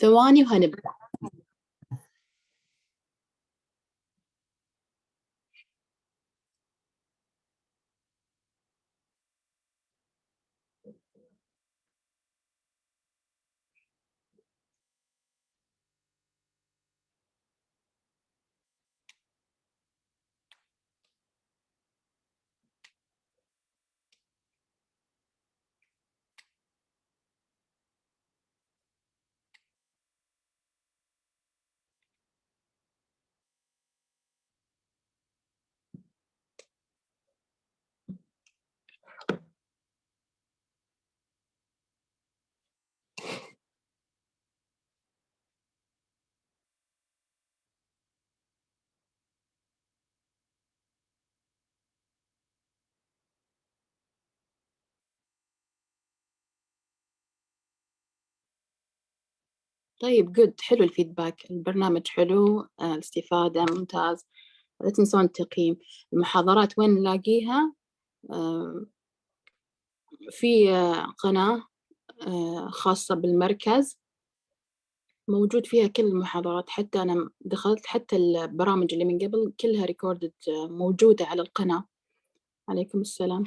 ثواني وهنبدأ. طيب جود، حلو الفيدباك، البرنامج حلو، الاستفادة ممتاز. لا تنسون التقييم. المحاضرات وين نلاقيها؟ في قناة خاصة بالمركز، موجود فيها كل المحاضرات، حتى أنا دخلت حتى البرامج اللي من قبل كلها ريكوردد موجودة على القناة. عليكم السلام.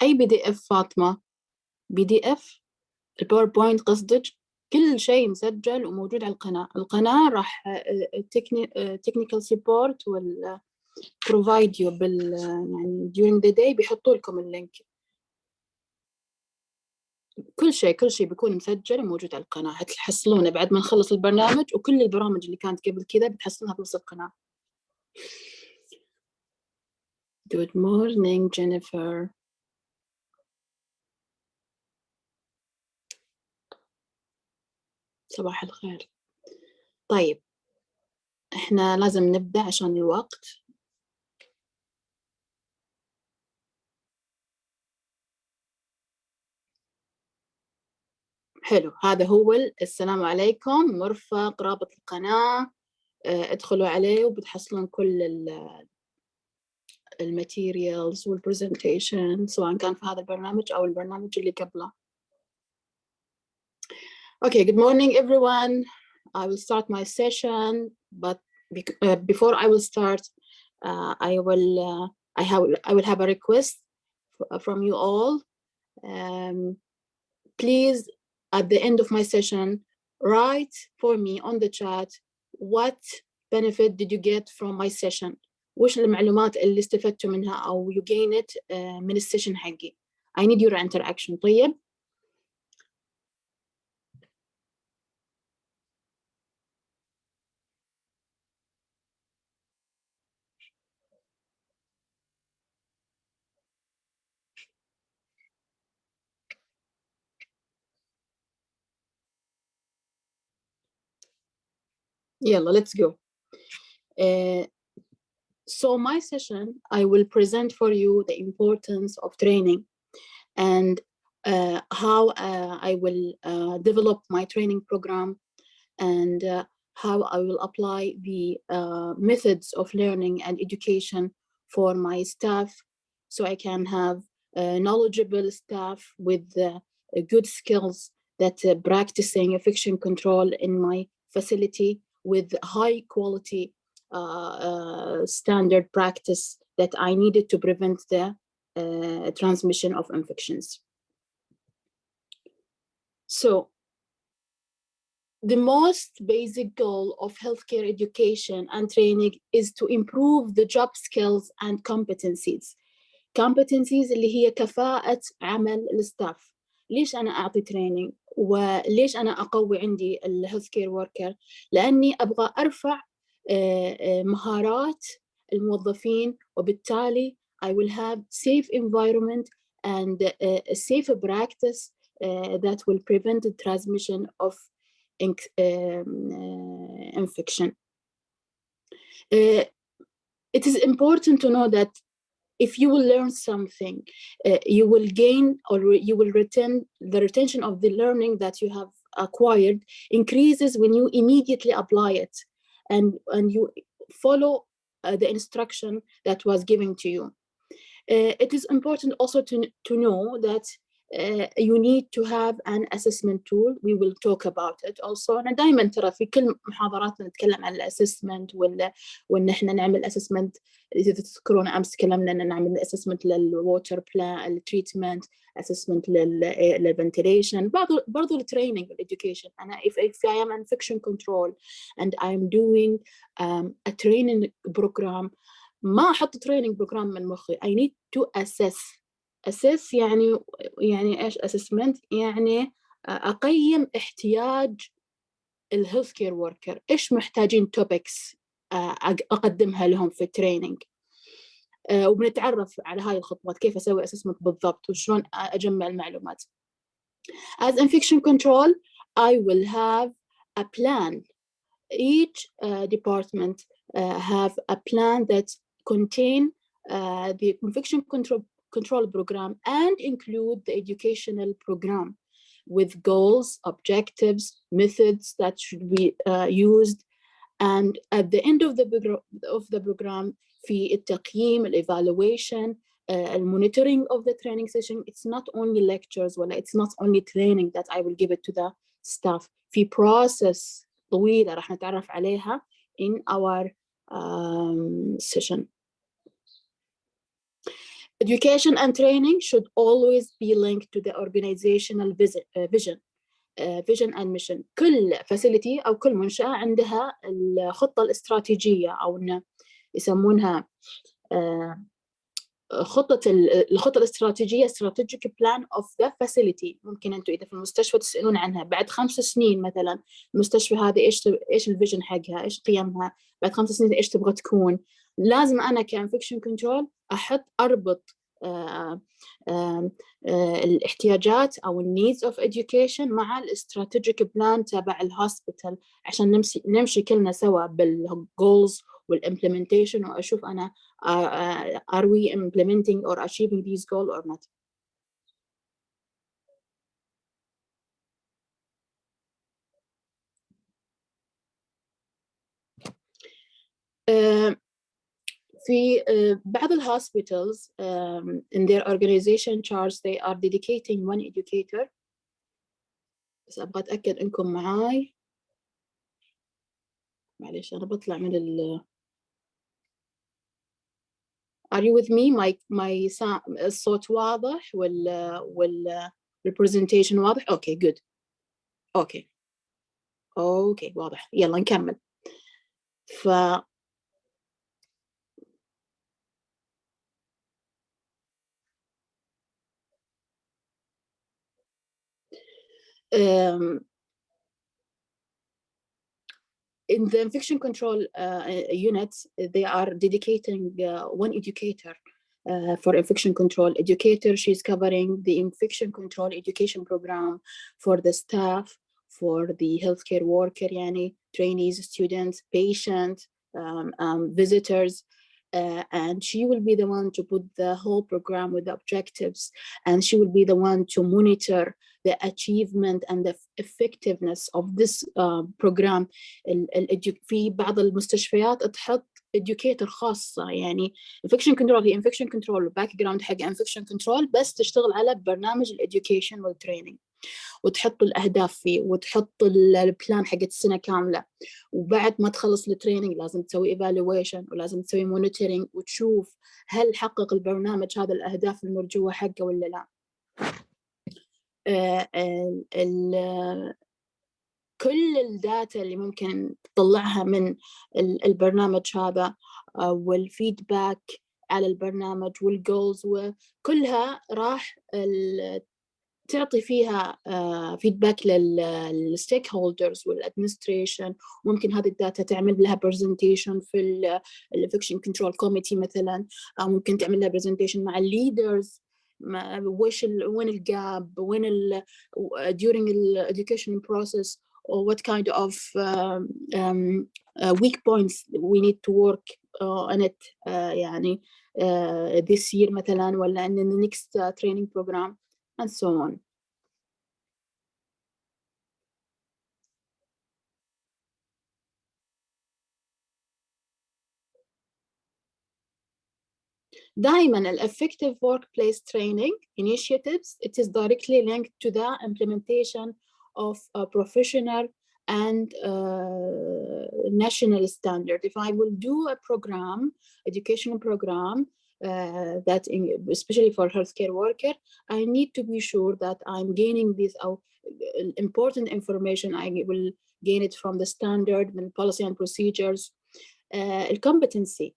أي PDF فاطمة؟ PDF الباوربوينت قصدك؟ كل شيء مسجل وموجود على القناة. القناة راح technical support وال provide you بال يعني during the day بيحطوا لكم اللينك. كل شيء بيكون مسجل وموجود على القناة، هتحصلونه بعد ما نخلص البرنامج، وكل البرامج اللي كانت قبل كذا بتحصلونها في نفس القناة. Good morning Jennifer. صباح الخير. طيب احنا لازم نبدأ عشان الوقت. حلو، هذا هو السلام عليكم، مرفق رابط القناة، ادخلوا عليه وبتحصلون كل الماتيريالز والبرزنتيشن، سواء كان في هذا البرنامج أو البرنامج اللي قبله. Okay, good morning everyone. I will start my session, but before I will start, I will have a request from you all. Please, at the end of my session, write for me on the chat what benefit did you get from my session. وش المعلومات اللي استفدتوا منها أو you gain it من السيشن حقي. I need your interaction. طيب. يلا let's go. So my session, I will present for you the importance of training and how I will develop my training program and how I will apply the methods of learning and education for my staff, so I can have knowledgeable staff with good skills that practicing infection control in my facility with high quality standard practice that I needed to prevent the transmission of infections. So the most basic goal of healthcare education and training is to improve the job skills and competencies. Competencies اللي هي كفاءة عمل الستاف. ليش أنا أعطي training وليش أنا أقوي عندي الهيلثكير وركر؟ لأني أبغى أرفع مهارات الموظفين، وبالتالي I will have safe environment and a safe practice that will prevent the transmission of infection. It is important to know that if you will learn something, you will gain or you will retain the retention of the learning that you have acquired increases when you immediately apply it and you follow the instruction that was given to you. It is important also to know that you need to have an assessment tool. We will talk about it also. أنا دائما ترى في كل محاضراتنا نتكلم عن الاسسمنت وإن إحنا نعمل اسسمنت. إذا تذكرون أمس تكلمنا إن نعمل اسسمنت للووتر بلان، التريتمنت، اسسمنت للفنتيليشن، برضو التريننج والإديوكيشن. أنا if I am infection control and I am doing a training program، ما أحط training program من مخي. I need to assess يعني إيش assessment؟ يعني أقيم احتياج الهيلث كير وركر، إيش محتاجين topics أقدمها لهم في التريننج، وبنتعرف على هاي الخطوات، كيف أسوي assessment بالضبط وشلون أجمع المعلومات. As infection control, I will have a plan. Each department have a plan that contain the infection control program and include the educational program with goals, objectives, methods that should be used. And at the end of the program, في التقييم, evaluation, monitoring of the training session. It's not only lectures, it's not only training that I will give it to the staff. في process طويلة راح نتعرف عليها in our session. Education and training should always be linked to the organizational vision and mission. كل facility أو كل منشأة عندها الخطة الاستراتيجية، أو يسمونها الخطة الاستراتيجية strategic plan of the facility. ممكن أنتوا إذا في المستشفى تسألون عنها بعد 5 سنين مثلا المستشفى هذه إيش الفيجن حقها، إيش قيمها، بعد 5 سنين إيش تبغى تكون. لازم أنا كإنفكشن كنترول أربط الاحتياجات أو needs of education مع الاستراتيجيك بلان تبع الهوسبيتال، عشان نمشي كلنا سوا بالجولز والimplementation، وأشوف أنا are we implementing or achieving these goals or not. في بعض الhospitals in their organization charts they are dedicating one educator. بس أبغى أتأكد إنكم معاي. معليش أنا بطلع من Are you with me? My الصوت واضح وال representation واضح؟ Okay, good. Okay واضح. يلا نكمل. in the infection control units, they are dedicating one educator for infection control. Educator, she's covering the infection control education program for the staff, for the healthcare worker, trainees, students, patients, visitors. And she will be the one to put the whole program with the objectives, and she will be the one to monitor the achievement and the effectiveness of this program. في بعض المستشفيات تحط educator خاصة، infection control هي infection control background حق infection control، بس تشتغل على برنامج education والtraining، وتحط الأهداف فيه، وتحط البلان حق السنة كاملة، وبعد ما تخلص التريننج لازم تسوي evaluation ولازم تسوي monitoring وتشوف هل حقق البرنامج هذا الأهداف المرجوة حقه ولا لا. كل الداتا اللي ممكن تطلعها من البرنامج هذا، والفيدباك على البرنامج والجولز، وكلها راح تعطي فيها فيدباك للستيك هولدرز والادمنستريشن. ممكن هذه الداتا تعمل لها برزنتيشن في الافكشن كنترول كوميتي مثلا، او ممكن تعمل لها برزنتيشن مع الليدرز، وين الجاب، وين during the education process, or what kind of weak points we need to work on it يعني this year مثلا، ولا in the next training program, and so on. دائما effective workplace training initiatives, it is directly linked to the implementation of a professional and national standard. If I will do a program, educational program, that especially for healthcare worker, I need to be sure that I'm gaining this important information. I will gain it from the standard, the policy and procedures. الcompetency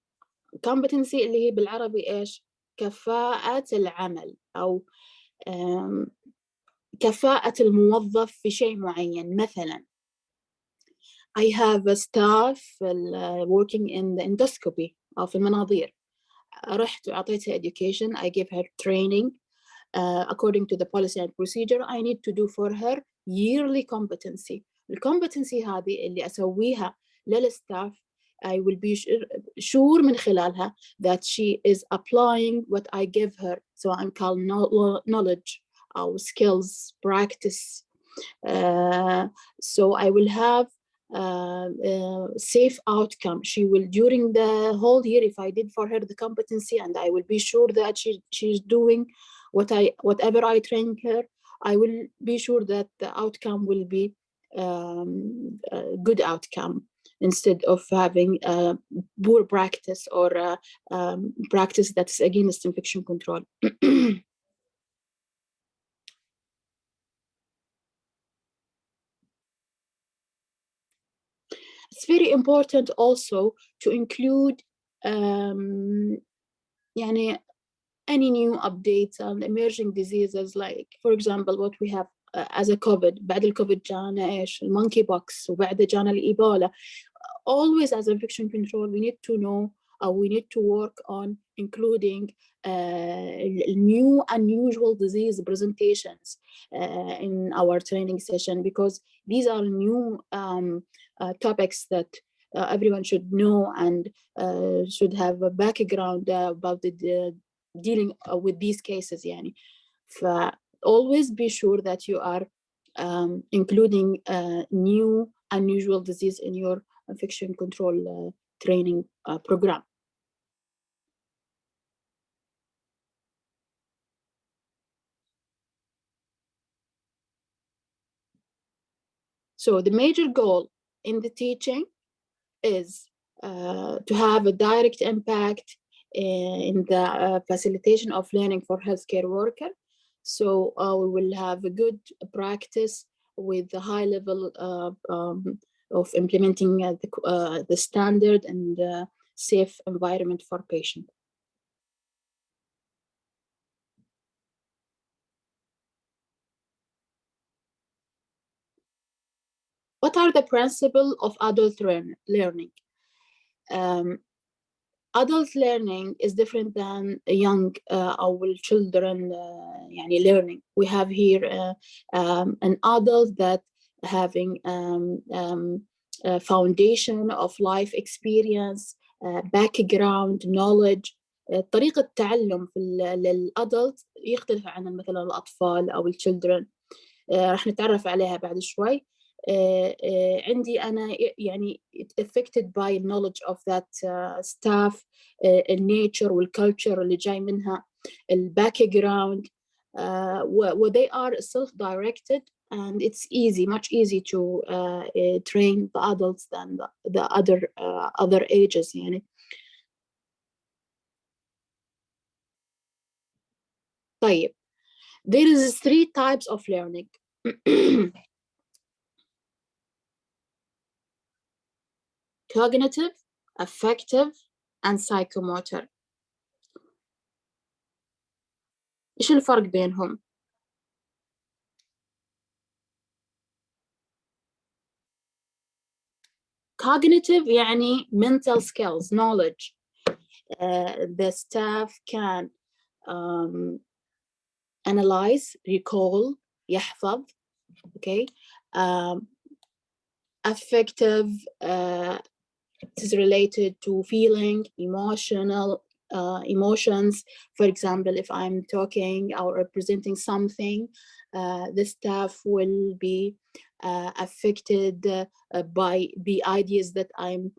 اللي هي بالعربي إيش؟ كفاءة العمل، أو كفاءة الموظف في شيء معين. مثلا I have a staff working in the endoscopy أو في المناظير، رحت وأعطيتها education, I gave her training according to the policy and procedure. I need to do for her yearly competency. الcompetency هذه اللي أسويها للستاف I will be sure من خلالها that she is applying what I give her, سواء كان knowledge أو skills, practice. So I will have safe outcome. She will, during the whole year, if I did for her the competency, and I will be sure that she's doing whatever I train her, I will be sure that the outcome will be a good outcome, instead of having poor practice or practice that's against infection control. It's very important also to include يعني any new updates on emerging diseases, like for example what we have as a COVID. بعد الكوفيد جانا ايش؟ المونكي بوكس، وبعد جانا الإيبولا. Always as infection control we need to know, or we need to work on including new unusual disease presentations in our training session, because these are new topics that everyone should know and should have a background about the dealing with these cases يعني. always be sure that you are including new unusual disease in your infection control training program. So the major goal in the teaching is to have a direct impact in the facilitation of learning for healthcare worker. So we will have a good practice with the high level of implementing the standard and safe environment for patient. What are the principles of adult learning? Adult learning is different than young or children يعني learning. We have here an adult that having a foundation of life experience, background knowledge. طريقة التعلم للأدلت يختلف عن مثلا الأطفال أو الchildren. راح نتعرف عليها بعد شوي. عندي أنا يعني affected by knowledge of that staff, nature والculture اللي جاي منها, background, they are self-directed, and it's much easy to train the adults than the other ages يعني. طيب, there is 3 types of learning. cognitive, affective and psychomotor. إيش الفرق بينهم؟ cognitive يعني mental skills, knowledge. The staff can analyze, recall, يحفظ. Okay. Affective is related to feeling, emotions. For example, if I'm talking or representing something, the staff will be affected by the ideas that I'm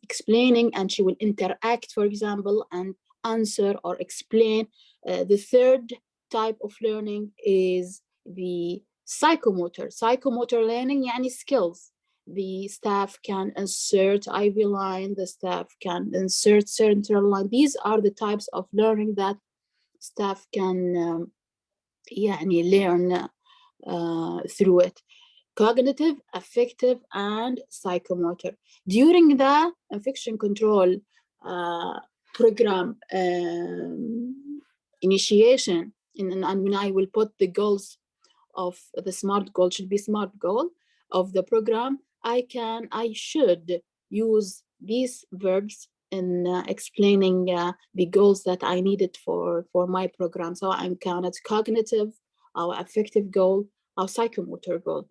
explaining, and she will interact, for example, and answer or explain. The third type of learning is the psychomotor. Psychomotor learning يعني skills. The staff can insert IV line, the staff can insert central line. These are the types of learning that staff can learn through it. Cognitive, affective, and psychomotor. During the infection control program initiation, and when I will put the goals of the SMART goal, should be SMART goal of the program, I should use these verbs in explaining the goals that I needed for my program. So I'm counted cognitive أو affective goal أو psychomotor goal.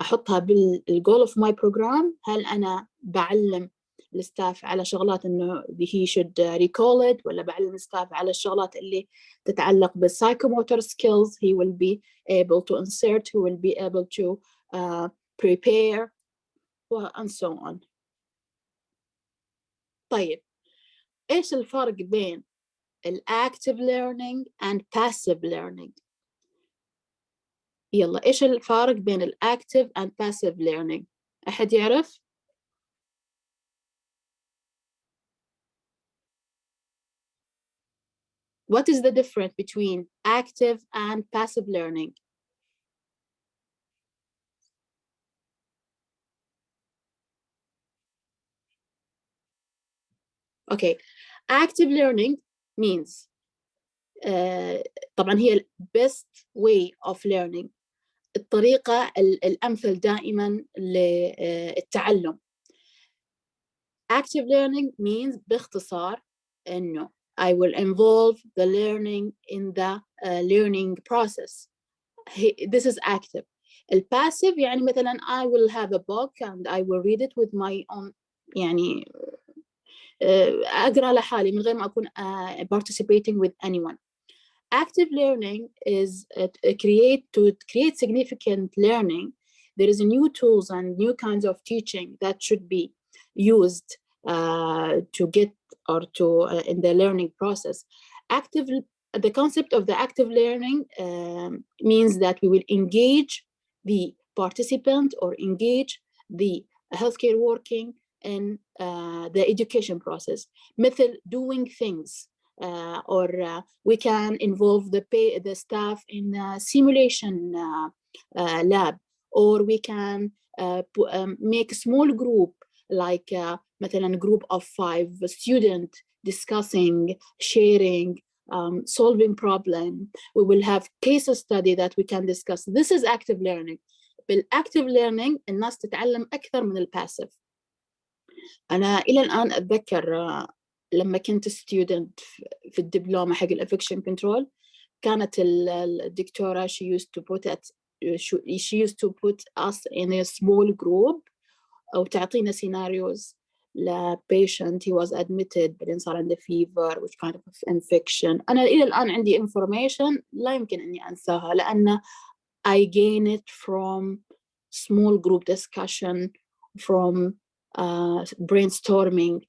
أحطها بالgoal of my program. هل أنا بعلم الستاف على شغلات إنه he should recall it، ولا بعلم الستاف على الشغلات اللي تتعلق بالpsychomotor skills. He will be able to insert, he will be able to prepare and so on. طيب إيش الفرق بين active learning and passive learning؟ يلا إيش الفرق بين active and passive learning؟ أحد يعرف؟ What is the difference between active and passive learning? Okay, active learning means طبعا هي best way of learning، الطريقة الأمثل دائما للتعلم. Active learning means باختصار إنه I will involve the learning in the learning process. This is active. الباسيف يعني مثلا I will have a book and I will read it with my own، يعني أقرأ لحالي من غير ما أكون participating with anyone. Active learning is to create significant learning. There is new tools and new kinds of teaching that should be used to get or to in the learning process. The concept of the active learning means that we will engage the participant or engage the healthcare working in the education process, مثل doing things. Or we can involve the staff in a simulation lab, or we can make a small group, like مثلا group of 5 students discussing, sharing, solving problem. We will have case study that we can discuss. This is active learning. بالactive learning الناس تتعلم أكثر من الباسيف. أنا إلى الآن أتذكر لما كنت student في الدبلومة حق الانفكشن كنترول، كانت الدكتورة she used to put us in a small group أو تعطينا scenarios ل patient he was admitted بعدين صار عنده fever which kind of infection. أنا إلى الآن عندي information لا يمكن أني أنساها، لأن I gain it from small group discussion, from brainstorming.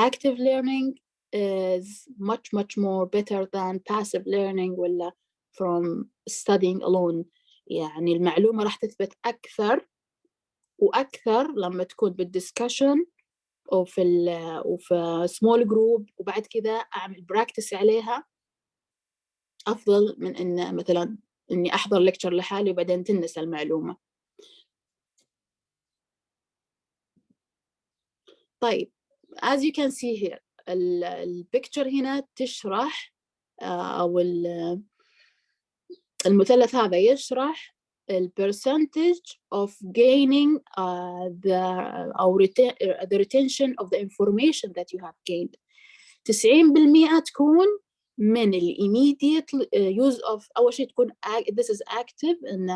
Active learning is much more better than passive learning ولا from studying alone. يعني المعلومة راح تثبت أكثر وأكثر لما تكون بالدiscussion وفي small group، وبعد كذا أعمل practice عليها أفضل من إن مثلا إني أحضر lecture لحالي وبعدين تنسى المعلومة. طيب as you can see here البيكتشر هنا تشرح أو المثلث هذا يشرح ال percentage of gaining the retention of the information that you have gained. 90% تكون من ال immediate use of أول شيء تكون this is active and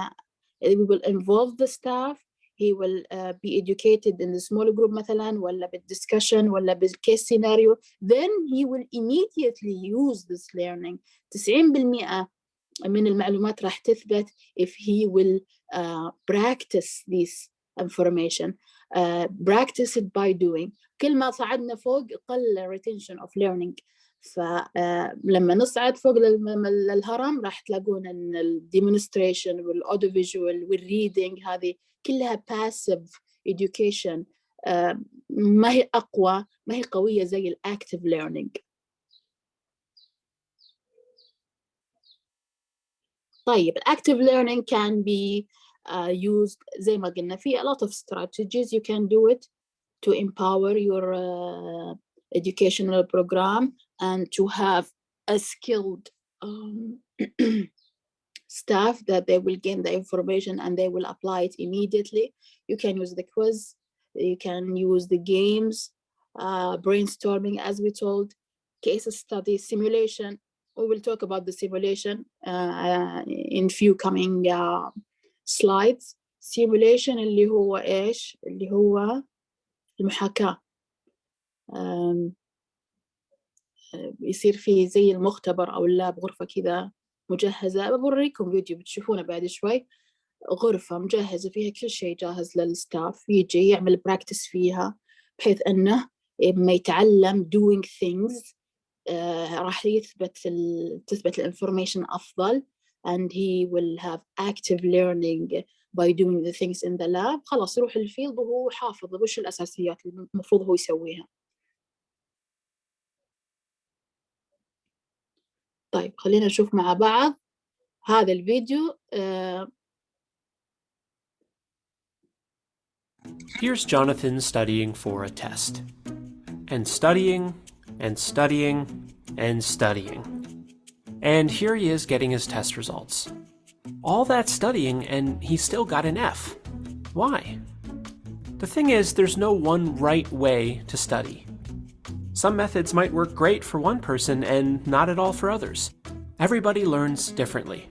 we will involve the staff. He will be educated in the small group مثلا ولا بالdiscussion ولا بالcase scenario. Then he will immediately use this learning. 90% من المعلومات راح تثبت if he will practice this information. Practice it by doing. كل ما صعدنا فوق قل retention of learning. فلما نصعد فوق الهرم راح تلاقون ان الديمونستريشن والاوديو فيجوال والريدنج هذه كلها passive education. ما هي اقوى، ما هي قويه زي الاكتيف ليرنينج. طيب الاكتيف learning can be used زي ما قلنا في a lot of strategies you can do it to empower your educational program and to have a skilled staff that they will gain the information and they will apply it immediately. You can use the quiz, you can use the games, brainstorming as we told, case study, simulation. We will talk about the simulation in few coming slides. Simulation اللي هو إيش؟ اللي هو المحاكاة. يصير فيه زي المختبر أو اللاب غرفة كذا مجهزة. بوريكم فيديو بتشوفونه بعد شوي. غرفة مجهزة فيها كل شيء جاهز للستاف، يجي يعمل براكتس فيها بحيث أنه لما يتعلم doing things راح تثبت الانفورميشن أفضل and he will have active learning by doing the things in the lab. خلاص يروح الفيلد وهو حافظ وش الأساسيات اللي المفروض هو يسويها. طيب خلينا نشوف مع بعض هذا الفيديو. Here's Jonathan studying for a test. And studying, and studying, and studying. And here he is getting his test results. All that studying and he still got an F. Why? The thing is, there's no one right way to study. Some methods might work great for one person and not at all for others. Everybody learns differently.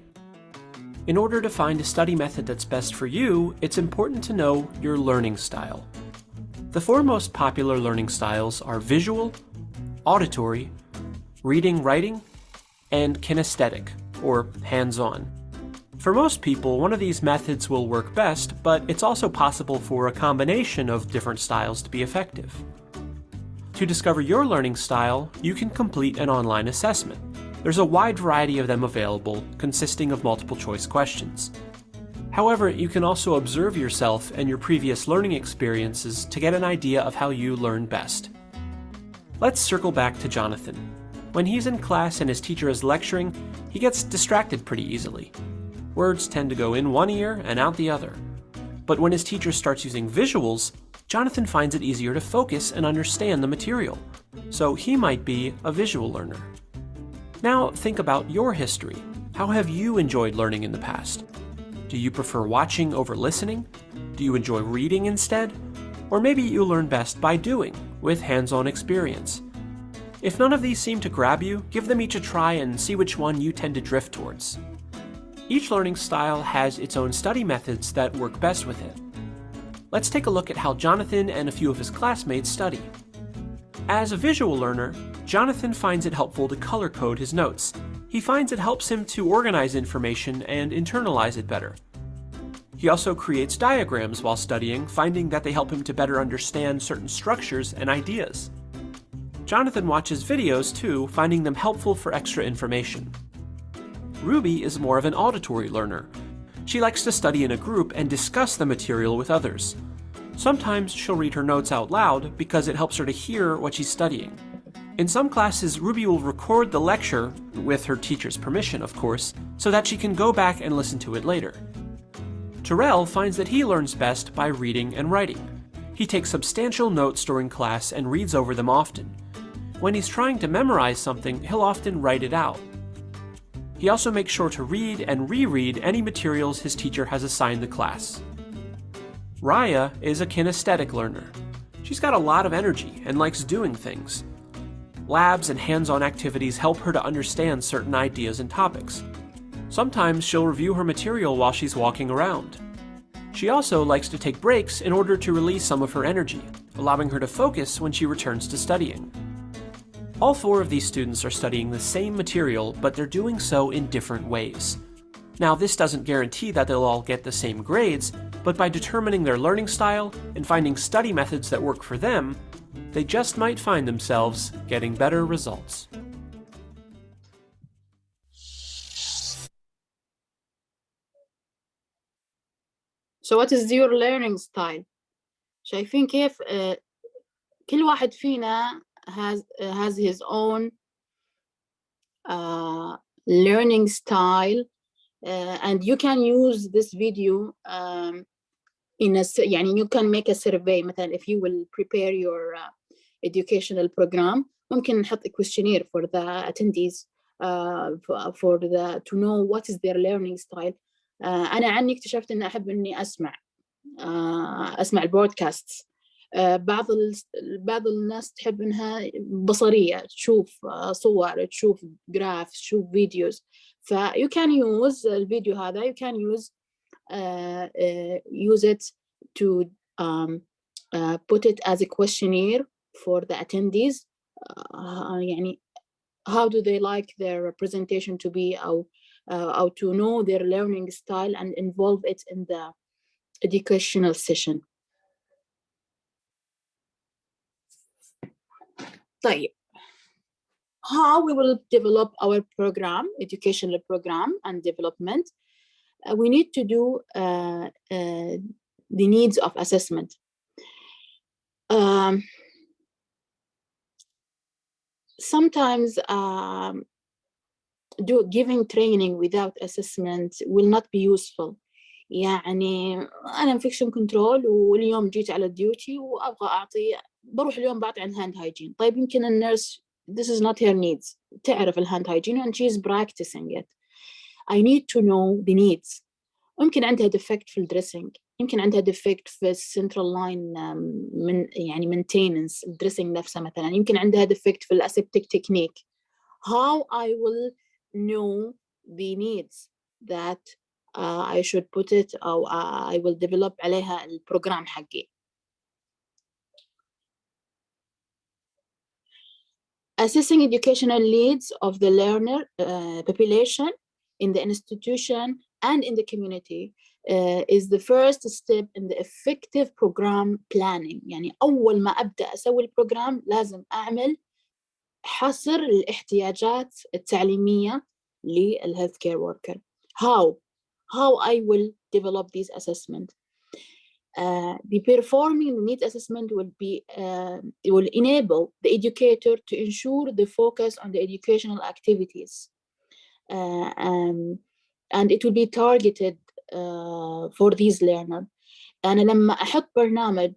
In order to find a study method that's best for you, it's important to know your learning style. The four most popular learning styles are visual, auditory, reading-writing, and kinesthetic, or hands-on. For most people, one of these methods will work best, but it's also possible for a combination of different styles to be effective. To discover your learning style, you can complete an online assessment. There's a wide variety of them available, consisting of multiple choice questions. However, you can also observe yourself and your previous learning experiences to get an idea of how you learn best. Let's circle back to Jonathan. When he's in class and his teacher is lecturing, he gets distracted pretty easily. Words tend to go in one ear and out the other. But when his teacher starts using visuals, Jonathan finds it easier to focus and understand the material. So he might be a visual learner. Now think about your history. How have you enjoyed learning in the past? Do you prefer watching over listening? Do you enjoy reading instead? Or maybe you learn best by doing, with hands-on experience. If none of these seem to grab you, give them each a try and see which one you tend to drift towards. Each learning style has its own study methods that work best with it. Let's take a look at how Jonathan and a few of his classmates study. As a visual learner, Jonathan finds it helpful to color code his notes. He finds it helps him to organize information and internalize it better. He also creates diagrams while studying, finding that they help him to better understand certain structures and ideas. Jonathan watches videos too, finding them helpful for extra information. Ruby is more of an auditory learner. She likes to study in a group and discuss the material with others. Sometimes she'll read her notes out loud because it helps her to hear what she's studying. In some classes, Ruby will record the lecture, with her teacher's permission of course, so that she can go back and listen to it later. Terrell finds that he learns best by reading and writing. He takes substantial notes during class and reads over them often. When he's trying to memorize something, he'll often write it out. He also makes sure to read and reread any materials his teacher has assigned the class. Raya is a kinesthetic learner. She's got a lot of energy and likes doing things. Labs and hands-on activities help her to understand certain ideas and topics. Sometimes she'll review her material while she's walking around. She also likes to take breaks in order to release some of her energy, allowing her to focus when she returns to studying. All 4 of these students are studying the same material, but they're doing so in different ways. Now, this doesn't guarantee that they'll all get the same grades, but by determining their learning style and finding study methods that work for them, they just might find themselves getting better results. So what is your learning style? شايفين كيف كل واحد فينا has his own learning style, and you can use this video يعني you can make a survey. مثلا if you will prepare your educational program, ممكن نحط a questionnaire for the attendees to know what is their learning style. أنا عني اكتشفت إن أحب إني أسمع البودكاست. بعض الناس تحب إنها بصرية، تشوف صور، تشوف جراف، تشوف فيديوز. you can use الفيديو هذا you can use it to put it as a questionnaire for the attendees. يعني how do they like their presentation to be, أو to know their learning style and involve it in the educational session. طيب, how we will develop our program, educational program and development? We need to do the needs of assessment. Sometimes giving training without assessment will not be useful. يعني أنا infection control واليوم جيت على الديوتي وأبغى بروح اليوم بعطي عن hand hygiene. طيب يمكن النيرس this is not her needs, تعرف hand hygiene and she's practicing it. I need to know the needs. ممكن عندها defect في الدريسنج، يمكن عندها defect في السنترال لاين يعني maintenance الدريسنج نفسه مثلا، يمكن عندها defect في الاسeptic technique. How I will know the needs that I should put it, أو I will develop عليها البروجرام حقي. Assessing educational needs of the learner population in the institution and in the community is the first step in the effective program planning. يعني أول ما أبدأ أسوي البروجرام لازم أعمل حصر الاحتياجات التعليمية للhealth care worker. How I will develop these assessment. The performing the needs assessment will enable the educator to ensure the focus on the educational activities, and it will be targeted for these learners. أنا لما أحط برنامج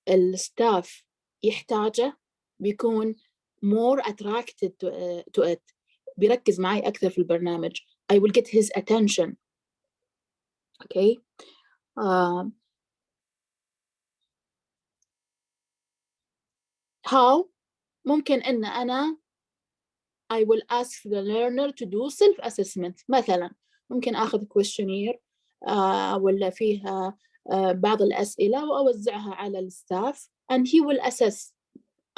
الستاف يحتاجه بيكون more attracted to it، بيركز معي أكثر في البرنامج. I will get his attention. Okay. How ممكن إن أنا I will ask the learner to do self-assessment. مثلا ممكن أخذ questionnaire ولا فيها بعض الأسئلة وأوزعها على الستاف and he will assess.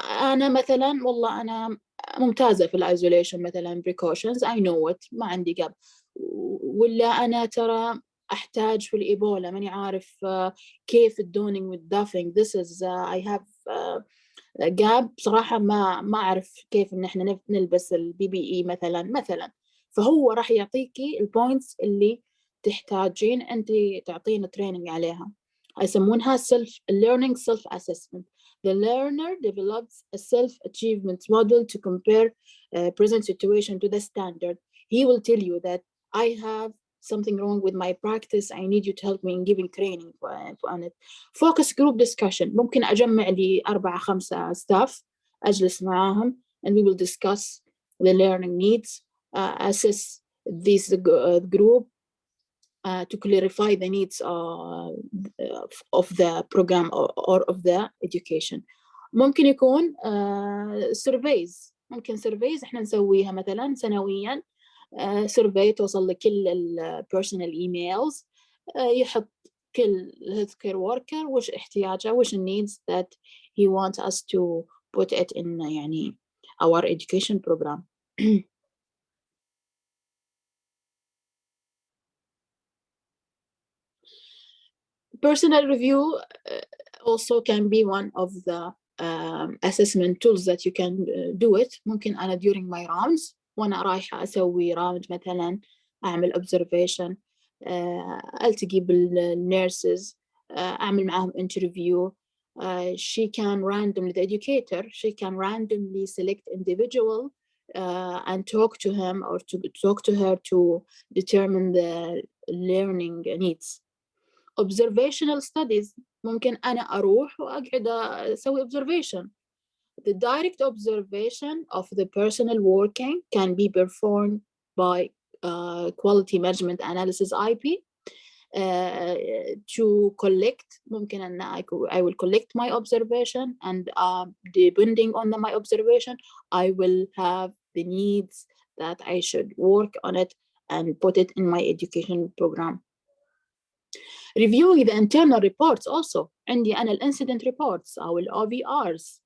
أنا مثلا والله أنا ممتازة في الإيزوليشن مثلا precautions I know it ما عندي قبل، ولا أنا ترى أحتاج في الإيبولا ماني عارف كيف الدونينج والدافينج this is I have جاب بصراحة ما أعرف كيف إن إحنا نلبس الBPE مثلا. فهو راح يعطيكي البوينتس اللي تحتاجين أنت تعطينا تريننج عليها. يسمونها learning self-assessment. The learner develops a self-achievement model to compare present situation to the standard. He will tell you that I have something wrong with my practice, I need you to help me in giving training on it. Focus group discussion. ممكن أجمع لي 4-5 staff أجلس معاهم and we will discuss the learning needs, assess this group to clarify the needs of the program or of the education. ممكن يكون surveys. ممكن surveys احنا نسويها مثلا سنويا. survey توصل لكل ال personal emails. يحط كل healthcare worker وش احتياجه وش needs that he wants us to put it in يعني our education program. Personal review also can be one of the assessment tools that you can do it. ممكن أنا during my rounds وأنا رايحة أسوي round مثلا أعمل observation, ألتقي بالnurses, أعمل معهم interview. She can randomly, the educator, she can randomly select individual and talk to him or to talk to her to determine the learning needs. Observational studies. ممكن أنا أروح وأقعد أسوي observation. The direct observation of the personal working can be performed by quality measurement analysis IP to collect. ممكن أن I will collect my observation and depending on my observation I will have the needs that I should work on it and put it in my education program. Reviewing the internal reports also. عندي أنا الانسيدنت reports أو OVRs.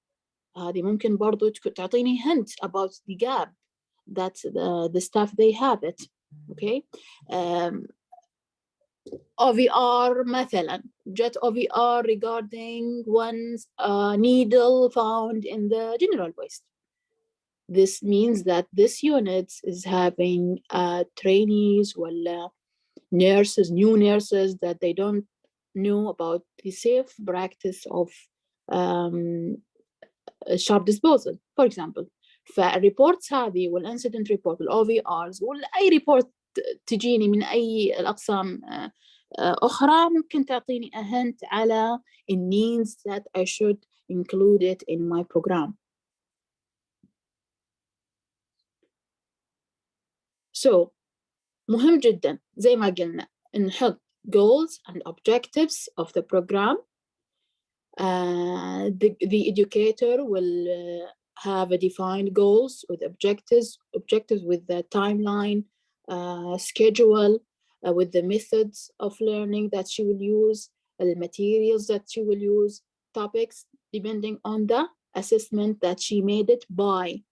هذه ممكن برضو تعطيني hint about the gap that the staff they have it. Okay. OVR مثلا jet OVR regarding one's needle found in the general waste. This means that this unit is having trainees ولا nurses, new nurses that they don't know about the safe practice of sharp disposal, for example. فالريبورتس هذه والانسيدنت ريبورت والOVRs ولا أي ريبورت تجيني من أي الأقسام أخرى ممكن تعطيني a hint على the needs that I should include it in my program. So مهم جدا زي ما قلنا نحط goals and objectives of the program. The educator will have a defined goals with objectives with the timeline, schedule, with the methods of learning that she will use, the materials that she will use, topics depending on the assessment that she made it by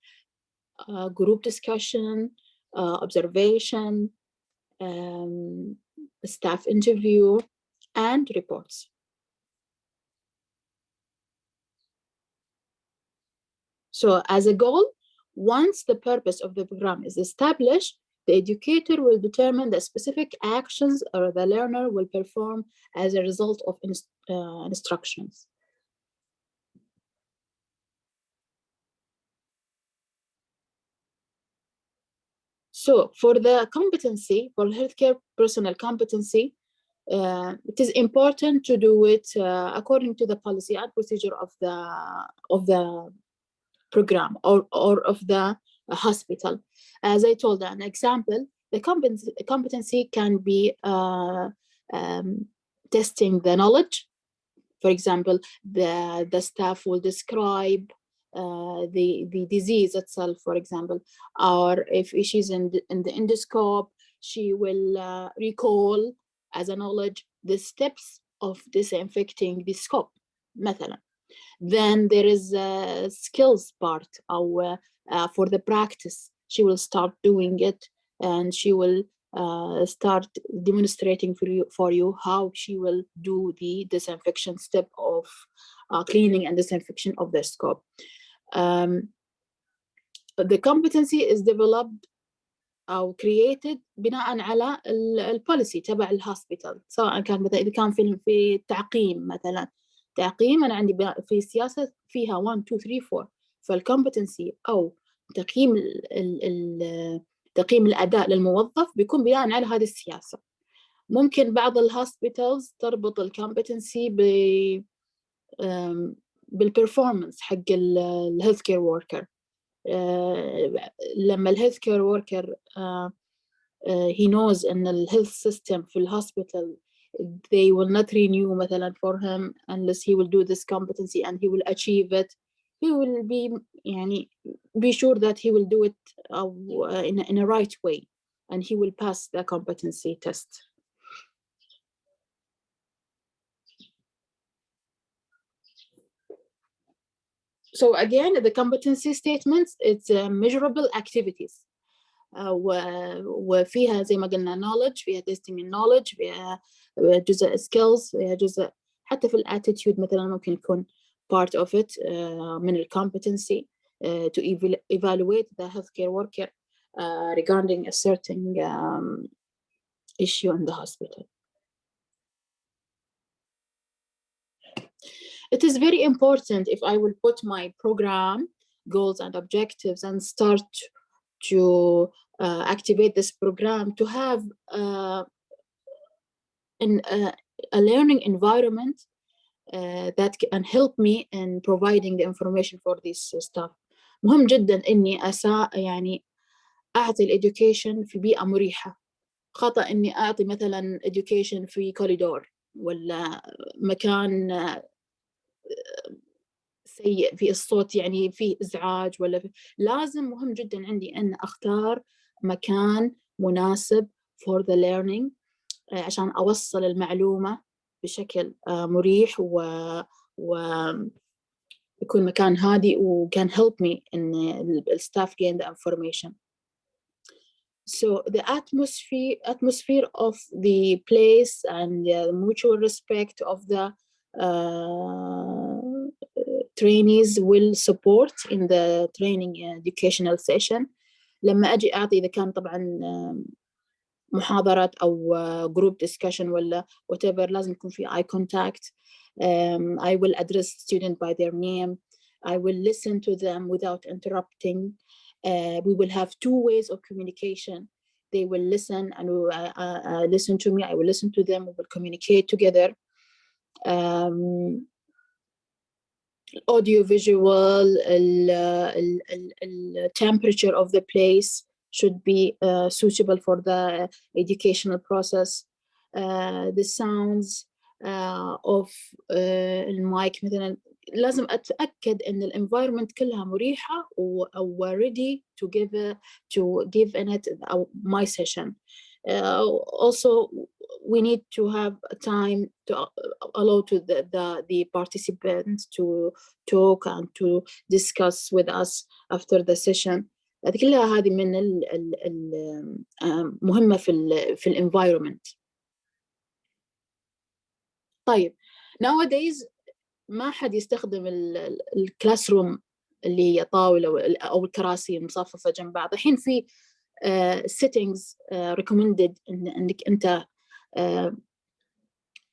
group discussion, observation, staff interview, and reports. So as a goal, once the purpose of the program is established, the educator will determine the specific actions or the learner will perform as a result of instructions. So for the competency, for healthcare personnel competency, it is important to do it according to the policy and procedure of the program or of the hospital. As I told an example, the competency can be testing the knowledge. For example, the staff will describe the disease itself, for example, or if she's in the endoscope, she will recall as a knowledge the steps of disinfecting the scope, مثلا. Then there is a skills part for the practice. She will start doing it and she will start demonstrating for you how she will do the disinfection step of cleaning and disinfection of the scope. The competency is developed أو created بناء على البوليسي تبع الهوسبيتال، سواء كان مثلا إذا كان في التعقيم مثلا تعقيم أنا عندي في سياسة فيها 1 2 3 4، فالكومبتنسي أو تقييم تقييم الأداء للموظف بيكون بناء على هذه السياسة. ممكن بعض الهوسبيتالز تربط الكومبتنسي بالبرفورمانس حق الهيلث كير وركر. لما الهيلث كير وركر he knows ان الهيلث سيستم في الهوسبيتال they will not renew مثلا for him unless he will do this competency and he will achieve it, he will be يعني be sure that he will do it in a right way and he will pass the competency test. So again, the competency statements, it's measurable activities. وفيها زي ما قلنا knowledge، فيها testing in knowledge، فيها جزء skills، فيها جزء حتى في attitude مثلا ممكن يكون part of it من ال competency to evaluate the healthcare worker regarding a certain issue in the hospital. It is very important if I will put my program goals and objectives and start to activate this program to have a learning environment that can help me in providing the information for this stuff. مهم جدا إني يعني أعطي الeducation في بيئة مريحة. خطأ إني أعطي مثلا education في كوريدور ولا مكان سيء في الصوت يعني فيه إزعاج ولا لازم مهم جدا عندي أن أختار مكان مناسب for the learning عشان أوصل المعلومة بشكل مريح ويكون مكان هادئ و can help me in the staff gain the information. So the atmosphere of the place and the mutual respect of the trainees will support in the training educational session. لما أجي أعطي إذا كان طبعاً محاضرات أو group discussion ولا whatever لازم يكون في eye contact. I will address student by their name. I will listen to them without interrupting. We will have two ways of communication. They will listen and listen to me. I will listen to them. We will communicate together. Audio visual, temperature of the place should be suitable for the educational process. The sounds of المايك مثلا لازم أتأكد إن الenvironment كلها مريحة و ready to give in it my session. Also, we need to have time to allow to the participants to talk and to discuss with us after the session. كلها هذه من المهمة في الenvironment. طيب nowadays ما حد يستخدم الكلاس روم اللي هي طاولة أو الكراسي مصففة جنب بعض. الحين في settings recommended إنك أنت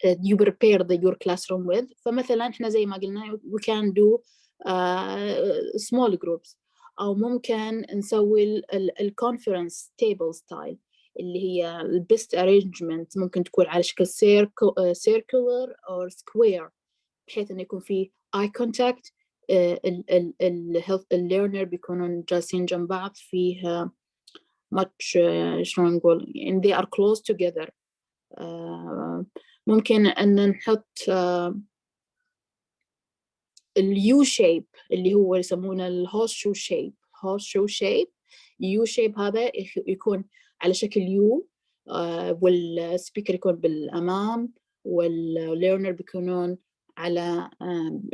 you prepare your classroom with. فمثلا إحنا زي ما قلنا we can do small groups أو ممكن نسوي الconference table style اللي هي best arrangement ممكن تكون على شكل circular or square بحيث إنه يكون في eye contact. learner بيكونون جالسين جنب بعض فيه much شلون نقول and they are close together. ممكن أن نحط اليو شيب اللي هو يسمونه الهورس شو شيب. يو شيب هذا يكون على شكل يو والسبيكر يكون بالأمام والليرنر بيكونون على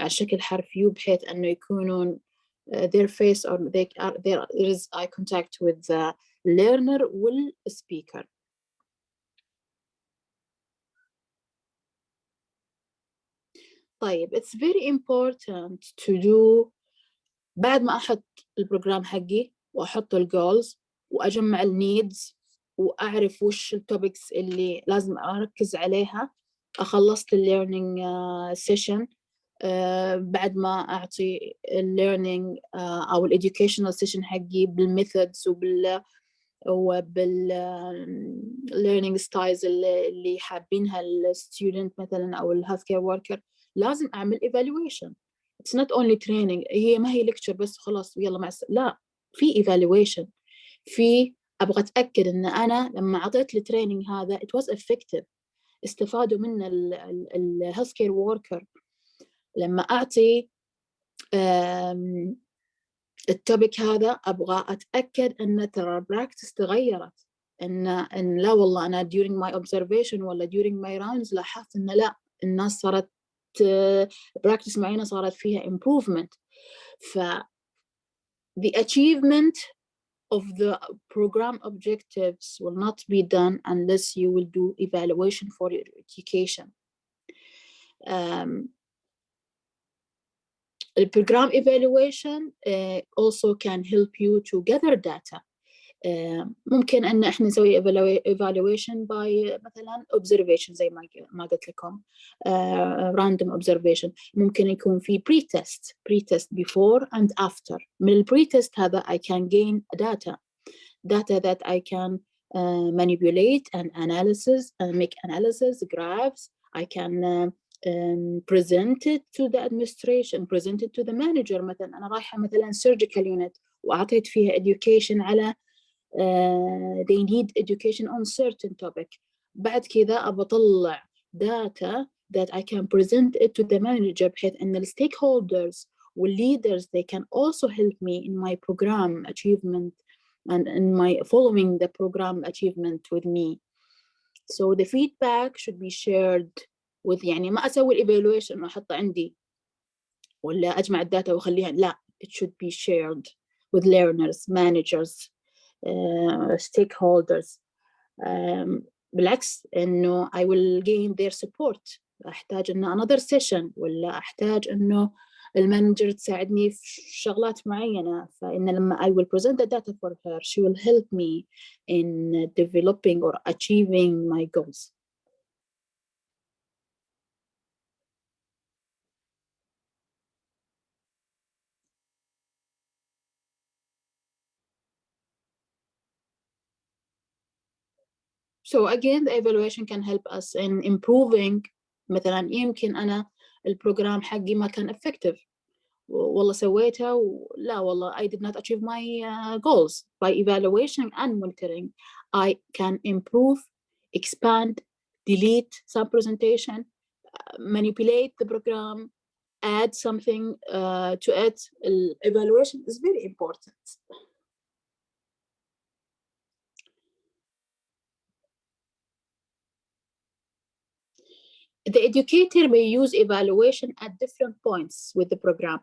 شكل حرف يو بحيث أنه يكونون their face or there is eye contact with the learner والspeaker. طيب it's very important to do بعد ما أحط البروجرام حقي وأحط الجولز وأجمع النيدز وأعرف وش التوبكس اللي لازم أركز عليها. أخلصت الليرنينج سيشن بعد ما أعطي الليرنينج أو الإديوكيشنال سيشن حقي بالميثودز وبال learning styles اللي حابينها الستودنت مثلا أو الهيلث كير وركر، لازم أعمل evaluation. It's not only training، هي ما هي lecture بس خلاص ويلا مع لا، في evaluation، في أبغى أتأكد إن أنا لما أعطيت التريننج هذا it was effective، استفادوا منه الهيلث كير وركر. لما أعطي التوبيك هذا أبغى أتأكد أن ترى البراكتس تغيرت، إن لا والله أنا during my observation ولا during my rounds لاحظت إن لا، الناس صارت براكتس معينة صارت فيها improvement. ف the achievement of the program objectives will not be done unless you will do evaluation for your education. The program evaluation also can help you to gather data. ممكن أن إحنا نسوي evaluation by مثلا observation زي ما قلت لكم، random observation. ممكن يكون في pre-test before and after. من pre-test هذا I can gain data that I can manipulate and make analysis, graphs. I can present it to the administration, present it to the manager. مثلا أنا رايحة مثلا surgical unit وأعطيت فيها education على they need education on certain topic. بعد كذا أبطلع data that I can present it to the manager بحيث أن the stakeholders والleaders they can also help me in my program achievement and in my following the program achievement with me. So the feedback should be shared with، يعني ما أسوي evaluation وأحطه عندي ولا أجمع الداتا وأخليها، لا، it should be shared with learners, managers, stakeholders. بالعكس إنه I will gain their support. أحتاج إنه another session ولا أحتاج إنه المانجر تساعدني في شغلات معينة، فإن لما I will present the data for her she will help me in developing or achieving my goals. So again, the evaluation can help us in improving. مثلا يمكن أنا البروجرام حقي ما كان effective، والله سويتها ولا والله I did not achieve my goals. By evaluation and monitoring I can improve, expand, delete some presentation, manipulate the program, add something to it. Evaluation is very important. The educator may use evaluation at different points with the program.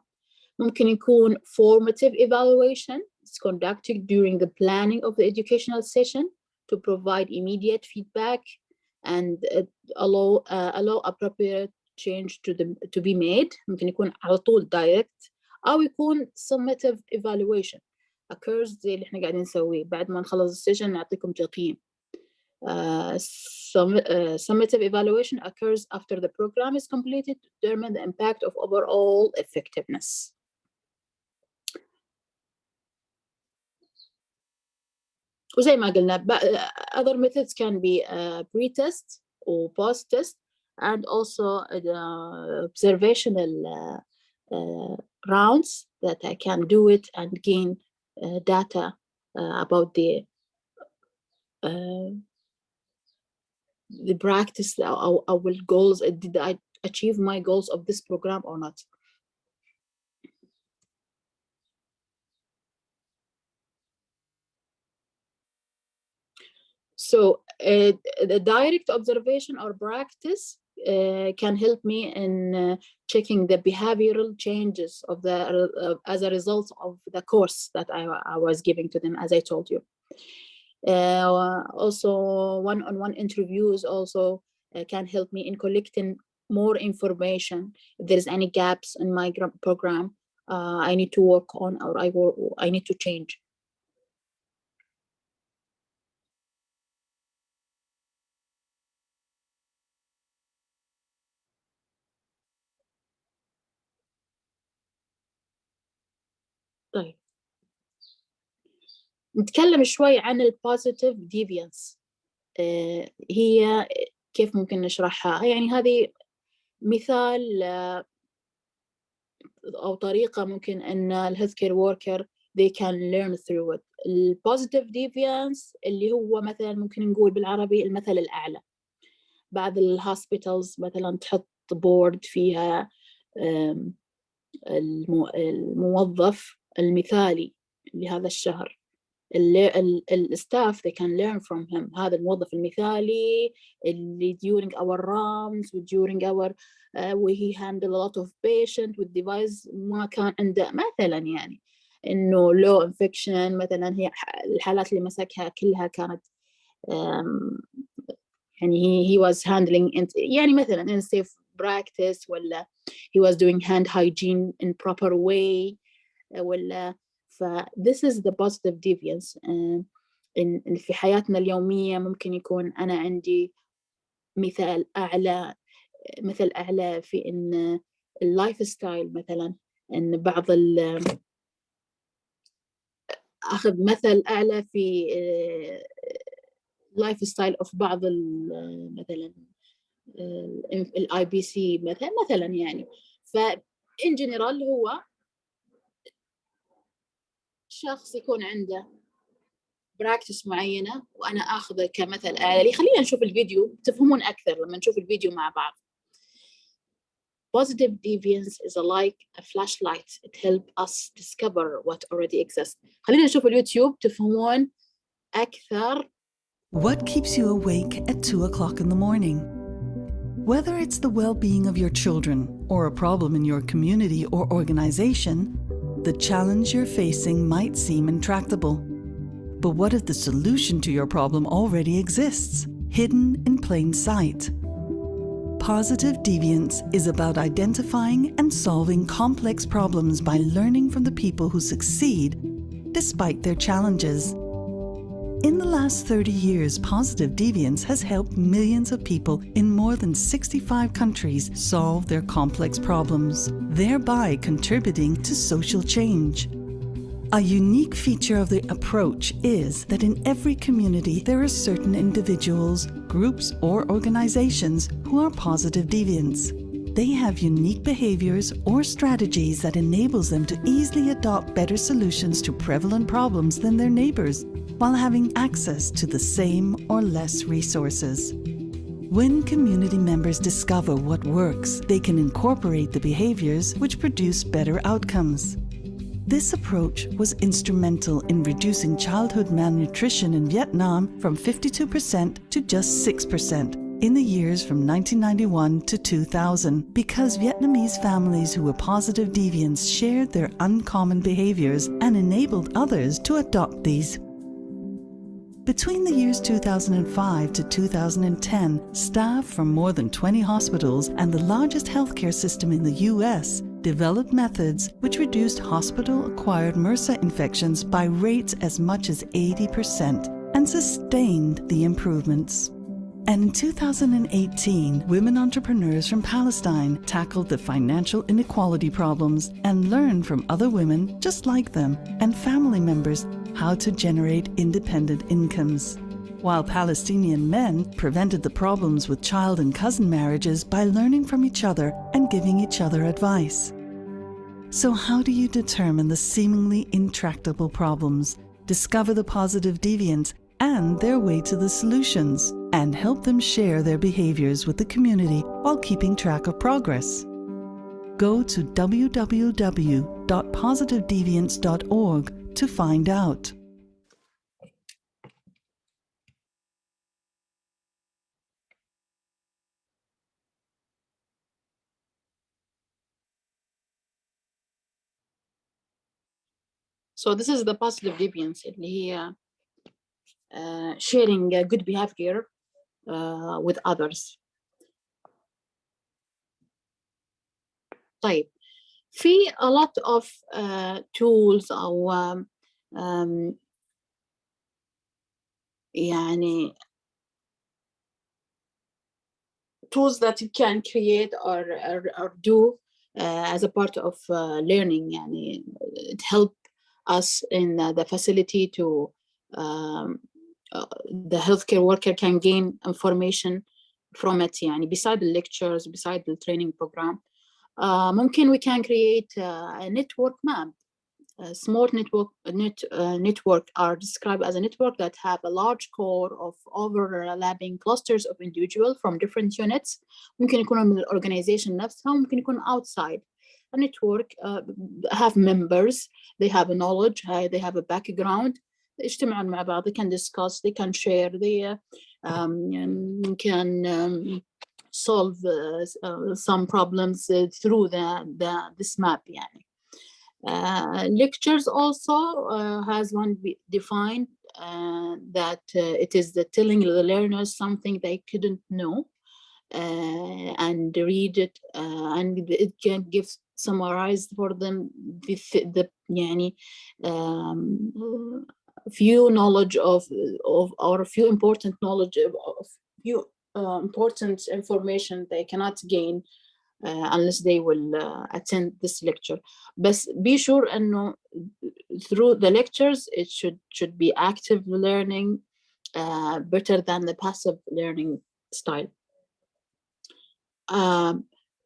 ممكن يكون formative evaluation. It's conducted during the planning of the educational session to provide immediate feedback and allow appropriate change to be made. ممكن يكون على طول direct، أو يكون summative evaluation occurs زي اللي احنا قاعدين نسويه بعد ما نخلص السيشن نعطيكم تقييم. Summative evaluation occurs after the program is completed to determine the impact of overall effectiveness. وزي ما قلنا other methods can be pre-test or post-test and also observational rounds that I can do it and gain data about the practice or goals. Did I achieve my goals of this program or not? So the direct observation or practice can help me in checking the behavioral changes of the as a result of the course that I was giving to them, as I told you. Also, one-on-one interviews also can help me in collecting more information. If there's any gaps in my program, I need to work on, or I need to change. طيب. نتكلم شوي عن البوزيتيف ديفيانس. هي كيف ممكن نشرحها؟ يعني هذه مثال أو طريقة ممكن أن الهيلث كير وركر they can learn through it. البوزيتيف ديفيانس اللي هو مثلا ممكن نقول بالعربي المثل الأعلى. بعض الهوسبيتالز مثلا تحط بورد فيها الموظف المثالي لهذا الشهر. الستاف they can learn from him. هذا الموظف المثالي اللي during our rounds و during our where he handle a lot of patient with device ما كان عنده مثلا يعني إنه low infection مثلا. هي الحالات اللي مسكها كلها كانت يعني he was handling يعني مثلا in safe practice ولا he was doing hand hygiene in proper way ولا. this is the positive deviance. إن في حياتنا اليومية ممكن يكون أنا عندي مثل أعلى في إن اللايف ستايل مثلا. إن بعض أخذ مثل أعلى في لايف ستايل of بعض مثلا الاي بي سي مثلا يعني. فإن جنرال هو شخص يكون عنده براكتس معينة وأنا أخذه كمثل آلي. خلينا نشوف الفيديو تفهمون أكثر لما نشوف الفيديو مع بعض. Positive deviance is like a flashlight. It helps us discover what already exists. خلينا نشوف اليوتيوب تفهمون أكثر. What keeps you awake at 2 o'clock in the morning? Whether it's the well-being of your children or a problem in your community or organization, the challenge you're facing might seem intractable. But what if the solution to your problem already exists, hidden in plain sight? Positive deviance is about identifying and solving complex problems by learning from the people who succeed despite their challenges. In the last 30 years, positive deviance has helped millions of people in more than 65 countries solve their complex problems, thereby contributing to social change. A unique feature of the approach is that in every community there are certain individuals, groups, or organizations who are positive deviants. They have unique behaviors or strategies that enables them to easily adopt better solutions to prevalent problems than their neighbors, while having access to the same or less resources. When community members discover what works, they can incorporate the behaviors which produce better outcomes. This approach was instrumental in reducing childhood malnutrition in Vietnam from 52% to just 6% in the years from 1991 to 2000, because Vietnamese families who were positive deviants shared their uncommon behaviors and enabled others to adopt these. Between the years 2005 to 2010, staff from more than 20 hospitals and the largest healthcare system in the US developed methods which reduced hospital-acquired MRSA infections by rates as much as 80% and sustained the improvements. And in 2018, women entrepreneurs from Palestine tackled the financial inequality problems and learned from other women just like them and family members how to generate independent incomes, while Palestinian men prevented the problems with child and cousin marriages by learning from each other and giving each other advice. So how do you determine the seemingly intractable problems, discover the positive deviants and their way to the solutions, and help them share their behaviors with the community while keeping track of progress? Go to www.positivedeviance.org to find out. So this is the positive deviance اللي هي sharing a good behavior with others. طيب في a lot of tools أو يعني tools that you can create or do as a part of learning. يعني it help us in the facility to the healthcare worker can gain information from it. يعني beside the lectures, beside the training program, ممكن we can create a network map. Smart network are described as a network that have a large core of overlapping clusters of individuals from different units. ممكن يكونوا من الorganization نفسها, ممكن يكون outside. A network have members, they have a knowledge, they have a background. يجتمعون مع بعض, they can discuss, they can share, they can solve some problems through this map. يعني. Lectures also has one defined that it is the telling the learners something they couldn't know and read it and it can give summarized for them the يعني few knowledge of or a few important knowledge of few important information they cannot gain unless they will attend this lecture. But be sure and through the lectures it should be active learning better than the passive learning style.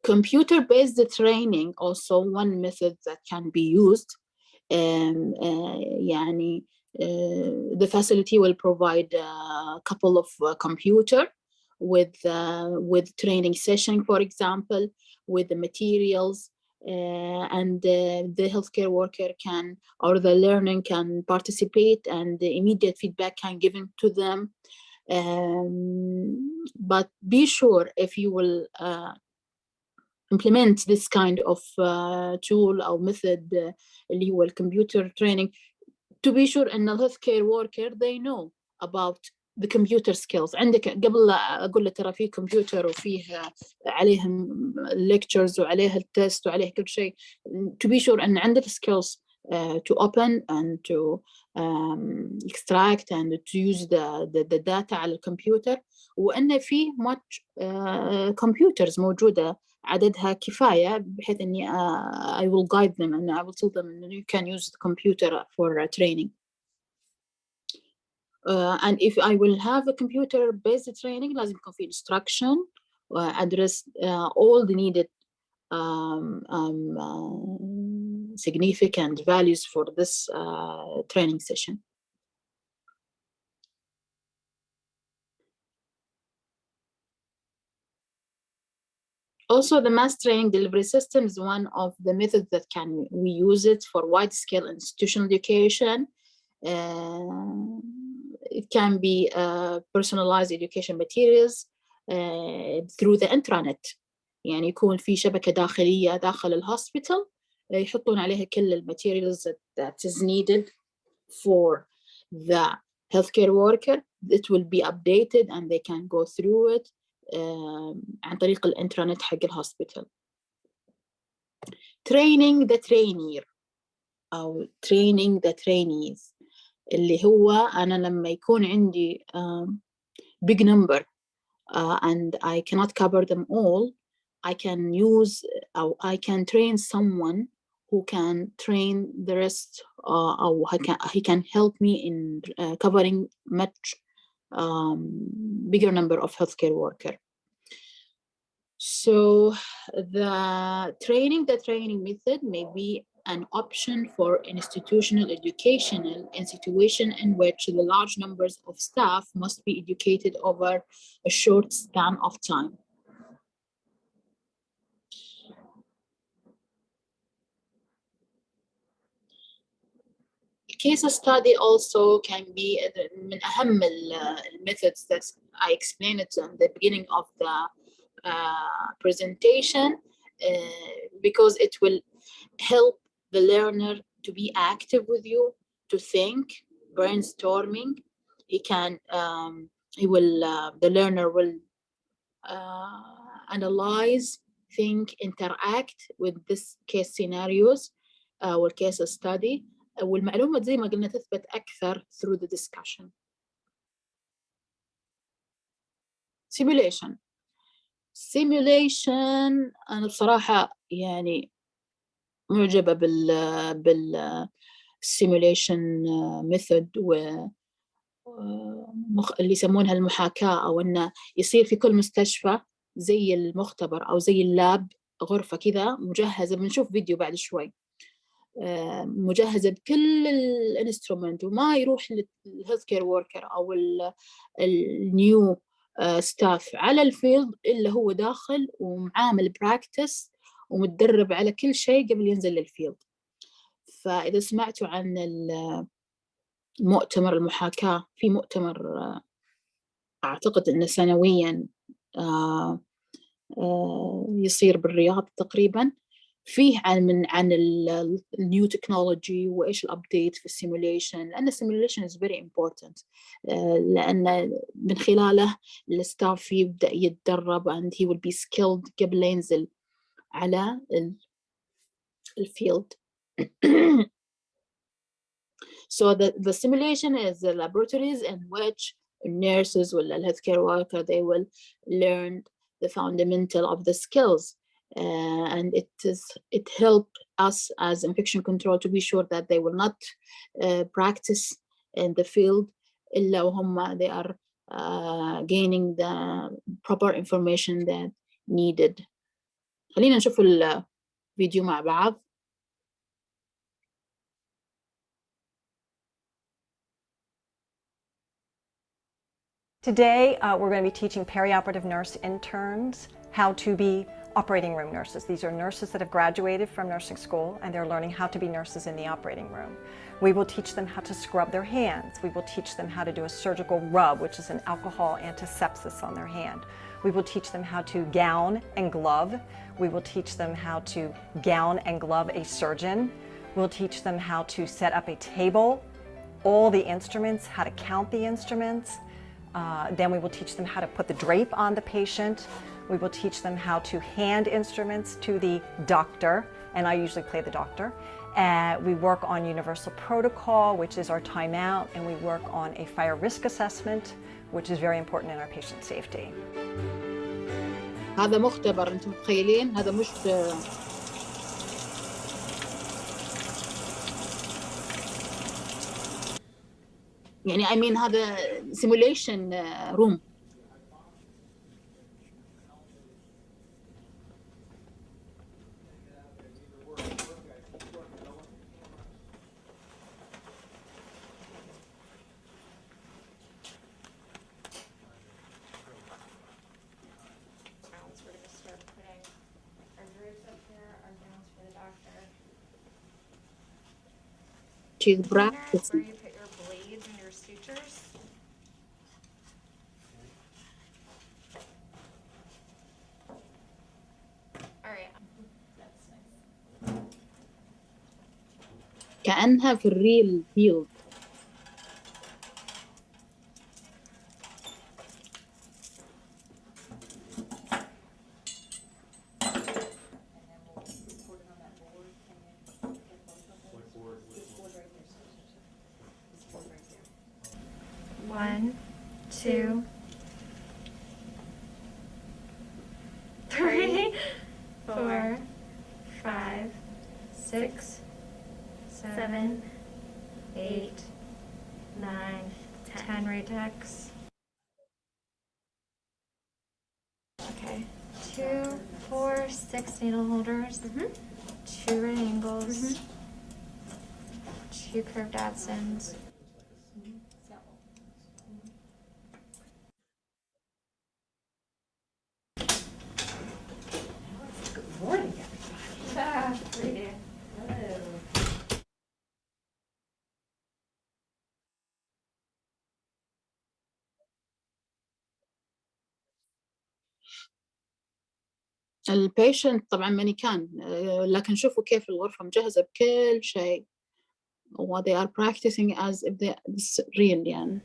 Computer-based training also one method that can be used. يعني the facility will provide a couple of computer with training session, for example, with the materials, and the healthcare worker can, or the learner can participate and the immediate feedback can given to them. But be sure if you will implement this kind of tool or method اللي هو computer training, to be sure ان the healthcare worker they know about the computer skills. عندك قبل أقول له ترى فيه كمبيوتر وفيه عليهم lectures وعليها التست وعليه كل شيء, to be sure أن عندك skills to open and to extract and to use the data على الكمبيوتر, وأن فيه much computers موجودة عددها كفاية بحيث أني I will guide them and I will tell them you can use the computer for training. And if I will have a computer-based training, لازم يكون في instruction address all the needed significant values for this training session. Also, the mass training delivery system is one of the methods that we use it for wide-scale institutional education. It can be personalized education materials through the intranet. يعني يكون في شبكة داخلية داخل الهوسبيتال يحطون عليها كل الماتيريالز that is needed for the healthcare worker. It will be updated and they can go through it عن طريق الانترنت حق الهوسبيتال. Training the trainee أو training the trainees اللي هو أنا لما يكون عندي big number and I cannot cover them all, I can use or I can train someone who can train the rest or he can help me in covering much bigger number of healthcare workers. So the training method may be an option for institutional educational in situation in which the large numbers of staff must be educated over a short span of time. Case study also can be من أهم methods that I explained it at the beginning of the presentation because it will help the learner to be active with you, to think, brainstorming. The learner will analyze, think, interact with this case scenarios والcase study. والمعلومة زي ما قلنا تثبت أكثر through the discussion. Simulation أنا بصراحة يعني معجبة simulation method اللي يسمونها المحاكاة، أو أنه يصير في كل مستشفى زي المختبر أو زي اللاب، غرفة كذا مجهزة. بنشوف فيديو بعد شوي، مجهزة بكل الانسترومنت، وما يروح للهيلث كير وركر أو النيو ستاف على الفيلد إلا هو داخل ومعامل براكتس ومتدرب على كل شيء قبل ينزل للفيلد. فإذا سمعتوا عن المؤتمر المحاكاة، في مؤتمر أعتقد أنه سنويا يصير بالرياض تقريبا، فيه عن النيو تكنولوجي وإيش الأبديت في السيموليشن، لأن السيموليشن is very important، لأن من خلاله الستاف يبدأ يتدرب and he will be skilled قبل لا ينزل على الفيلد. So the simulation is the laboratories in which nurses or healthcare worker, they will learn the fundamental of the skills, and it help us as infection control to be sure that they will not practice in the field إلا وهم they are gaining the proper information that needed. خلينا نشوف الفيديو مع بعض. Today, we're going to be teaching perioperative nurse interns how to be operating room nurses. These are nurses that have graduated from nursing school and they're learning how to be nurses in the operating room. We will teach them how to scrub their hands. We will teach them how to do a surgical rub, which is an alcohol antisepsis on their hand. We will teach them how to gown and glove. We will teach them how to gown and glove a surgeon. We'll teach them how to set up a table, all the instruments, how to count the instruments. Then we will teach them how to put the drape on the patient. We will teach them how to hand instruments to the doctor, and I usually play the doctor. We work on universal protocol, which is our timeout, and we work on a fire risk assessment, which is very important in our patient safety. هذا مختبر، انتم متخيلين هذا مش يعني I mean هذا simulation room. She's practicing. Where you put your blades and your sutures. All right. That's nice. كأنها في الريل فيلد. One, two, three, 4, 5, 6, 7, 8, 9, 10 ratex. Okay. 2, 4, 6 needle holders. 2 right angles. 2 curved absents. Morning, everybody. Hello. البيشنت طبعا مانيكان، لكن شوفوا كيف الغرفة مجهزة بكل شيء، و they are practicing as if it's real يعني.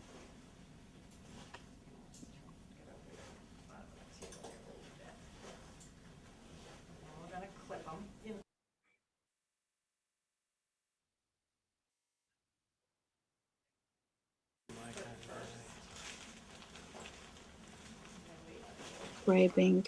Scraping.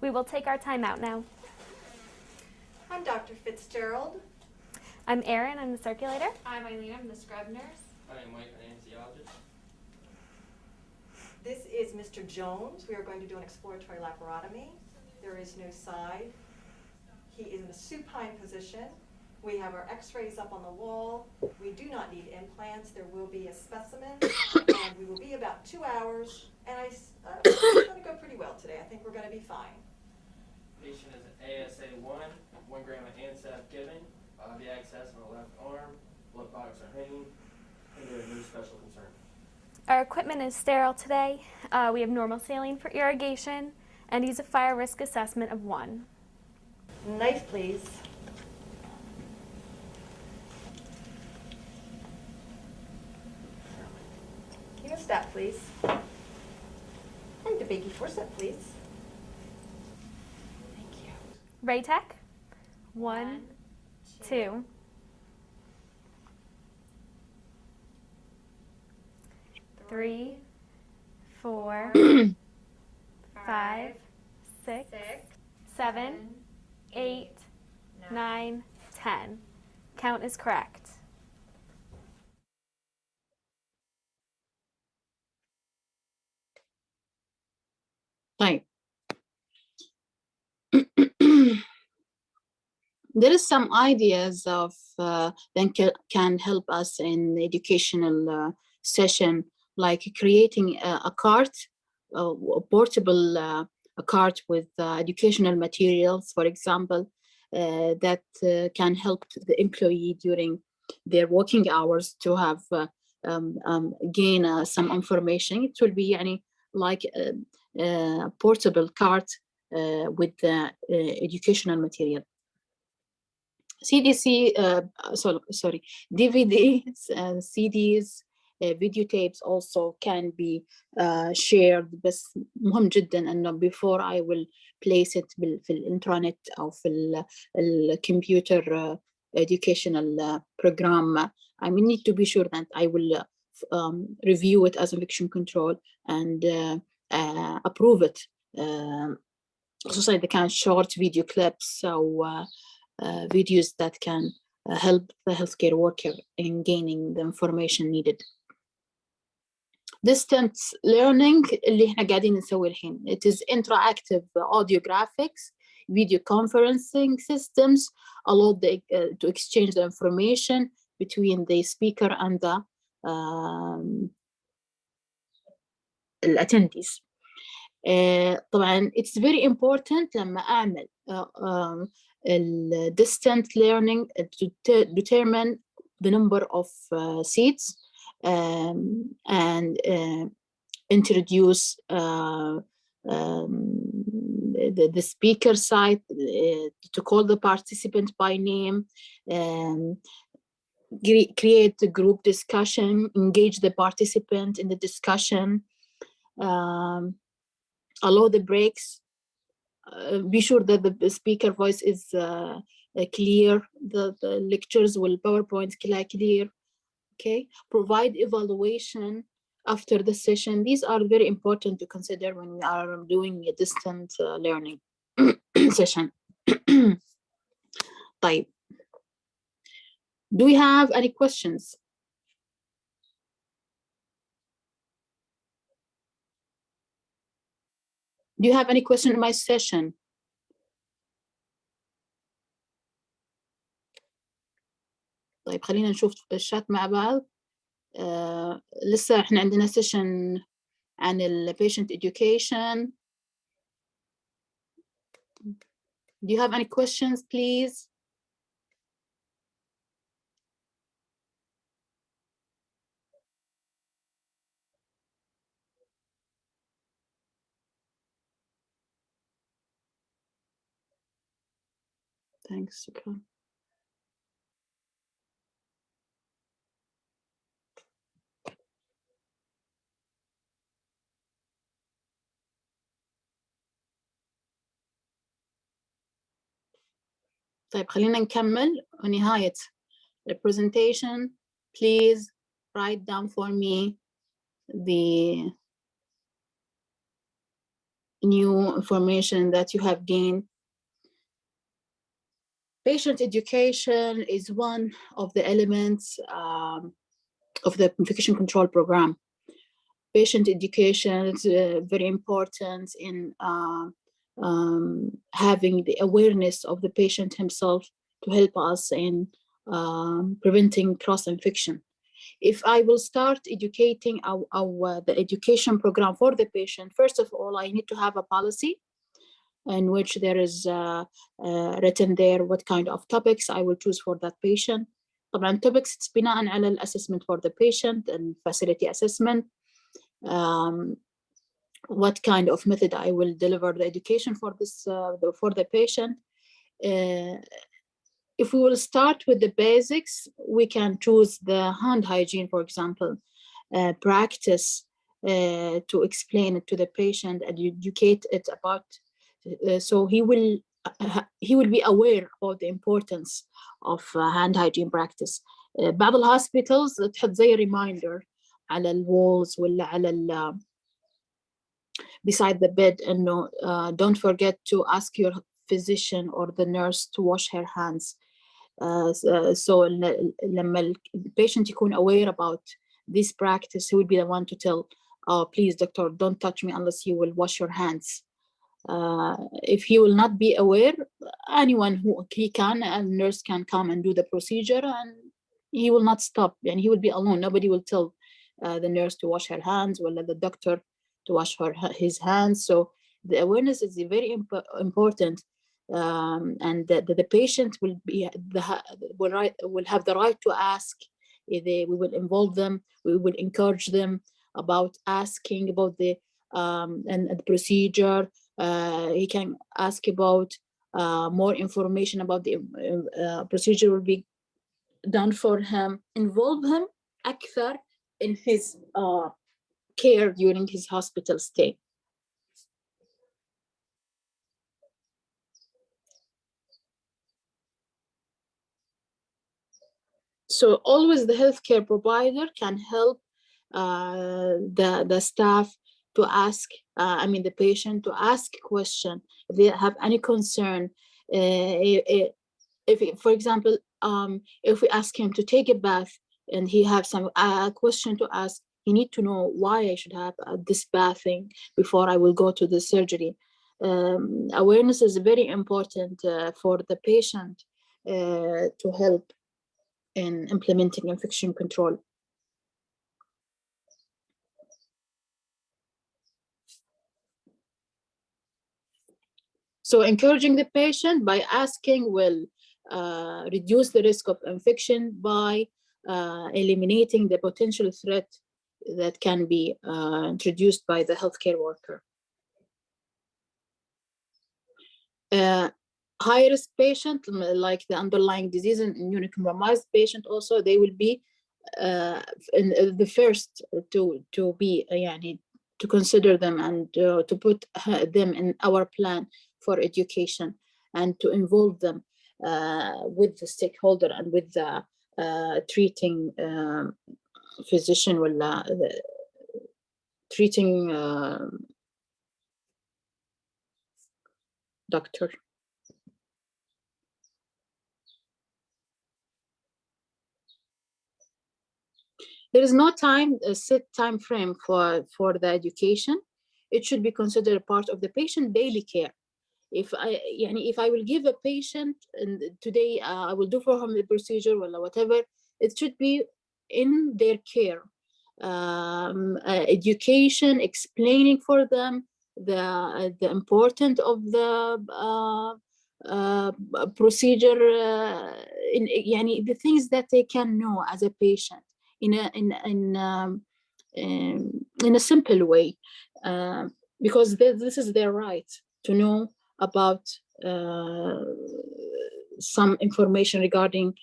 We will take our time out now. I'm Dr. Fitzgerald. I'm Erin, I'm the circulator. I'm Eileen, I'm the scrub nurse. I'm Mike, an anesthesiologist. This is Mr. Jones. We are going to do an exploratory laparotomy. There is no side. He is in a supine position. We have our x-rays up on the wall. We do not need implants. There will be a specimen, and we will be about 2 hours. And it's going to go pretty well today. I think we're going to be fine. Patient is an ASA1, 1 gram of ANSAP given, IV access on the left arm, blood products are hanging, and there are no special concern. Our equipment is sterile today. We have normal saline for irrigation and use a fire risk assessment of 1. Knife, please. Hemostat, please. And the baby forceps, please. Thank you. Raytech. 1, 2. 3, 4, 5, 6, 7, 8, 9, 10. Count is correct. طيب. There is some ideas of that can help us in educational session, like creating a cart, a portable a cart with educational materials, for example, that can help the employee during their working hours to have gain some information. It will be like a portable cart with educational material. CDC, sorry, DVDs and CDs, videotapes also can be shared. بس مهم جدا إنه before I will place it في الإنترنت أو في الكمبيوتر educational program. I need to be sure that I will review it as infection control and approve it. خصوصا إذا كان short video clips أو videos that can help the healthcare worker in gaining the information needed. Distance learning اللي احنا قاعدين نسوي الحين. It is interactive audio graphics, video conferencing systems allow to exchange the information between the speaker and the attendees. طبعا it's very important لما أعمل distant learning to determine the number of seats and introduce the speaker side to call the participant by name, create a group discussion, engage the participant in the discussion, allow the breaks, be sure that the speaker voice is clear, the lectures will PowerPoint clear, okay? Provide evaluation after the session. These are very important to consider when we are doing a distant learning session. طيب. Do we have any questions? Do you have any question in my session? طيب خلينا نشوف الشات مع بعض. لسه احنا عندنا session عن ال patient education. Do you have any questions, please? Thanks, شكرا. طيب خلينا نكمل ونهاية the presentation. Please write down for me the new information that you have gained. Patient education is one of the elements of the infection control program. Patient education is very important in having the awareness of the patient himself to help us in preventing cross-infection. If I will start educating the education program for the patient, first of all, I need to have a policy in which there is written there what kind of topics I will choose for that patient. طبعا topics it's بناء على الأسسment for the patient and facility assessment. What kind of method I will deliver the education for this for the patient. If we will start with the basics, we can choose the hand hygiene, for example, practice to explain it to the patient and educate it about, so he will be aware of the importance of hand hygiene practice. بعض الهوسبيتالز تحط زي reminder على الوالز ولا على beside the bed انه don't forget to ask your physician or the nurse to wash her hands. So لما the patient يكون aware about this practice, he will be the one to tell, oh, please doctor, don't touch me unless you will wash your hands. If he will not be aware, anyone who he can, a nurse can come and do the procedure and he will not stop, and he will be alone. Nobody will tell the nurse to wash her hands or the doctor to wash his hands. So the awareness is very important, and the patient will be will have the right to ask. We will involve them. We will encourage them about asking about the and the procedure. He can ask about more information about the procedure will be done for him. Involve him أكثر in his care during his hospital stay. So always the healthcare provider can help the staff to ask, the patient to ask a question if they have any concern. If for example, if we ask him to take a bath and he have some question to ask, he need to know why I should have this bathing before I will go to the surgery. Awareness is very important for the patient to help in implementing infection control. So encouraging the patient by asking will reduce the risk of infection by eliminating the potential threat that can be introduced by the healthcare worker. High-risk patient, like the underlying disease and immunocompromised patient, also they will be in the first to be to consider them and to put them in our plan for education and to involve them with the stakeholder and with the treating physician or the treating doctor. There is no set time frame for the education. It should be considered part of the patient daily care. If I will give a patient and today I will do for him the procedure or whatever, it should be in their care. Education, explaining for them the importance of the procedure, the things that they can know as a patient in a simple way, because this is their right to know about some information regarding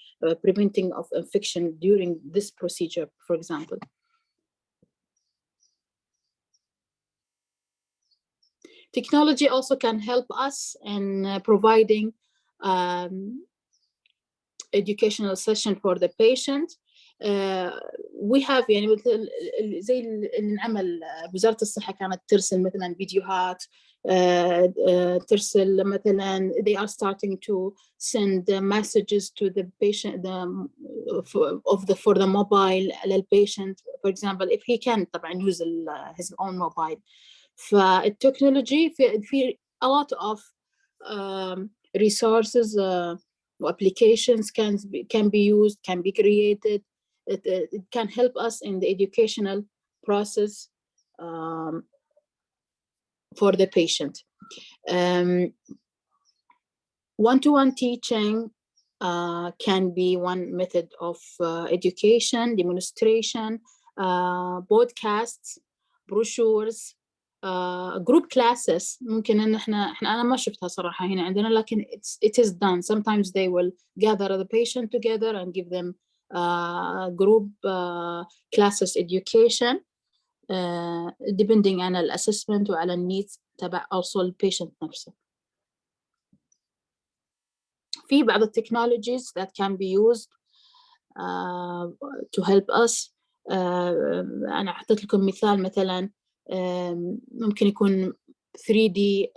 preventing of infection during this procedure, for example. Technology also can help us in providing educational session for the patient. We have زي اللي نعمل وزارة الصحة كانت ترسل مثلا فيديوهات ترسل مثلا they are starting to send messages to the patient for the mobile للpatient for example if he can طبعا use his own mobile. فالتكنولوجي في a lot of resources applications can be used, can be created. It can help us in the educational process for the patient. One-to-one teaching can be one method of education, demonstration, podcasts, brochures, group classes. ممكن إن إحنا أنا ما شفتها صراحة هنا عندنا لكن it is done. Sometimes they will gather the patient together and give them group classes education depending on الأسسمنت وعلى النيدز تبع also البيشنت نفسه. في بعض التكنولوجيز that can be used to help us. أنا أعطيت لكم مثال مثلا ممكن يكون 3D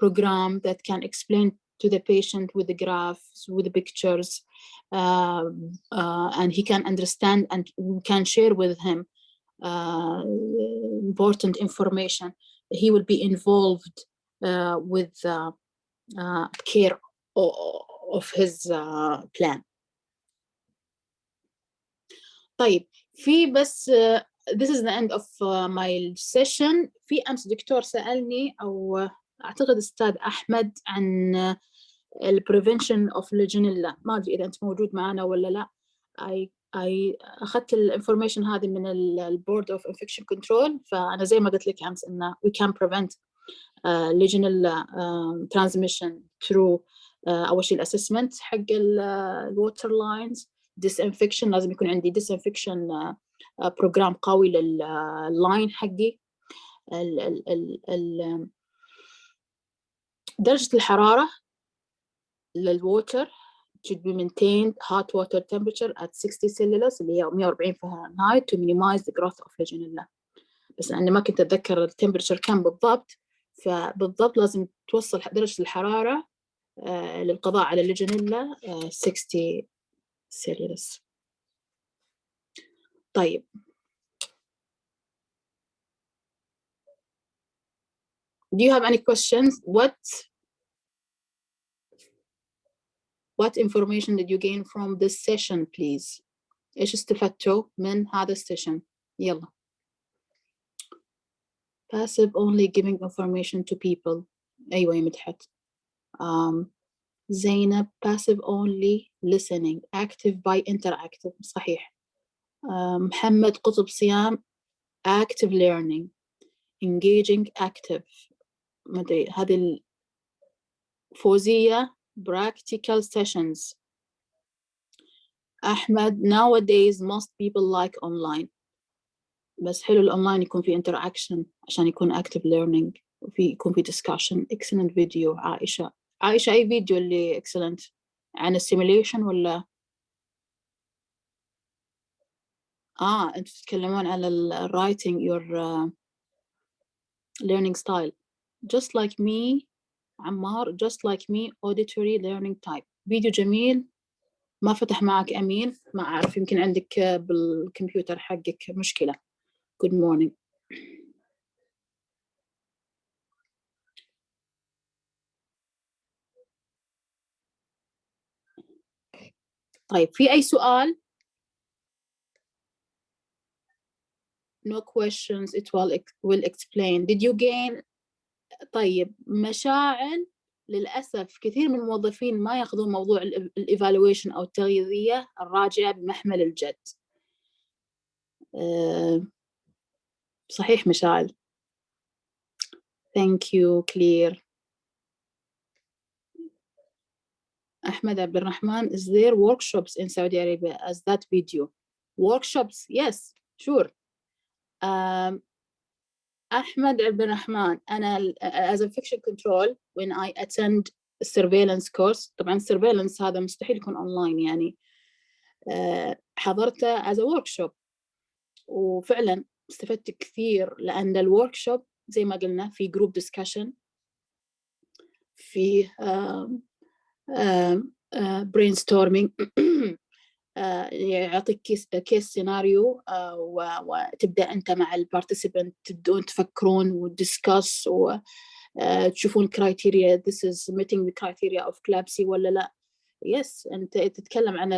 program that can explain to the patient with the graphs, with the pictures, and he can understand and we can share with him important information. He will be involved with care of his plan. طيب في بس this is the end of my session. في أمس دكتور سألني أو أعتقد أستاذ أحمد عن ال prevention of legionella. ما أدري إذا أنت موجود معنا ولا لا. أخذت الانفورميشن هذه من ال Board of Infection Control. فأنا زي ما قلت لك أمس إنه we can prevent legionella transmission through أول شيء الأسسمنت حق الووتر لاينز. disinfection لازم يكون عندي disinfection بروجرام قوي لللاين حقي. درجة الحرارة للووتر should be maintained hot water temperature at 60 celsius اللي هي 140 فahrenheit to minimize the growth of legionella. بس أنا ما كنت أتذكر التمبرتشر كم بالضبط. فبالضبط لازم توصل درجة الحرارة للقضاء على الليجونيلا 60 سيليوس. طيب do you have any questions? What information did you gain from this session please? إيش استفدتوا من هذا السيشن؟ يلا. passive only giving information to people. أيوة يا مدحت. زينب passive only listening, active by interactive. صحيح. محمد قطب صيام active learning, engaging active. ما أدري هذه الفوزية practical sessions. أحمد nowadays most people like online. بس حلو الأونلاين يكون في interaction عشان يكون active learning وفي يكون في discussion. excellent video. عائشة أي فيديو اللي excellent عن السيميليشن ولا أنتوا تتكلمون على writing your learning style. just like me عمار just like me auditory learning type. فيديو جميل. ما فتح معك أمين ما أعرف يمكن عندك بالكمبيوتر حقك مشكلة. good morning. طيب في أي سؤال؟ no questions it will explain. did you gain? طيب مشاعل للأسف كثير من الموظفين ما يأخذون موضوع الإيفالويشن أو التغذية الراجعة بمحمل الجد. صحيح مشاعل. thank you clear. أحمد عبد الرحمن is there workshops in Saudi Arabia as that video? workshops yes sure. أحمد عبد الرحمن أنا as infection control when I attend surveillance course. طبعا surveillance هذا مستحيل يكون أونلاين يعني حضرته as a workshop وفعلا استفدت كثير لأن الworkshop زي ما قلنا في جروب ديسكشن، في brainstorming. يعطيك كيس سيناريو وتبدأ أنت مع البارتيسيبنت تبدون تفكرون وتدسكس وتشوفون criteria this is meeting the criteria of CLABSI ولا لا. يس أنت تتكلم عن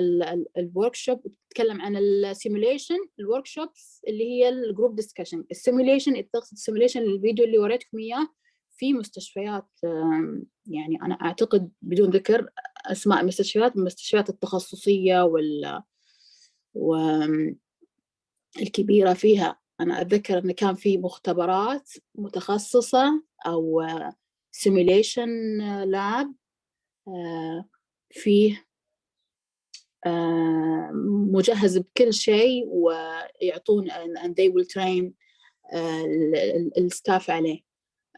الوركشوب وتتكلم عن السيموليشن. الوركشوبس اللي هي الجروب ديسكشن. السيموليشن تقصد السيموليشن الفيديو اللي وريتكم إياه في مستشفيات، يعني أنا أعتقد بدون ذكر أسماء المستشفيات التخصصية والكبيرة فيها. أنا أتذكر أن كان في مختبرات متخصصة أو simulation lab فيه مجهز بكل شيء ويعطون and they will train الستاف عليه.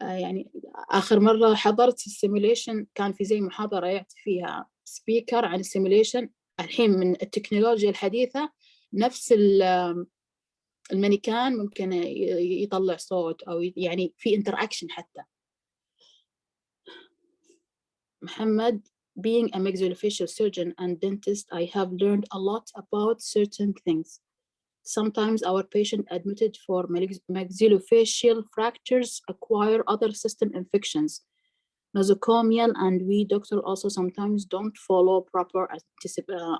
يعني آخر مرة حضرت السيموليشن كان في زي محاضرة يعطي فيها سبيكر عن السيموليشن. الحين من التكنولوجيا الحديثة نفس المانيكان ممكن يطلع صوت أو يعني في interaction حتى. محمد, being a maxillofacial surgeon and dentist, I have learned a lot about certain things. Sometimes our patient admitted for maxillofacial fractures acquire other system infections, nosocomial, and we doctor also sometimes don't follow proper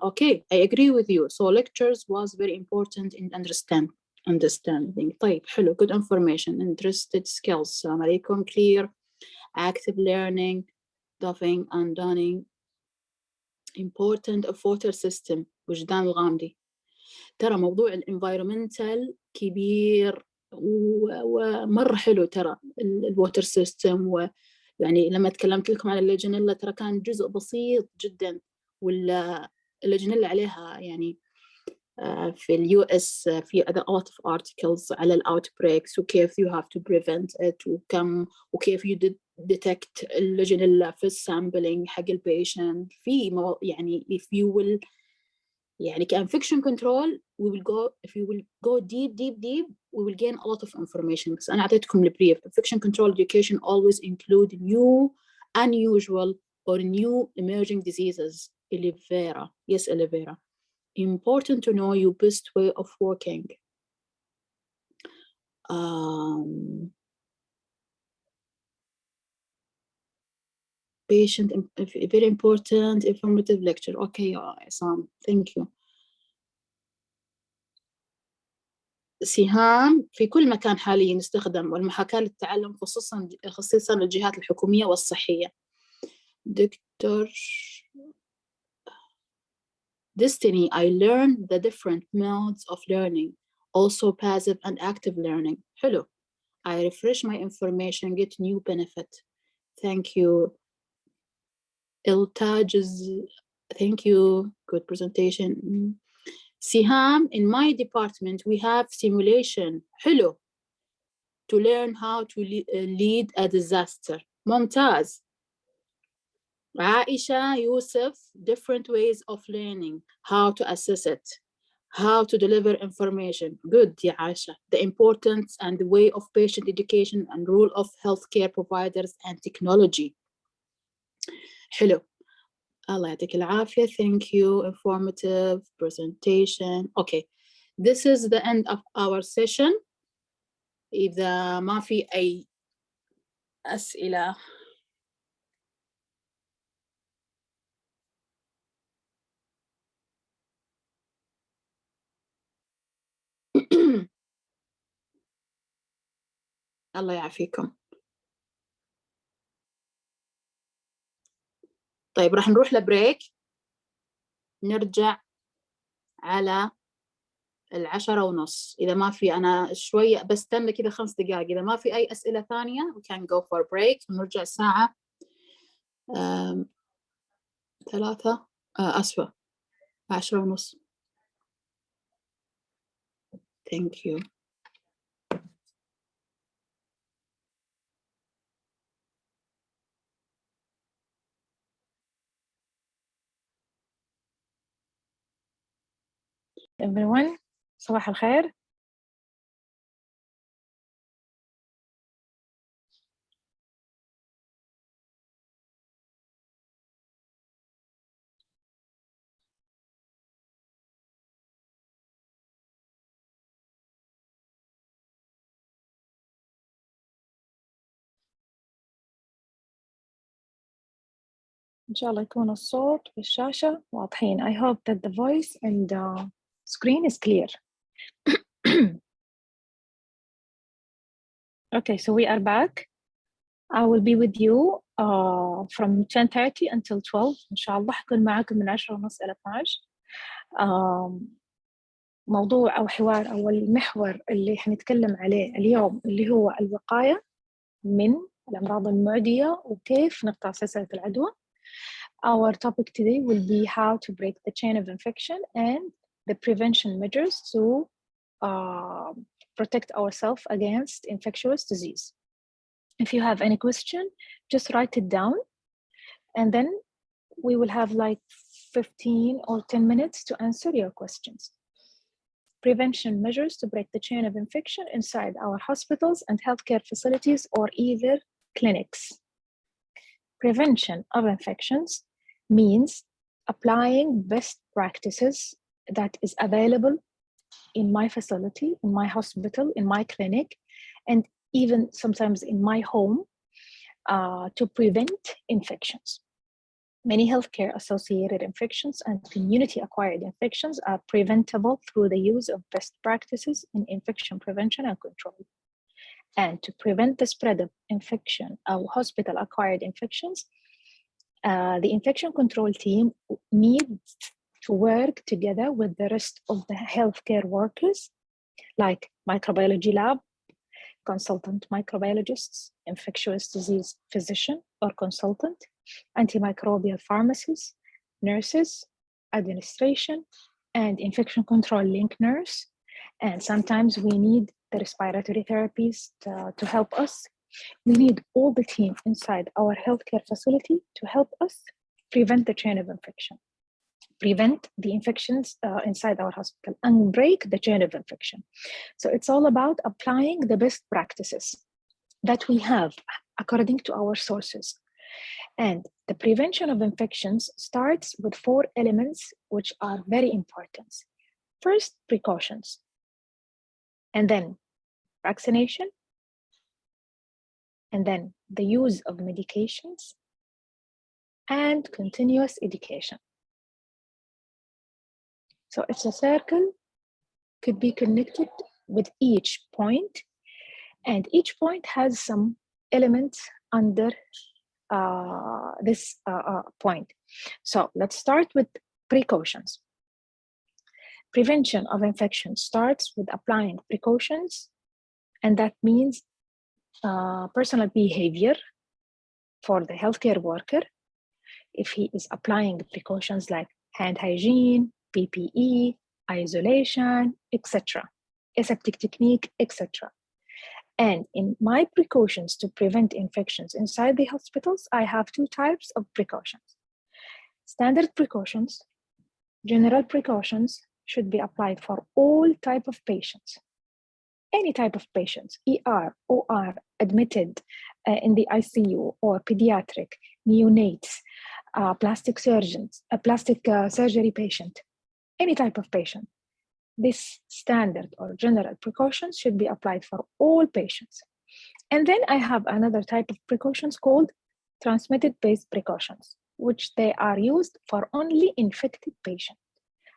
okay, I agree with you. So lectures was very important in understanding. طيب حلو, good information, interested skills. السلام عليكم. Clear, active learning, doffing and donning, important of water system. وجدان الغامدي. ترى موضوع الانفايرمنتال كبير ومرة حلو ترى الووتر سيستم. ويعني لما تكلمت لكم عن الليجنيلا ترى كان جزء بسيط جدا, والليجنيلا عليها يعني في اليو اس في a lot of articles على الاوتبريكس وكيف you have to prevent it وكيف you detect الليجنيلا في السامبلينج حق البيشنت. في يعني if you will يعني كinfection control if you will go deep we will gain a lot of information. بس أنا أعطيتكم البريف. infection control education always include new, unusual or new emerging diseases. Olivera, yes, Olivera. Important to know your best way of working. Patient, very important, informative lecture. Okay, Sam, thank you. سهام, في كل مكان حاليا يستخدم والمحاكاة للتعلم خصيصا للجهات الحكومية والصحية. دكتور Destiny, I learned the different modes of learning, also passive and active learning. حلو. I refresh my information, get new benefit. Thank you. Iltaj is, thank you. Good presentation. Siham, in my department, we have simulation. حلو. To learn how to lead a disaster. ممتاز. Aisha, Yusuf, different ways of learning, how to assess it, how to deliver information. Good, ya Aisha. The importance and the way of patient education and role of healthcare providers and technology. حلو. Allah يعطيك العافية. Thank you. Informative presentation. Okay. This is the end of our session. إذا ما في أي أسئلة. الله يعافيكم. طيب راح نروح لبريك, نرجع على 10:30. إذا ما في, أنا شوية بستنى كذا 5 دقائق. إذا ما في أي أسئلة ثانية we can go for break. ونرجع الساعة 3 أسفة 10:30. Thank you. everyone, صباح الخير. إن شاء الله يكون الصوت والشاشة واضحين. I hope that the voice and the screen is clear. Okay, so we are back. I will be with you from 10:30 until 12 إن شاء الله. حكون معكم من 10:30 إلى 12. موضوع أو حوار أو المحور اللي حنتكلم عليه اليوم اللي هو الوقاية من الأمراض المعدية وكيف نقطع سلسلة العدوى. Our topic today will be how to break the chain of infection and the prevention measures to protect ourselves against infectious disease. If you have any question, just write it down, and then we will have like 15 or 10 minutes to answer your questions. Prevention measures to break the chain of infection inside our hospitals and healthcare facilities or either clinics. Prevention of infections means applying best practices that is available in my facility, in my hospital, in my clinic, and even sometimes in my home to prevent infections. Many healthcare associated infections and community acquired infections are preventable through the use of best practices in infection prevention and control. And to prevent the spread of infection or hospital acquired infections, the infection control team needs to work together with the rest of the healthcare workers, like microbiology lab, consultant microbiologists, infectious disease physician or consultant, antimicrobial pharmacists, nurses, administration, and infection control link nurse. And sometimes we need the respiratory therapies to help us. We need all the team inside our healthcare facility to help us prevent the chain of infection, prevent the infections inside our hospital, and break the chain of infection. So it's all about applying the best practices that we have according to our sources. And the prevention of infections starts with 4 elements, which are very important. First, precautions, and then vaccination, and then the use of medications, and continuous education. So it's a circle, could be connected with each point, and each point has some elements under this point. So let's start with precautions. Prevention of infection starts with applying precautions, and that means personal behavior for the healthcare worker. If he is applying precautions like hand hygiene, PPE, isolation, etc., aseptic technique, etc. And in my precautions to prevent infections inside the hospitals, I have 2 types of precautions. Standard precautions, general precautions should be applied for all type of patients. Any type of patients, ER, OR, admitted in the ICU, or pediatric, neonates, plastic surgeons, a plastic surgery patient, any type of patient. This standard or general precautions should be applied for all patients. And then I have another type of precautions called transmitted-based precautions, which they are used for only infected patients.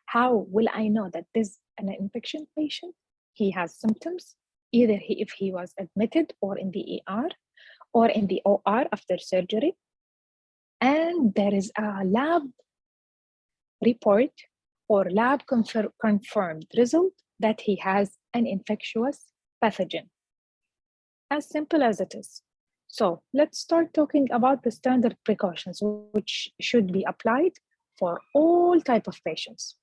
How will I know that this is an infection patient? He has symptoms, either if he was admitted or in the ER or in the OR after surgery, and there is a lab report or lab confirmed result that he has an infectious pathogen. As simple as it is. So let's start talking about the standard precautions, which should be applied for all type of patients.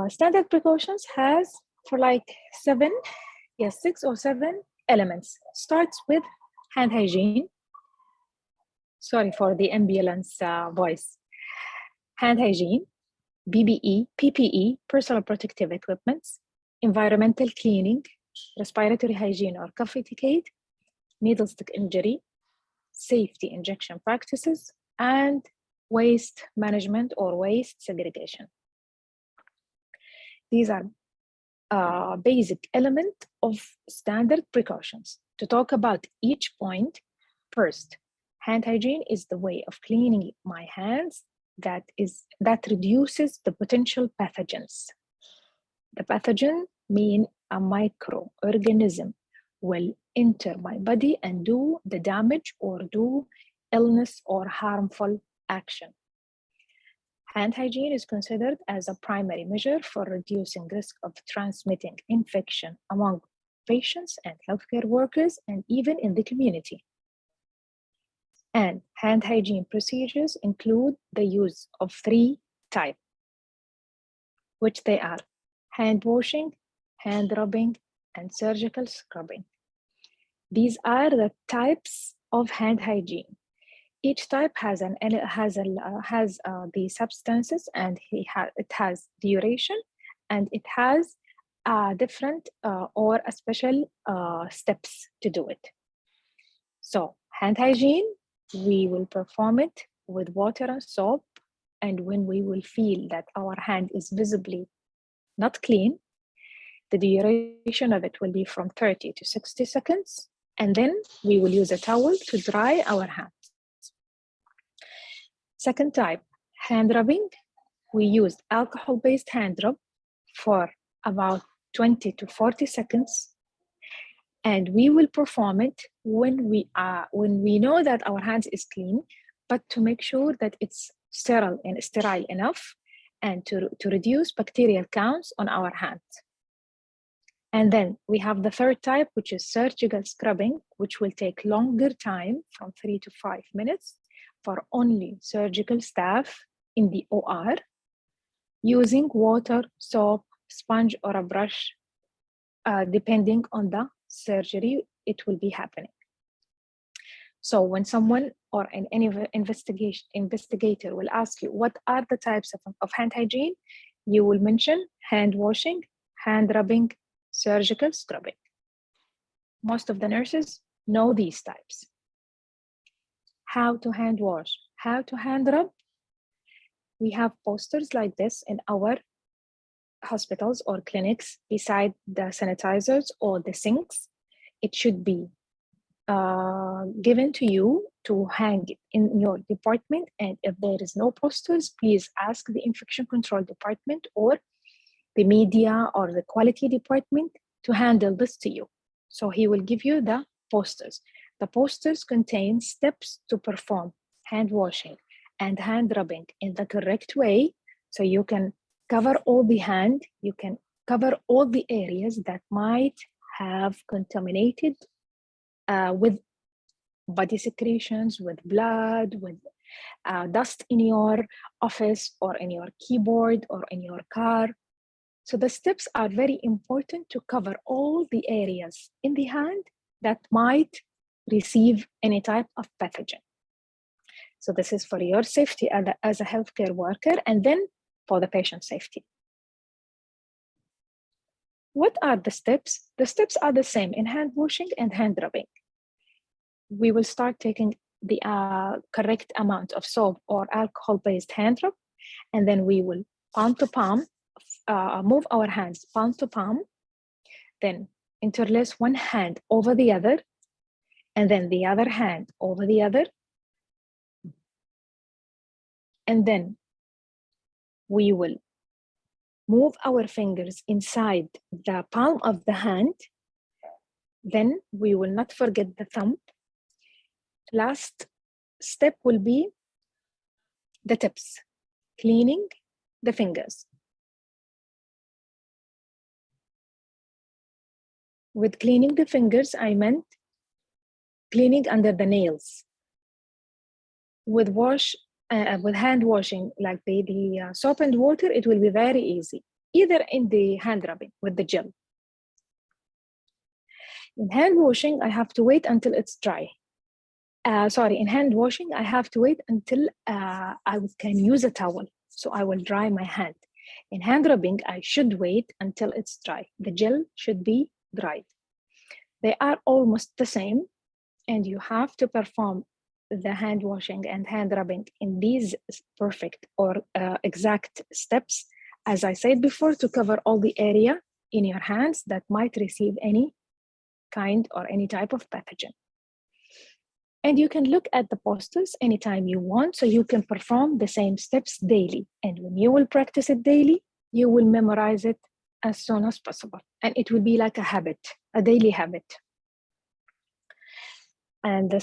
Standard precautions has for like 6 or 7 elements. Starts with hand hygiene. Sorry for the ambulance voice. Hand hygiene, PPE, personal protective equipments, environmental cleaning, respiratory hygiene or cough etiquette, needle stick injury, safety injection practices, and waste management or waste segregation. These are basic element of standard precautions. To talk about each point, first, Hand hygiene is the way of cleaning my hands that reduces the potential pathogens. The pathogen mean a microorganism will enter my body and do the damage or do illness or harmful action. Hand hygiene is considered as a primary measure for reducing risk of transmitting infection among patients and healthcare workers and even in the community. And hand hygiene procedures include the use of 3 types, which they are hand washing, hand rubbing, and surgical scrubbing. These are the types of hand hygiene. Each type has the substances, and it has duration, and it has different or a special steps to do it. So hand hygiene, we will perform it with water and soap, and when we will feel that our hand is visibly not clean, the duration of it will be from 30 to 60 seconds, and then we will use a towel to dry our hands. Second type, hand rubbing. We used alcohol-based hand rub for about 20 to 40 seconds, and we will perform it when we know that our hands is clean, but to make sure that it's sterile enough, and to reduce bacterial counts on our hands. And then we have the third type, which is surgical scrubbing, which will take longer time, from 3 to 5 minutes, for only surgical staff in the OR, using water, soap, sponge, or a brush, depending on the surgery it will be happening. So when someone or any investigator will ask you what are the types of hand hygiene, you will mention hand washing, hand rubbing, surgical scrubbing. Most of the nurses know these types. How to hand wash, how to hand rub. We have posters like this in our hospitals or clinics beside the sanitizers or the sinks. It should be given to you to hang it in your department, and if there is no posters, please ask the infection control department or the media or the quality department to handle this to you. So he will give you the posters. The posters contain steps to perform hand washing and hand rubbing in the correct way, so you can cover all the hand, you can cover all the areas that might have contaminated with body secretions, with blood, with dust in your office or in your keyboard or in your car. So the steps are very important to cover all the areas in the hand that might receive any type of pathogen. So this is for your safety as a healthcare worker, and then for the patient safety. What are the steps? The steps are the same in hand washing and hand rubbing. We will start taking the correct amount of soap or alcohol-based hand rub, and then we will palm to palm, move our hands palm to palm, then interlace one hand over the other, and then the other hand over the other. And then we will move our fingers inside the palm of the hand. Then we will not forget the thumb. Last step will be the tips, cleaning the fingers. With cleaning the fingers, I meant cleaning under the nails. With hand washing, like the soap and water, it will be very easy, either in the hand rubbing with the gel. In hand washing, I have to wait until it's dry. In hand washing, I have to wait until I can use a towel, so I will dry my hand. In hand rubbing, I should wait until it's dry. The gel should be dried. They are almost the same, and you have to perform the hand washing and hand rubbing in these perfect or exact steps, as I said before, to cover all the area in your hands that might receive any kind or any type of pathogen. And you can look at the posters anytime you want, so you can perform the same steps daily. And when you will practice it daily, you will memorize it as soon as possible. And it will be like a habit, a daily habit. And the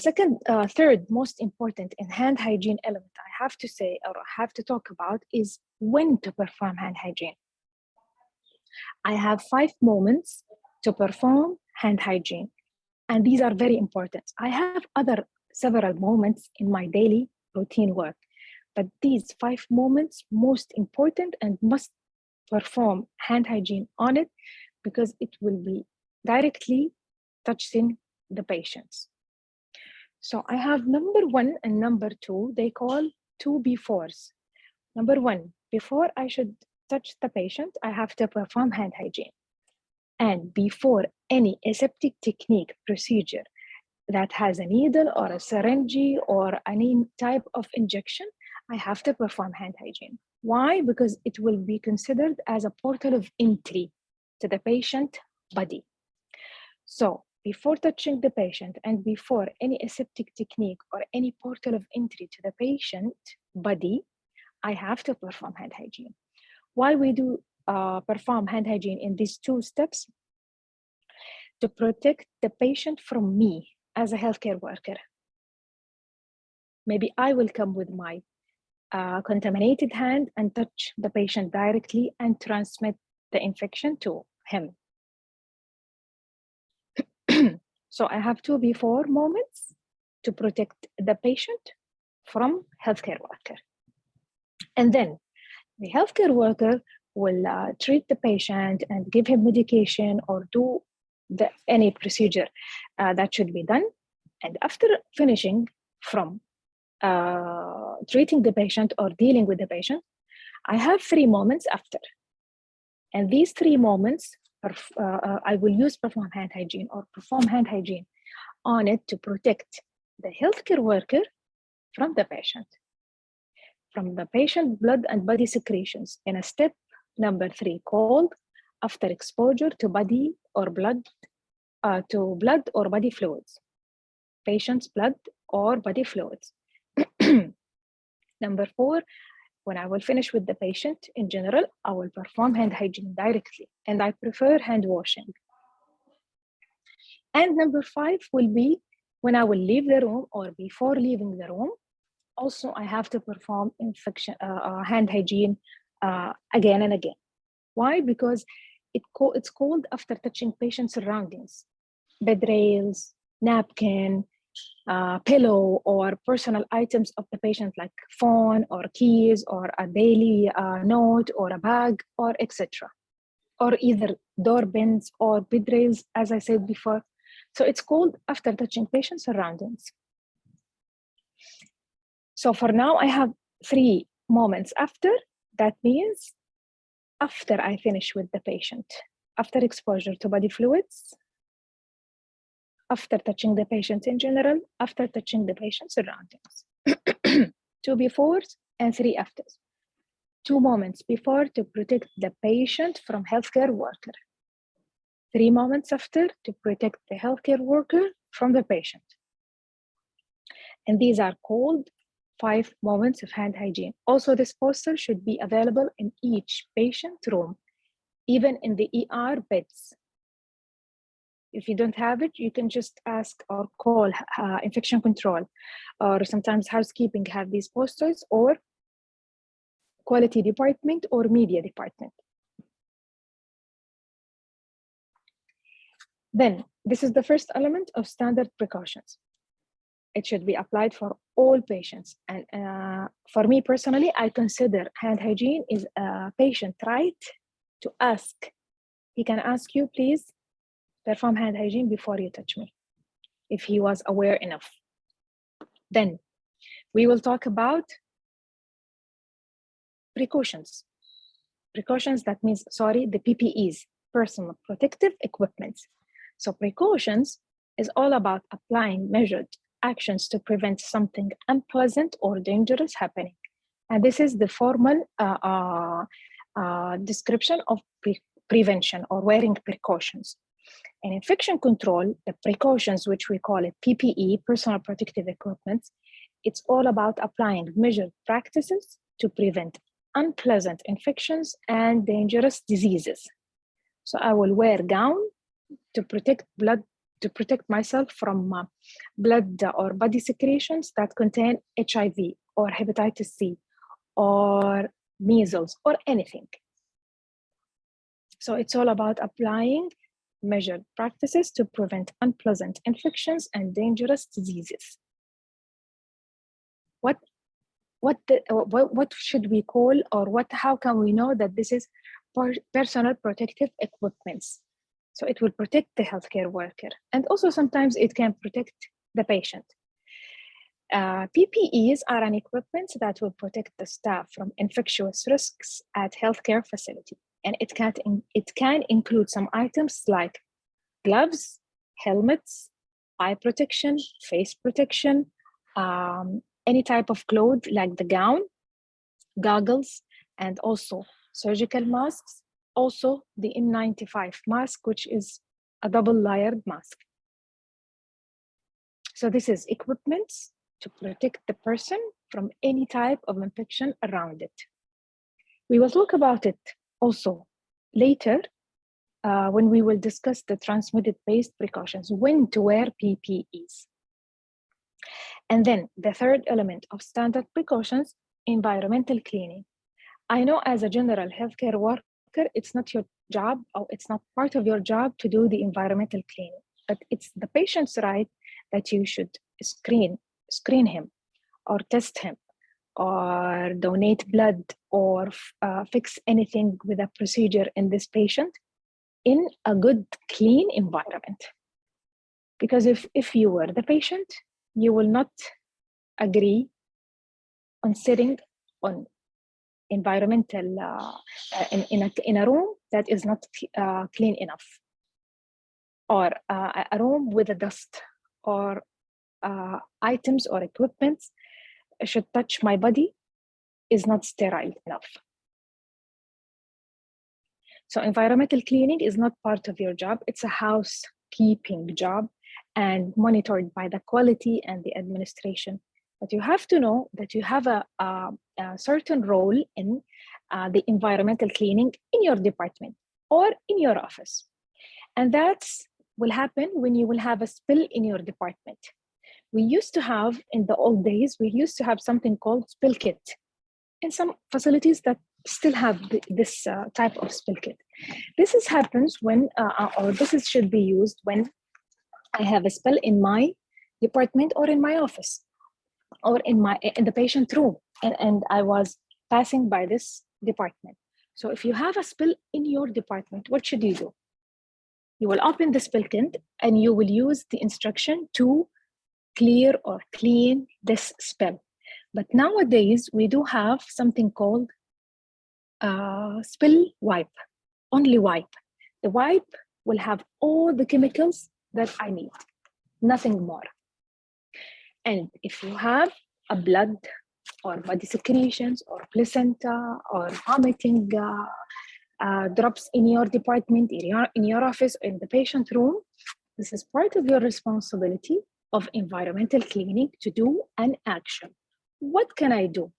third most important in hand hygiene element I have to say, or I have to talk about, is when to perform hand hygiene. I have 5 moments to perform hand hygiene, and these are very important. I have several moments in my daily routine work, but these 5 moments most important and must perform hand hygiene on it because it will be directly touching the patients. So I have number 1 and number 2, they call 2 befores. Number 1, before I should touch the patient, I have to perform hand hygiene. And before any aseptic technique procedure that has a needle or a syringe or any type of injection, I have to perform hand hygiene. Why? Because it will be considered as a portal of entry to the patient body. So before touching the patient and before any aseptic technique or any portal of entry to the patient body, I have to perform hand hygiene. Why we do perform hand hygiene in these 2 steps? To protect the patient from me as a healthcare worker. Maybe I will come with my contaminated hand and touch the patient directly and transmit the infection to him. So I have 2 before moments to protect the patient from healthcare worker. And then the healthcare worker will treat the patient and give him medication or do any procedure that should be done. And after finishing from treating the patient or dealing with the patient, I have 3 moments after. And these 3 moments, I will use perform hand hygiene or perform hand hygiene on it to protect the healthcare worker from the patient. From the patient blood and body secretions in a step number 3 called after exposure to body or blood or body fluids. Patient's blood or body fluids. Number 4, when I will finish with the patient in general, I will perform hand hygiene directly, and I prefer hand washing. And number 5 will be when I will leave the room or before leaving the room. Also, I have to perform hand hygiene again and again. Why? Because it's called after touching patient surroundings, bed rails, napkin, pillow, or personal items of the patient like phone or keys or a daily note or a bag or etc. Or either door bins or bed rails, as I said before. So it's called after touching patient surroundings. So for now, I have 3 moments after. That means after I finish with the patient, after exposure to body fluids, after touching the patient in general, after touching the patient surroundings. 2 befores and 3 afters. 2 moments before to protect the patient from healthcare worker. 3 moments after to protect the healthcare worker from the patient. And these are called 5 moments of hand hygiene. Also, this poster should be available in each patient room, even in the ER beds. If you don't have it, you can just ask or call infection control, or sometimes housekeeping have these posters, or quality department or media department. Then, this is the first element of standard precautions. It should be applied for all patients. And for me personally, I consider hand hygiene is a patient right to ask. He can ask you, please perform hand hygiene before you touch me, if he was aware enough. Then we will talk about precautions. Precautions, that means, the PPEs, personal protective equipment. So precautions is all about applying measured actions to prevent something unpleasant or dangerous happening. And this is the formal description of prevention or wearing precautions. And infection control, the precautions, which we call it PPE, personal protective equipment, it's all about applying measured practices to prevent unpleasant infections and dangerous diseases. So I will wear gown to protect myself from blood or body secretions that contain HIV or hepatitis C or measles or anything. So it's all about applying measured practices to prevent unpleasant infections and dangerous diseases. What should we call, or how can we know that this is personal protective equipments? So it will protect the healthcare worker, and also sometimes it can protect the patient. PPEs are an equipment that will protect the staff from infectious risks at healthcare facility. And it can include some items like gloves, helmets, eye protection, face protection, any type of clothes like the gown, goggles, and also surgical masks. Also the N95 mask, which is a double layered mask. So this is equipment to protect the person from any type of infection around it. We will talk about it also later when we will discuss the transmitted-based precautions, when to wear PPEs. And then the third element of standard precautions, environmental cleaning. I know as a general healthcare worker, it's not your job, or it's not part of your job to do the environmental cleaning, but it's the patient's right that you should screen him or test him or donate blood or fix anything with a procedure in this patient in a good, clean environment. Because if you were the patient, you will not agree on sitting on environmental, in a room that is not clean enough, or a room with a dust, or items or equipment should touch my body is not sterile enough. So environmental cleaning is not part of your job. It's a housekeeping job and monitored by the quality and the administration. But you have to know that you have a certain role in the environmental cleaning in your department or in your office. And that will happen when you will have a spill in your department. We used to have, in the old days, we used to have something called spill kit. In some facilities that still have this type of spill kit. This happens when, should be used when I have a spill in my department or in my office or in the patient room, and I was passing by this department. So if you have a spill in your department, what should you do? You will open the spill kit and you will use the instruction to clear or clean this spill. But nowadays, we do have something called spill wipe, only wipe. The wipe will have all the chemicals that I need, nothing more. And if you have a blood or body secretions or placenta or vomiting drops in your department, in your office, in the patient room, this is part of your responsibility of environmental cleaning to do an action. What can I do?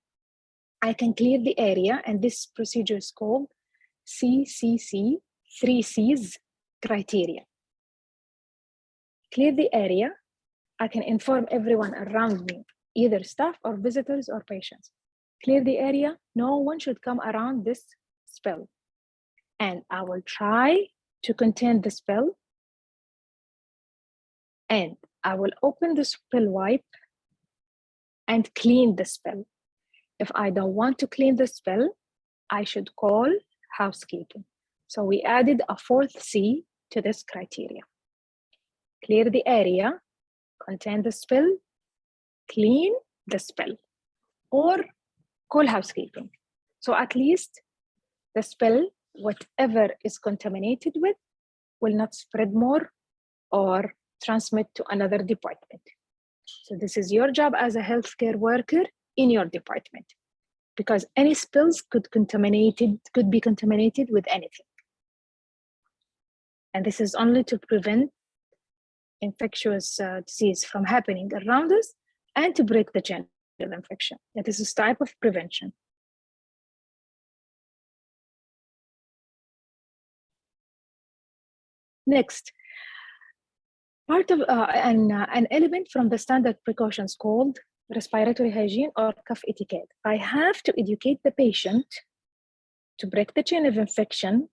I can clear the area, and this procedure is called CCC, 3 C's criteria. Clear the area. I can inform everyone around me, either staff or visitors or patients. Clear the area. No one should come around this spill. And I will try to contain the spill. And I will open the spill wipe and clean the spill. If I don't want to clean the spill, I should call housekeeping. So we added a 4th C to this criteria. Clear the area, contain the spill, clean the spill, or call housekeeping. So at least the spill, whatever is contaminated with, will not spread more or transmit to another department. So this is your job as a healthcare worker in your department, because any spills could be contaminated with anything. And this is only to prevent infectious disease from happening around us and to break the chain of infection. And this is type of prevention. Next, part of an element from the standard precautions called respiratory hygiene or cough etiquette. I have to educate the patient to break the chain of infection,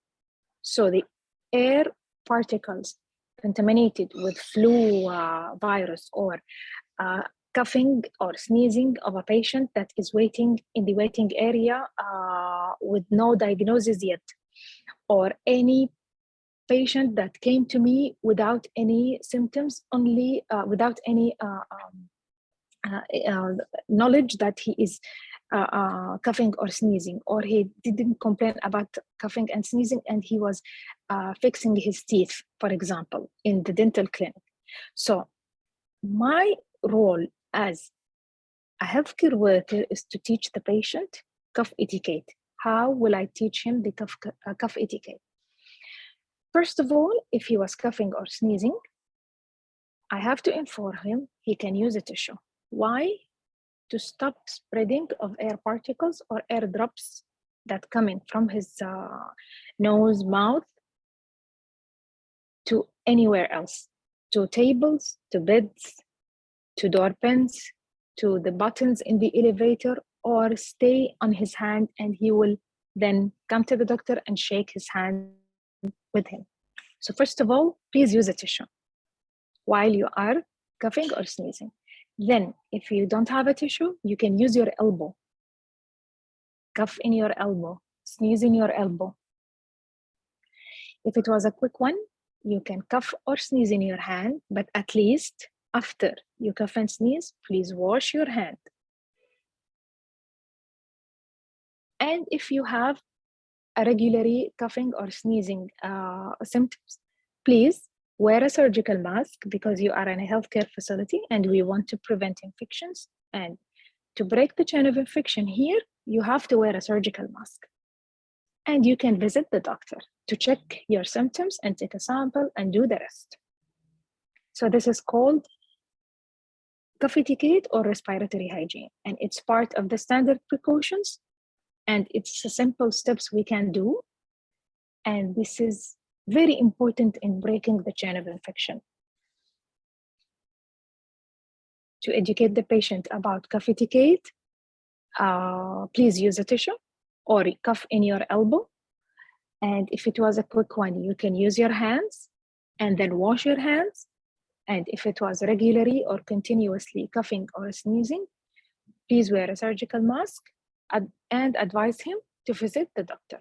so the air particles contaminated with flu virus or coughing or sneezing of a patient that is waiting in the waiting area with no diagnosis yet, or any patient that came to me without any symptoms, only without any knowledge that he is coughing or sneezing, or he didn't complain about coughing and sneezing and he was fixing his teeth, for example, in the dental clinic. So my role as a healthcare worker is to teach the patient cough etiquette. How will I teach him the cough etiquette? First of all, if he was coughing or sneezing, I have to inform him he can use a tissue. Why? To stop spreading of air particles or air drops that coming from his nose, mouth to anywhere else, to tables, to beds, to door pins, to the buttons in the elevator, or stay on his hand, and he will then come to the doctor and shake his hand with him. So first of all, please use a tissue while you are coughing or sneezing. Then, if you don't have a tissue, you can use your elbow. Cough in your elbow, sneeze in your elbow. If it was a quick one, you can cough or sneeze in your hand, but at least after you cough and sneeze, please wash your hand. And if you have a regularly coughing or sneezing symptoms, please wear a surgical mask, because you are in a healthcare facility and we want to prevent infections. And to break the chain of infection here, you have to wear a surgical mask. And you can visit the doctor to check your symptoms and take a sample and do the rest. So this is called cough etiquette or respiratory hygiene, and it's part of the standard precautions, and it's a simple steps we can do. And this is very important in breaking the chain of infection. To educate the patient about cough etiquette, please use a tissue or cough in your elbow. And if it was a quick one, you can use your hands and then wash your hands. And if it was regularly or continuously coughing or sneezing, please wear a surgical mask and advise him to visit the doctor.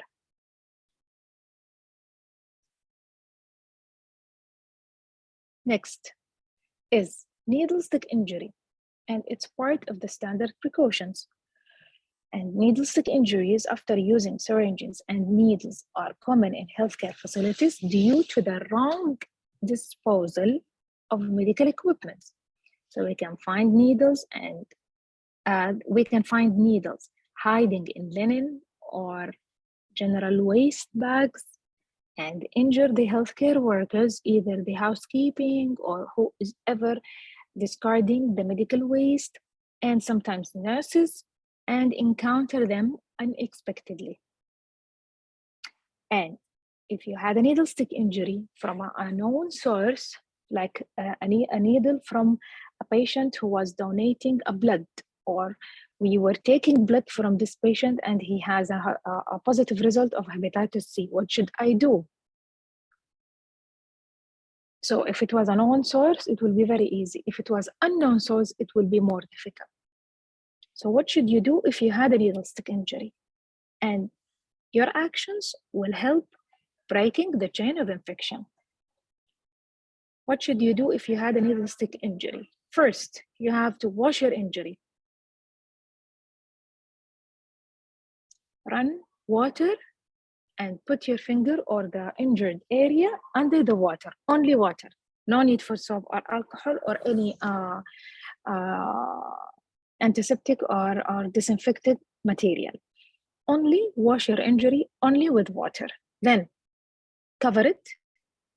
Next is needle stick injury, and it's part of the standard precautions. And needle stick injuries after using syringes and needles are common in healthcare facilities due to the wrong disposal of medical equipment. So we can find needles hiding in linen or general waste bags, and injure the healthcare workers, either the housekeeping or who is ever discarding the medical waste, and sometimes nurses, and encounter them unexpectedly. And if you had a needle stick injury from a known source, like a needle from a patient who was donating a blood, or we were taking blood from this patient and he has a positive result of hepatitis C, what should I do? So if it was a known source, it will be very easy. If it was unknown source, it will be more difficult. So what should you do if you had a needle stick injury? And your actions will help breaking the chain of infection. What should you do if you had a needle stick injury? First, you have to wash your injury. Run water and put your finger or the injured area under the water, only water. No need for soap or alcohol or any antiseptic or disinfectant material. Only wash your injury only with water. Then cover it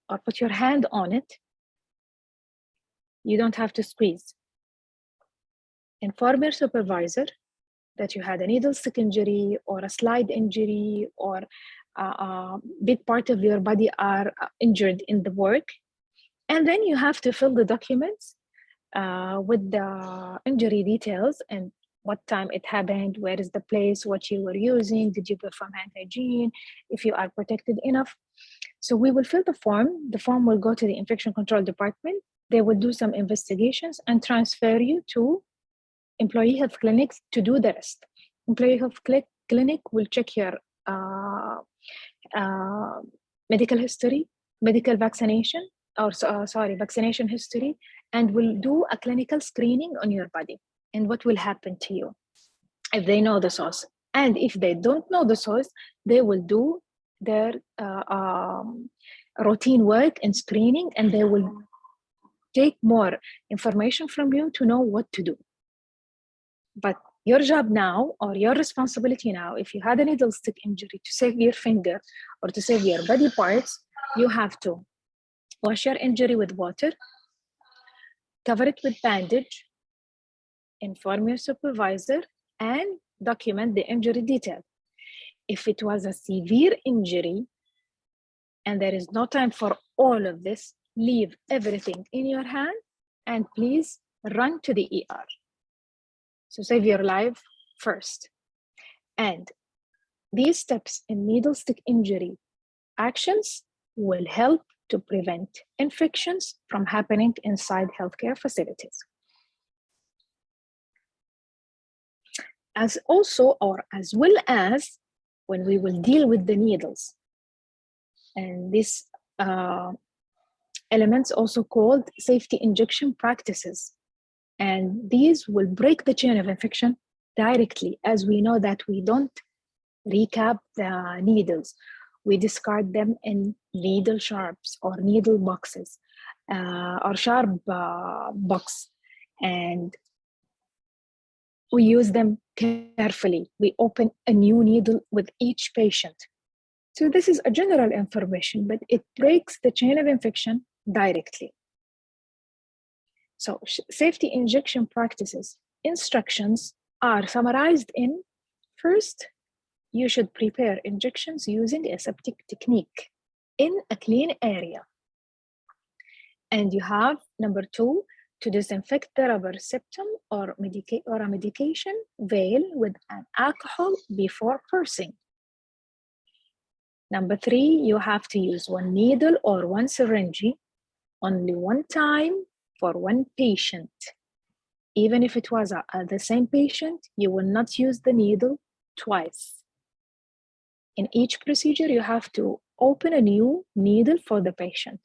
or put your hand on it, you don't have to squeeze. Inform your supervisor that you had a needle stick injury or a slide injury or a big part of your body are injured in the work. And then you have to fill the documents with the injury details and what time it happened, where is the place, what you were using, did you perform hand hygiene, if you are protected enough. So we will fill the form. The form will go to the infection control department. They will do some investigations and transfer you to employee health clinics to do the rest. Employee health clinic will check your medical history, medical vaccination, or vaccination history, and will do a clinical screening on your body and what will happen to you if they know the source. And if they don't know the source, they will do their routine work and screening, and they will take more information from you to know what to do. But your job now, or your responsibility now, if you had a needle stick injury, to save your finger or to save your body parts, you have to wash your injury with water, cover it with bandage, inform your supervisor, and document the injury detail. If it was a severe injury and there is no time for all of this, leave everything in your hand and please run to the ER. So save your life first. And these steps in needle stick injury actions will help to prevent infections from happening inside healthcare facilities. As well as when we will deal with the needles. And these elements also called safety injection practices. And these will break the chain of infection directly, as we know that we don't recap the needles. We discard them in needle sharps or needle boxes or sharp box. And we use them carefully. We open a new needle with each patient. So this is a general information, but it breaks the chain of infection directly. So safety injection practices instructions are summarized in: first, you should prepare injections using aseptic technique in a clean area. And you have, number 2, to disinfect the rubber septum or a medication vial with an alcohol before pursing. Number 3, you have to use one needle or one syringe only one time for one patient. Even if it was the same patient, you will not use the needle twice. In each procedure, you have to open a new needle for the patient.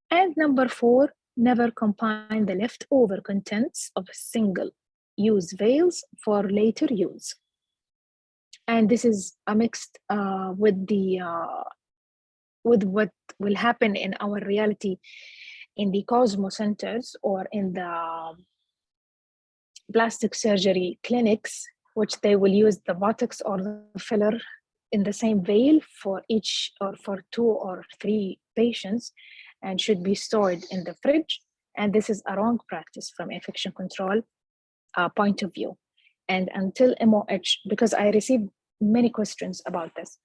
And number 4, never combine the leftover contents of single-use vials for later use. And this is mixed with what will happen in our reality in the Cosmo centers or in the plastic surgery clinics, which they will use the Botox or the filler in the same vial for each or for 2 or 3 patients and should be stored in the fridge. And this is a wrong practice from infection control point of view. And until MOH, because I received many questions about this,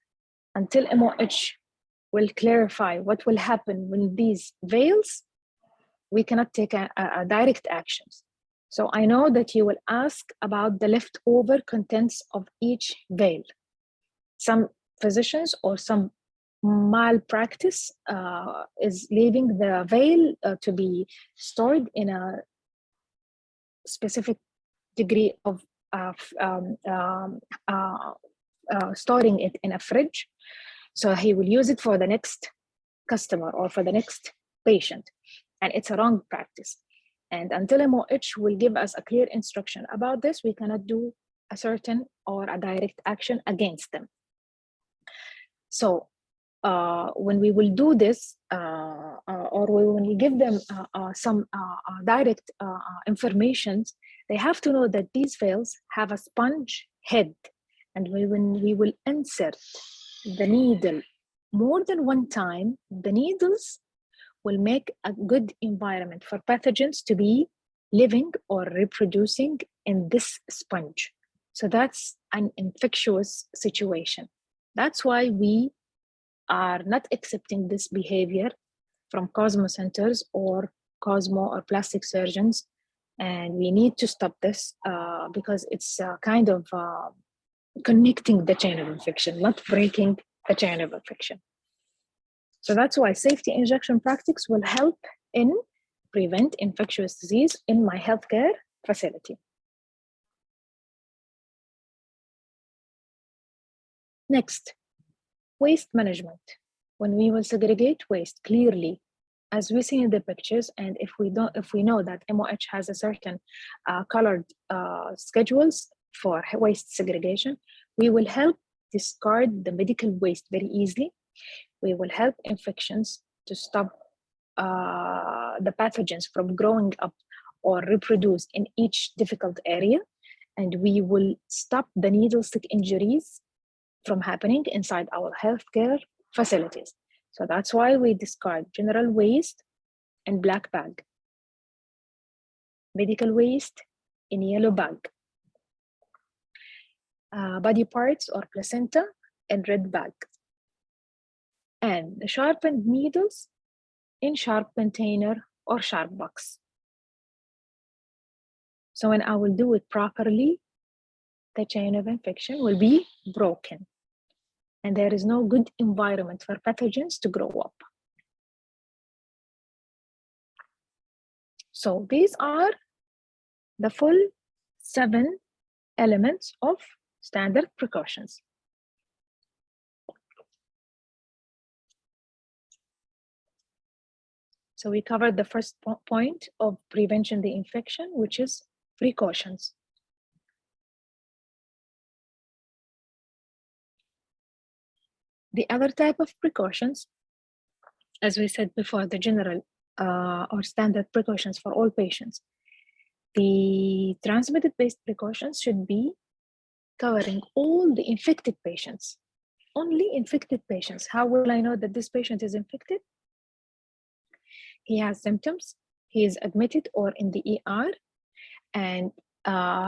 until MOH will clarify what will happen when these vials, we cannot take a direct actions. So I know that you will ask about the leftover contents of each vial. Some physicians or some malpractice is leaving the vial to be stored in a specific degree of storing it in a fridge. So he will use it for the next customer or for the next patient. And it's a wrong practice. And until MOH will give us a clear instruction about this, we cannot do a certain or a direct action against them. So when we will do this, or when we give them some direct information, they have to know that these vials have a sponge head. And when we will insert the needle more than one time, the needles will make a good environment for pathogens to be living or reproducing in this sponge. So that's an infectious situation. That's why we are not accepting this behavior from Cosmo centers or Cosmo or plastic surgeons. And we need to stop this because it's kind of connecting the chain of infection, not breaking the chain of infection. So that's why safety injection practice will help in prevent infectious disease in my healthcare facility. Next, waste management. When we will segregate waste clearly, as we see in the pictures, and if we know that MOH has a certain colored schedules for waste segregation, we will help discard the medical waste very easily. We will help infections to stop the pathogens from growing up or reproduce in each difficult area, and we will stop the needle stick injuries from happening inside our healthcare facilities. So that's why we discard general waste in black bag, medical waste in yellow bag, body parts or placenta in red bag, and the sharpened needles in sharp container or sharp box. So when I will do it properly, the chain of infection will be broken, and there is no good environment for pathogens to grow up. So these are the full 7 elements of standard precautions. So we covered the first point of prevention the infection, which is precautions. The other type of precautions, as we said before, the general or standard precautions for all patients. The transmitted-based precautions should be covering all the infected patients, only infected patients. How will I know that this patient is infected? He has symptoms, he is admitted or in the ER, and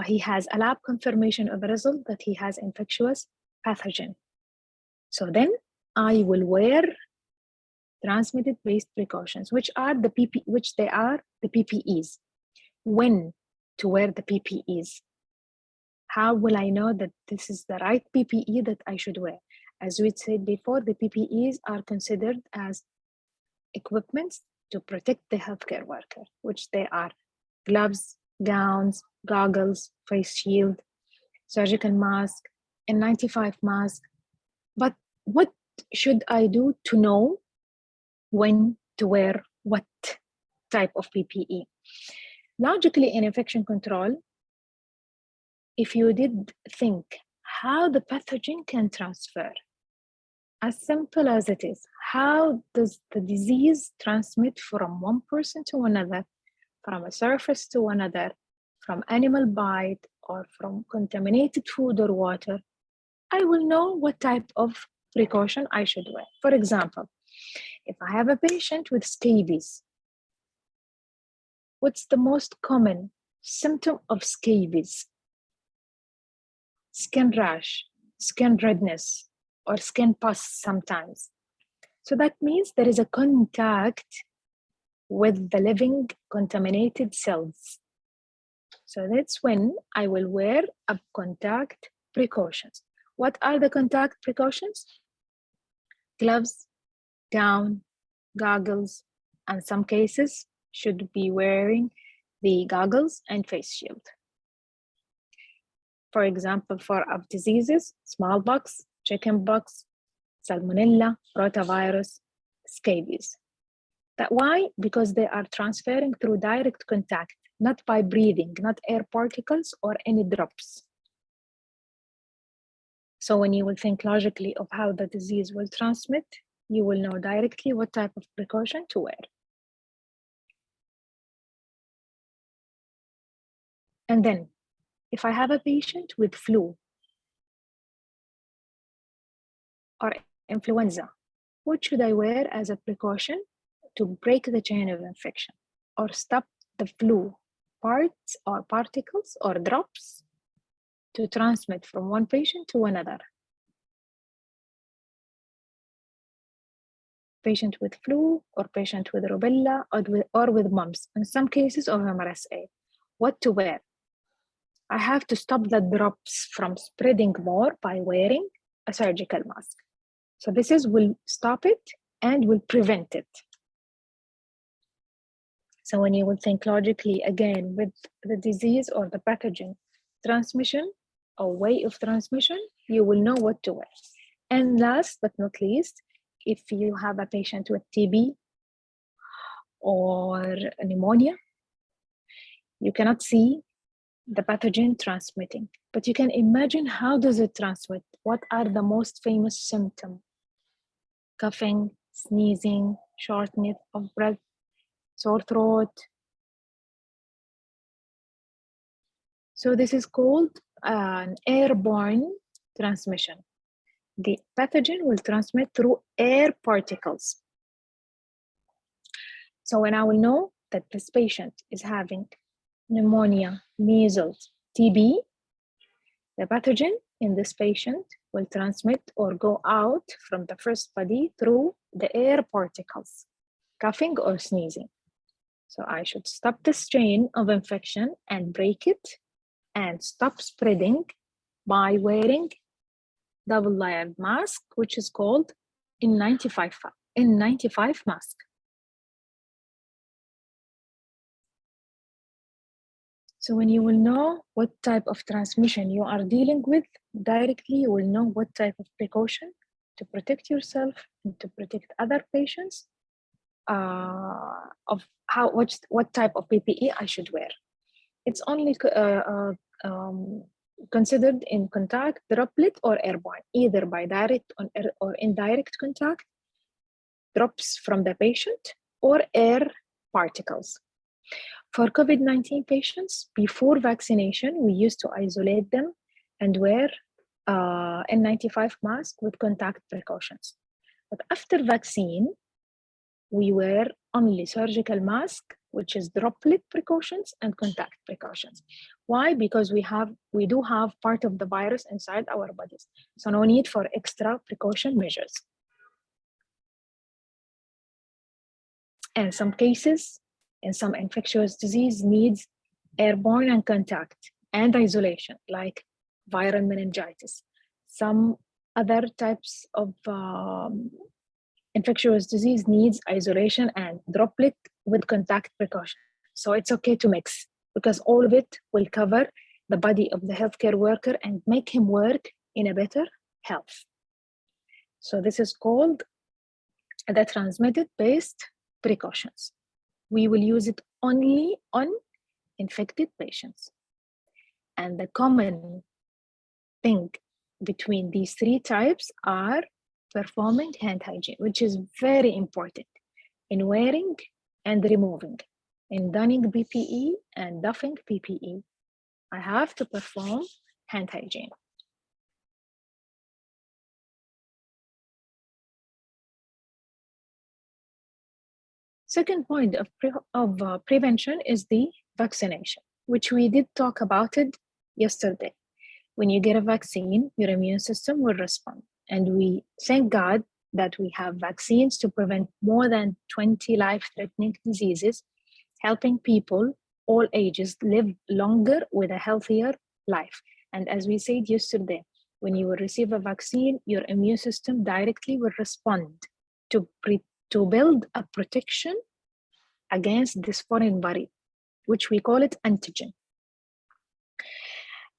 he has a lab confirmation of the result that he has infectious pathogen. So then I will wear transmitted-based precautions, which are the PPEs. When to wear the PPEs? How will I know that this is the right PPE that I should wear? As we said before, the PPEs are considered as equipments to protect the healthcare worker, which they are gloves, gowns, goggles, face shield, surgical mask, N95 mask. But what should I do to know when to wear what type of PPE? Logically, in infection control, if you did think how the pathogen can transfer, as simple as it is, how does the disease transmit from one person to another, from a surface to another, from animal bite or from contaminated food or water, I will know what type of precaution I should wear. For example, if I have a patient with scabies, what's the most common symptom of scabies? Skin rash, skin redness, or skin pus sometimes. So that means there is a contact with the living contaminated cells. So that's when I will wear a contact precautions. What are the contact precautions? Gloves, gown, goggles, and some cases should be wearing the goggles and face shield. For example, for diseases, smallpox, chickenpox, salmonella, rotavirus, scabies. That why? Because they are transferring through direct contact, not by breathing, not air particles or any drops. So when you will think logically of how the disease will transmit, you will know directly what type of precaution to wear. And then, if I have a patient with flu or influenza, what should I wear as a precaution to break the chain of infection or stop the flu parts or particles or drops to transmit from one patient to another? Patient with flu or patient with rubella or with mumps, in some cases of MRSA. What to wear? I have to stop the drops from spreading more by wearing a surgical mask. So this will stop it and will prevent it. So when you will think logically again with the disease or the pathogen transmission or way of transmission, you will know what to wear. And last but not least, if you have a patient with TB or pneumonia, you cannot see the pathogen transmitting, but you can imagine how does it transmit? What are the most famous symptoms? Coughing, sneezing, shortness of breath, sore throat. So this is called an airborne transmission. The pathogen will transmit through air particles. So when I will know that this patient is having pneumonia, measles, TB, the pathogen in this patient will transmit or go out from the first body through the air particles, coughing or sneezing. So I should stop this chain of infection and break it and stop spreading by wearing double-layered mask, which is called N95 mask. So when you will know what type of transmission you are dealing with, directly you will know what type of precaution to protect yourself and to protect other patients of what type of PPE I should wear. It's only considered in contact, droplet, or airborne, either by direct or indirect contact, drops from the patient, or air particles. For COVID-19 patients, before vaccination, we used to isolate them and wear N95 mask with contact precautions. But after vaccine, we wear only surgical mask, which is droplet precautions and contact precautions. Why? Because we do have part of the virus inside our bodies. So no need for extra precaution measures. In some cases, in some infectious disease needs airborne and contact and isolation, like viral meningitis. Some other types of infectious disease needs isolation and droplet with contact precaution. So it's okay to mix, because all of it will cover the body of the healthcare worker and make him work in a better health. So this is called the transmitted-based precautions. We will use it only on infected patients. And the common thing between these three types are performing hand hygiene, which is very important in wearing and removing, in donning PPE and doffing PPE. I have to perform hand hygiene. Second point of prevention is the vaccination, which we did talk about it yesterday. When you get a vaccine, your immune system will respond. And we thank God that we have vaccines to prevent more than 20 life-threatening diseases, helping people all ages live longer with a healthier life. And as we said yesterday, when you will receive a vaccine, your immune system directly will respond to build a protection against this foreign body, which we call it antigen.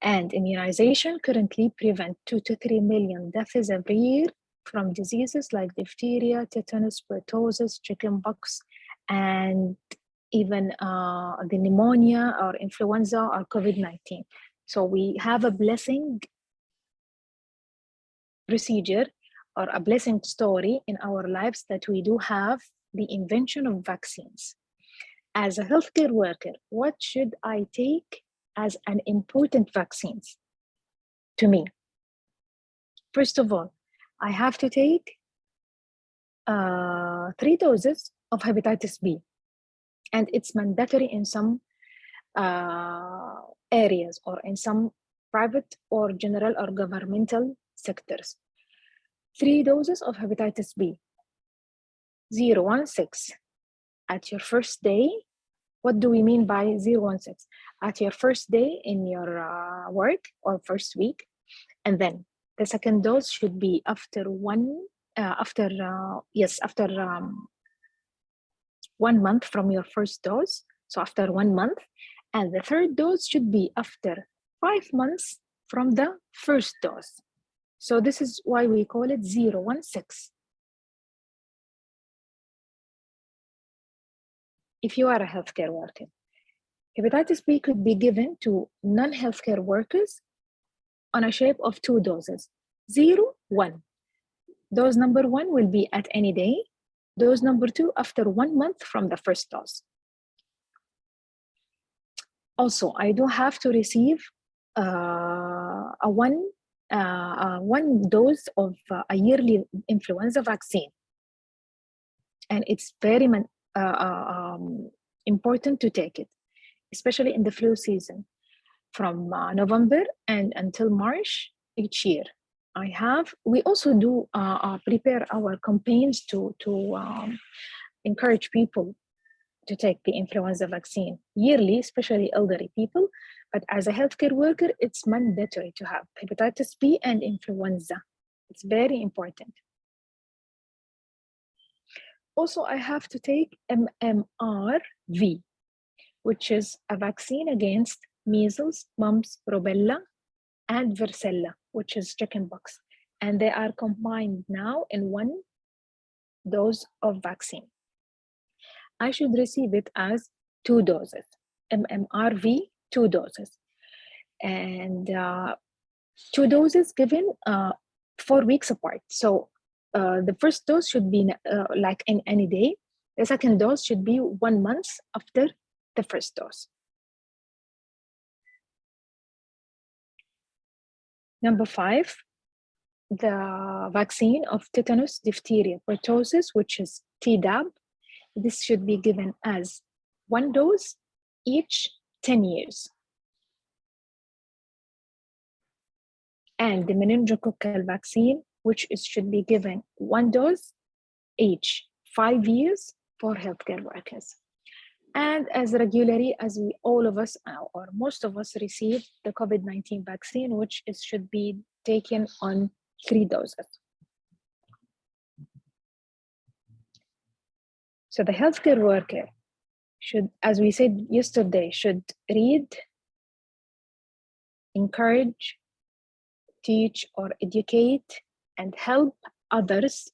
And immunization currently prevent 2 to 3 million deaths every year from diseases like diphtheria, tetanus, pertussis, chickenpox, and even the pneumonia or influenza or COVID-19. So we have a blessing procedure or a blessing story in our lives that we do have the invention of vaccines. As a healthcare worker, what should I take as an important vaccines to me? First of all, I have to take 3 doses of hepatitis B, and it's mandatory in some areas or in some private or general or governmental sectors. 3 doses of hepatitis B, 016, at your first day. What do we mean by 016? At your first day in your work or first week, and then the second dose should be after 1 month from your first dose. So after 1 month, and the third dose should be after 5 months from the first dose. So this is why we call it 016. If you are a healthcare worker, hepatitis B could be given to non-healthcare workers on a shape of 2 doses, 0, 1. Dose number 1 will be at any day. Dose number 2 after 1 month from the first dose. Also, I do have to receive one dose of a yearly influenza vaccine, and it's very important to take it, especially in the flu season, from November and until March each year. We also do prepare our campaigns to encourage people to take the influenza vaccine yearly, especially elderly people. But as a healthcare worker, it's mandatory to have hepatitis B and influenza. It's very important. Also, I have to take MMRV, which is a vaccine against measles, mumps, rubella, and varicella, which is chickenpox. And they are combined now in 1 dose of vaccine. I should receive it as 2 doses, MMRV, 2 doses. And 2 doses given 4 weeks apart. So the first dose should be like in any day. The second dose should be 1 month after the first dose. Number 5, the vaccine of tetanus, diphtheria, pertussis, which is Tdap. This should be given as 1 dose each 10 years. And the meningococcal vaccine, which should be given 1 dose each 5 years for healthcare workers. And as regularly as all of us, or most of us, receive the COVID-19 vaccine, which should be taken on 3 doses. So the healthcare worker should, as we said yesterday, should read, encourage, teach or educate, and help others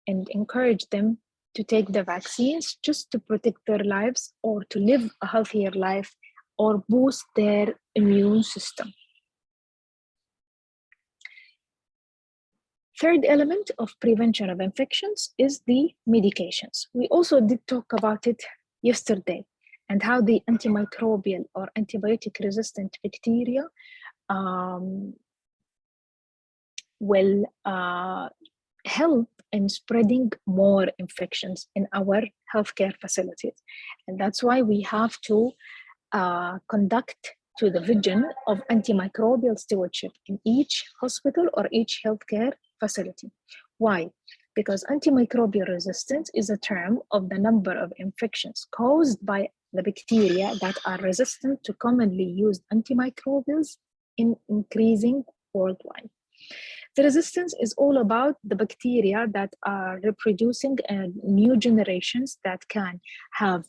and encourage them to take the vaccines just to protect their lives or to live a healthier life or boost their immune system. Third element of prevention of infections is the medications. We also did talk about it yesterday, and how the antimicrobial or antibiotic resistant bacteria will help in spreading more infections in our healthcare facilities. And that's why we have to conduct to the vision of antimicrobial stewardship in each hospital or each healthcare facility. Why? Because antimicrobial resistance is a term of the number of infections caused by the bacteria that are resistant to commonly used antimicrobials in increasing worldwide. The resistance is all about the bacteria that are reproducing new generations that can have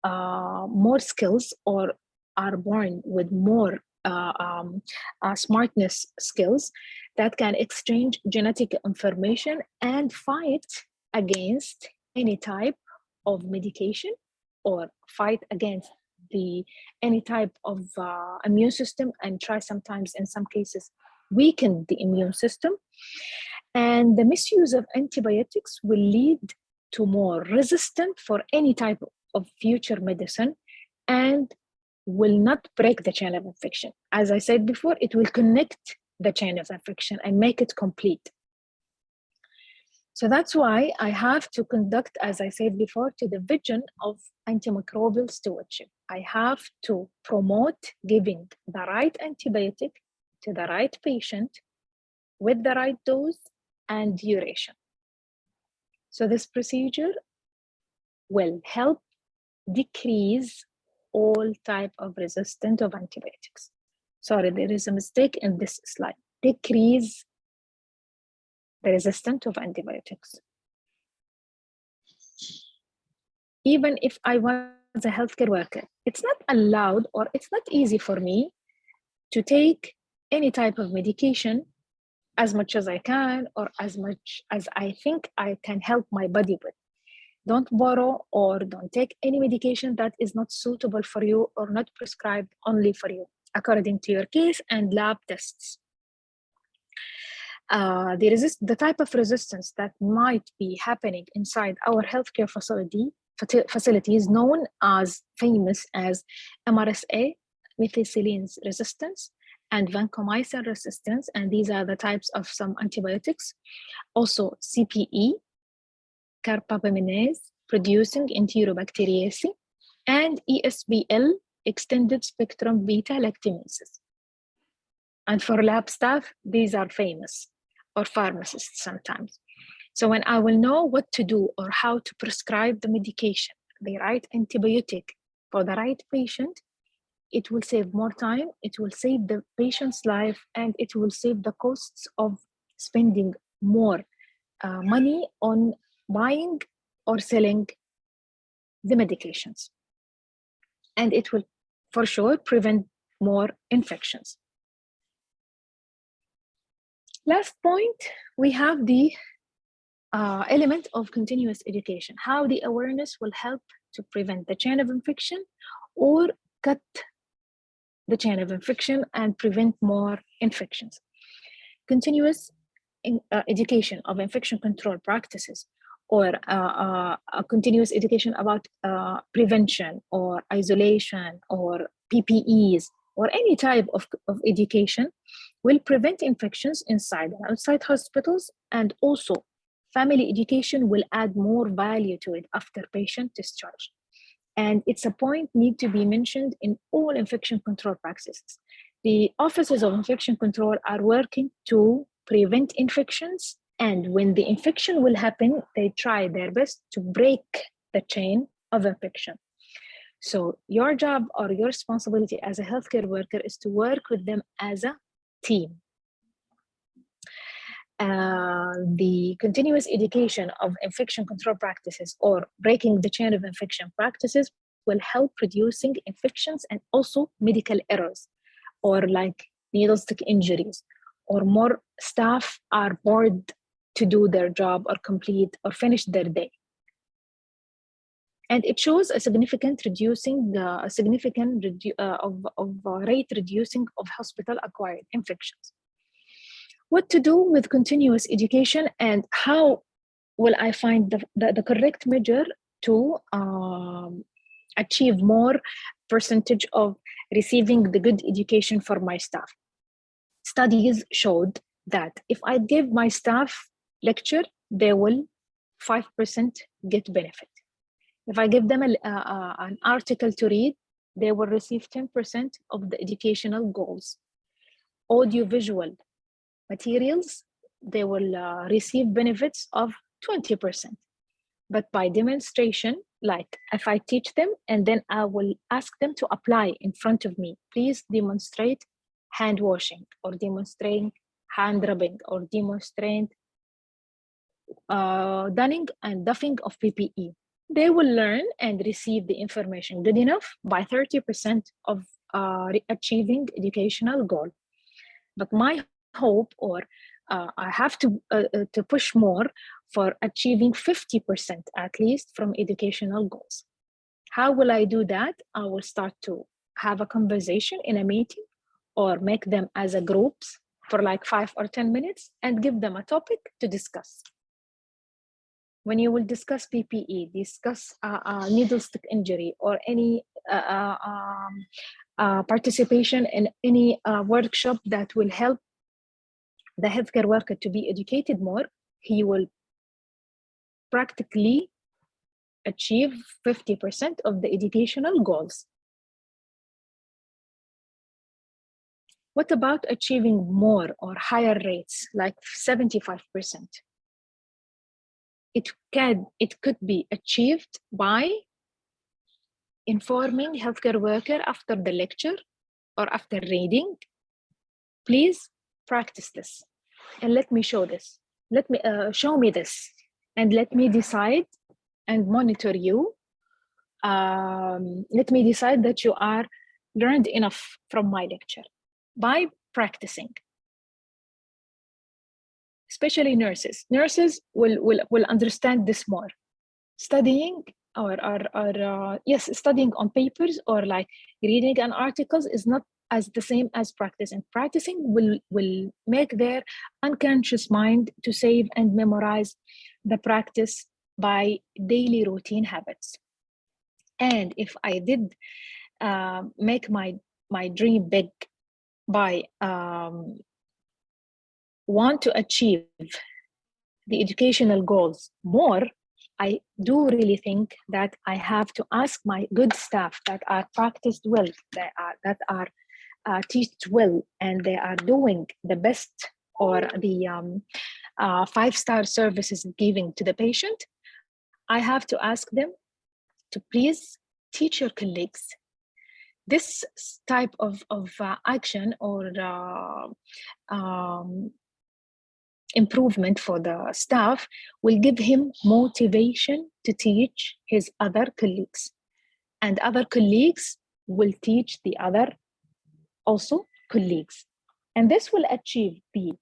more skills or are born with more smartness skills that can exchange genetic information and fight against any type of medication or fight against any type of immune system, and try sometimes in some cases weaken the immune system. And the misuse of antibiotics will lead to more resistant for any type of future medicine and will not break the chain of infection. As I said before, it will connect the chain of infection and make it complete. So that's why I have to conduct, as I said before, to the vision of antimicrobial stewardship. I have to promote giving the right antibiotic to the right patient with the right dose and duration. So this procedure will help decrease all type of resistance of antibiotics. Sorry, there is a mistake in this slide. Decrease the resistance of antibiotics. Even if I was a healthcare worker, it's not allowed or it's not easy for me to take any type of medication as much as I can or as much as I think I can help my body with. Don't borrow or don't take any medication that is not suitable for you or not prescribed only for you, according to your case and lab tests. The type of resistance that might be happening inside our healthcare facilities known as famous as MRSA, methicillin resistance, and vancomycin resistance, and these are the types of some antibiotics. Also CPE, carbapenemase producing enterobacteriaceae, and ESBL, extended spectrum beta lactamases. And for lab staff, these are famous, or pharmacists sometimes. So when I will know what to do or how to prescribe the medication, the right antibiotic for the right patient, it will save more time, it will save the patient's life, and it will save the costs of spending more money on buying or selling the medications. And it will for sure prevent more infections. Last point, we have the element of continuous education, how the awareness will help to prevent the chain of infection or cut the chain of infection and prevent more infections. Continuous education of infection control practices or a continuous education about prevention or isolation or PPEs or any type of education will prevent infections inside and outside hospitals, and also family education will add more value to it after patient discharge. And it's a point need to be mentioned in all infection control practices. The offices of infection control are working to prevent infections, and when the infection will happen, they try their best to break the chain of infection. So your job or your responsibility as a healthcare worker is to work with them as a team. The continuous education of infection control practices or breaking the chain of infection practices will help reducing infections and also medical errors, or like needle stick injuries, or more staff are bored to do their job or complete or finish their day. And it shows a significant reducing, rate reducing of hospital-acquired infections. What to do with continuous education and how will I find the correct measure to achieve more percentage of receiving the good education for my staff? Studies showed that if I give my staff lecture, they will 5% get benefit. If I give them an article to read, they will receive 10% of the educational goals. Audiovisual materials, they will receive benefits of 20%. But by demonstration, like if I teach them and then I will ask them to apply in front of me, please demonstrate hand washing or demonstrate hand rubbing or demonstrate donning and doffing of PPE. They will learn and receive the information good enough by 30% of achieving educational goal. But my hope, or I have to push more for achieving 50% at least from educational goals. How will I do that? I will start to have a conversation in a meeting or make them as a groups for like 5 or 10 minutes and give them a topic to discuss. When you will discuss PPE, discuss needle stick injury or any participation in any workshop that will help the healthcare worker to be educated more, he will practically achieve 50% of the educational goals. What about achieving more or higher rates, like 75%? It could be achieved by informing healthcare worker after the lecture or after reading. Please practice this and let me show this. Let me show me this and let me decide and monitor you. Let me decide that you are learned enough from my lecture by practicing. Especially nurses. Nurses will understand this more. Studying studying on papers or like reading an articles is not as the same as practicing. Practicing will make their unconscious mind to save and memorize the practice by daily routine habits. And if I did make my dream big by want to achieve the educational goals more, I do really think that I have to ask my good staff that are practiced well, that are teach well, and they are doing the best or the 5-star services giving to the patient. I have to ask them to please teach your colleagues this type of action or improvement for the staff will give him motivation to teach his other colleagues, and other colleagues will teach the other also colleagues, and this will achieve the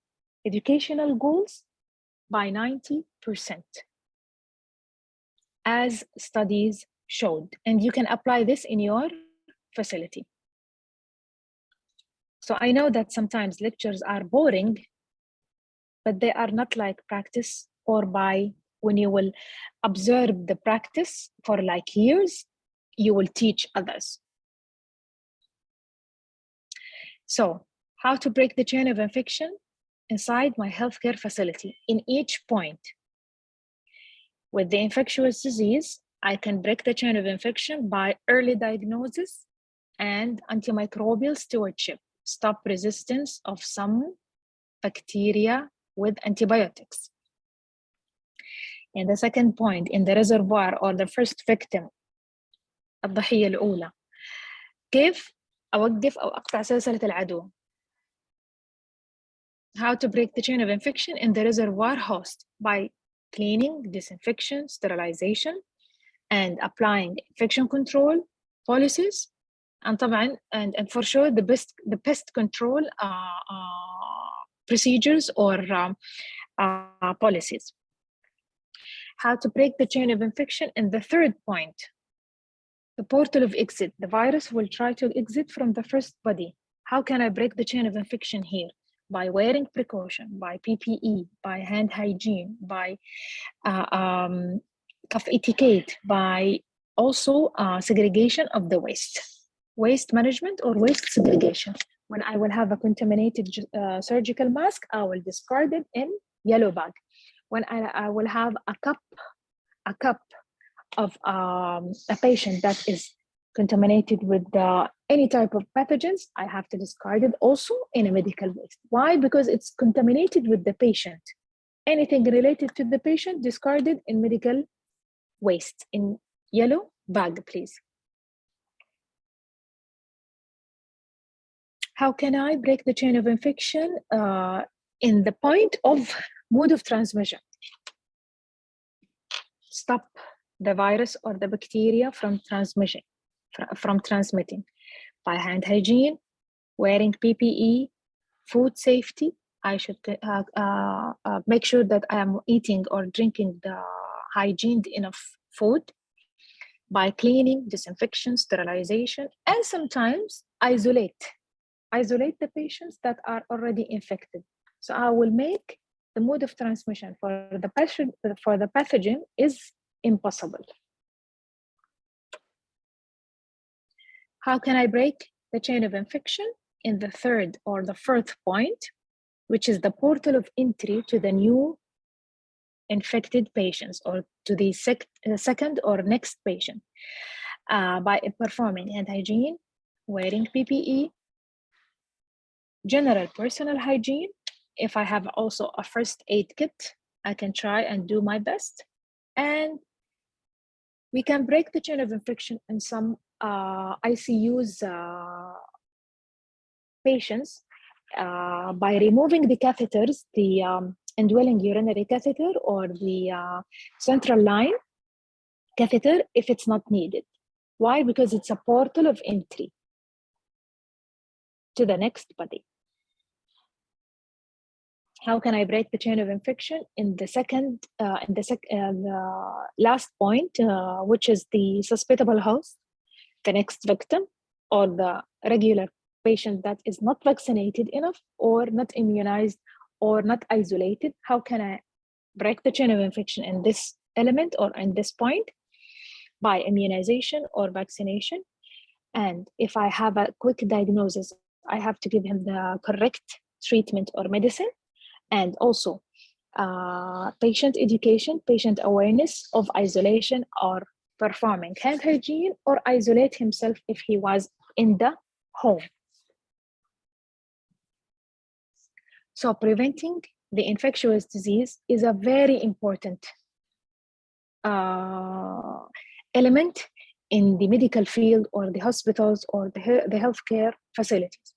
educational goals by 90%, as studies showed, and you can apply this in your facility. So I know that sometimes lectures are boring, but they are not like practice, or by when you will observe the practice for like years, you will teach others. So how to break the chain of infection inside my healthcare facility in each point. With the infectious disease, I can break the chain of infection by early diagnosis and antimicrobial stewardship, stop resistance of some bacteria with antibiotics. And the second point, in the reservoir or the first victim, الضحية الأولى، كيف أوقف أو أقطع سلسلة العدوى. How to break the chain of infection in the reservoir host by cleaning, disinfection, sterilization, and applying infection control policies, and طبعا and for sure the pest control procedures or policies. How to break the chain of infection in the third point, the portal of exit. The virus will try to exit from the first body. How can I break the chain of infection here? By wearing precaution, by PPE, by hand hygiene, by cuff etiquette, by also segregation of the waste management or waste segregation. When I will have a contaminated surgical mask, I will discard it in yellow bag. When I will have a cup of a patient that is contaminated with any type of pathogens, I have to discard it also in a medical waste. Why? Because it's contaminated with the patient. Anything related to the patient, discarded in medical waste in yellow bag, please. How can I break the chain of infection in the point of mode of transmission? Stop the virus or the bacteria from transmitting by hand hygiene, wearing PPE, food safety. I should make sure that I am eating or drinking the hygiene enough food, by cleaning, disinfection, sterilization, and sometimes isolate the patients that are already infected. So I will make the mode of transmission for the pathogen is impossible. How can I break the chain of infection in the third or the fourth point, which is the portal of entry to the new infected patients or to the second or next patient by performing hand hygiene, wearing PPE, general personal hygiene. If I have also a first aid kit, I can try and do my best. And we can break the chain of infection in some ICU's patients by removing the catheters, the indwelling urinary catheter or the central line catheter if it's not needed. Why? Because it's a portal of entry to the next body. How can I break the chain of infection? In the last point, which is the susceptible host, the next victim, or the regular patient that is not vaccinated enough or not immunized or not isolated. How can I break the chain of infection in this element or in this point? By immunization or vaccination. And if I have a quick diagnosis, I have to give him the correct treatment or medicine. And also patient education, patient awareness of isolation or performing hand hygiene or isolate himself if he was in the home. So preventing the infectious disease is a very important element in the medical field or the hospitals or the healthcare facilities.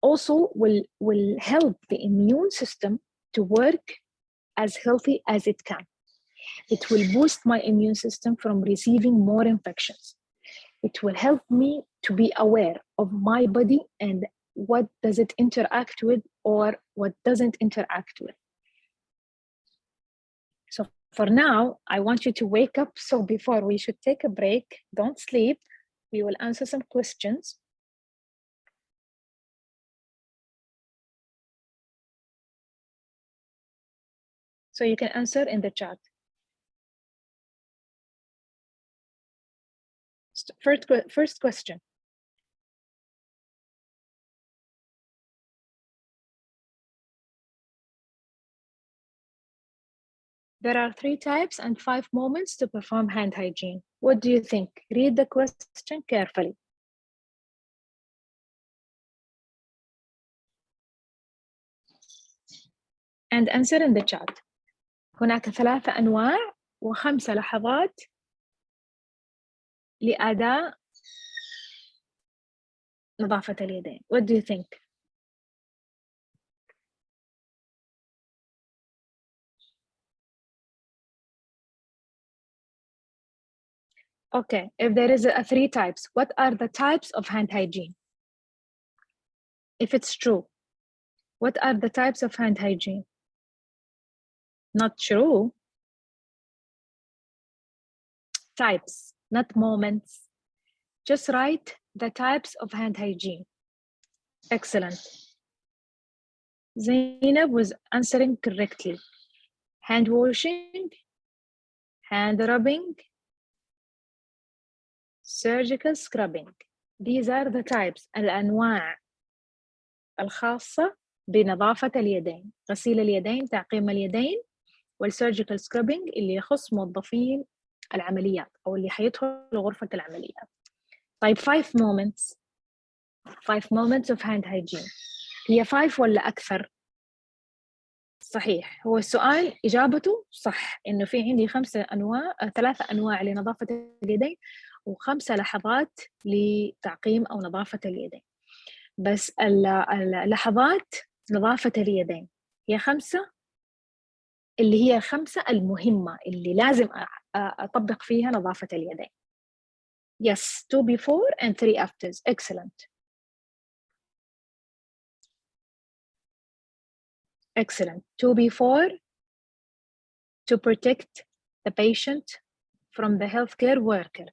Also will help the immune system to work as healthy as it can. It will boost my immune system from receiving more infections. It will help me to be aware of my body and what does it interact with or what doesn't interact with. So for now, I want you to wake up. So before we should take a break, don't sleep. We will answer some questions. So you can answer in the chat. First question. There are 3 types and 5 moments to perform hand hygiene. What do you think? Read the question carefully. And answer in the chat. هناك 3 أنواع و5 لحظات لأداء نظافة اليدين. What do you think? Okay, if there is 3 types, what are the types of hand hygiene? If it's true, what are the types of hand hygiene? Not true. Types, not moments. Just write the types of hand hygiene. Excellent. Zainab was answering correctly. Hand washing, hand rubbing, surgical scrubbing. These are the types, الأنواع الخاصة بنظافة اليدين. غسيل اليدين، تعقيم اليدين، والسيرجيكال سكرابينج اللي يخص موظفين العمليات أو اللي حيدخل غرفة العمليات. طيب 5 moments. 5 moments of hand hygiene. هي 5 ولا أكثر؟ صحيح، هو السؤال إجابته صح إنه في عندي 3 أنواع لنظافة اليدين و5 لحظات لتعقيم أو نظافة اليدين. بس اللحظات نظافة اليدين هي 5 اللي هي 5 المهمة اللي لازم أطبق فيها نظافة اليدين. Yes, 2 before and 3 afters. Excellent. Excellent. 2 before to protect the patient from the healthcare worker.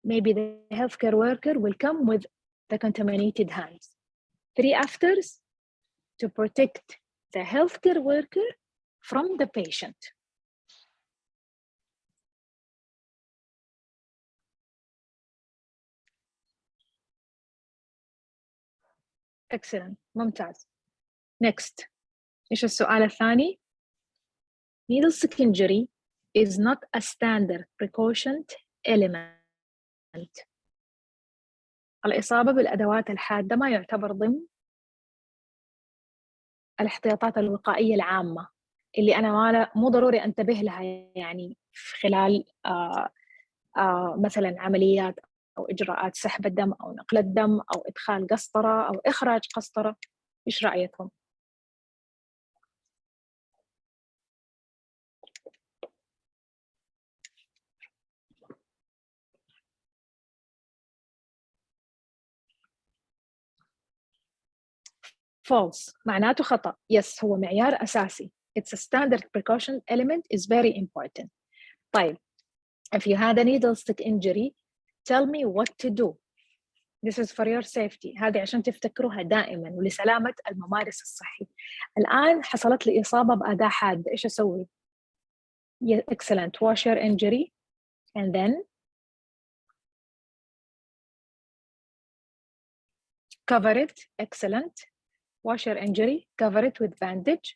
Maybe the healthcare worker will come with the contaminated hands. 3 afters to protect the healthcare worker from the patient. Excellent. ممتاز. next. إيش السؤال الثاني؟ Needle stick injury is not a standard precaution element. الإصابة بالأدوات الحادة ما يعتبر ضمن الاحتياطات الوقائية العامة اللي أنا مو ضروري أنتبه لها يعني في خلال مثلا عمليات أو إجراءات سحب الدم أو نقل الدم أو إدخال قسطرة أو إخراج قسطرة. إيش رأيكم؟ false معناته خطأ. yes هو معيار أساسي. it's a standard precaution element is very important. طيب if you had a needle stick injury tell me what to do. this is for your safety. هذه عشان تفتكروها دائما ولسلامة الممارس الصحي. الآن حصلت لي إصابة بأداة حادة، إيش أسوي؟ excellent wash your injury and then cover it. excellent wash your injury, cover it with bandage.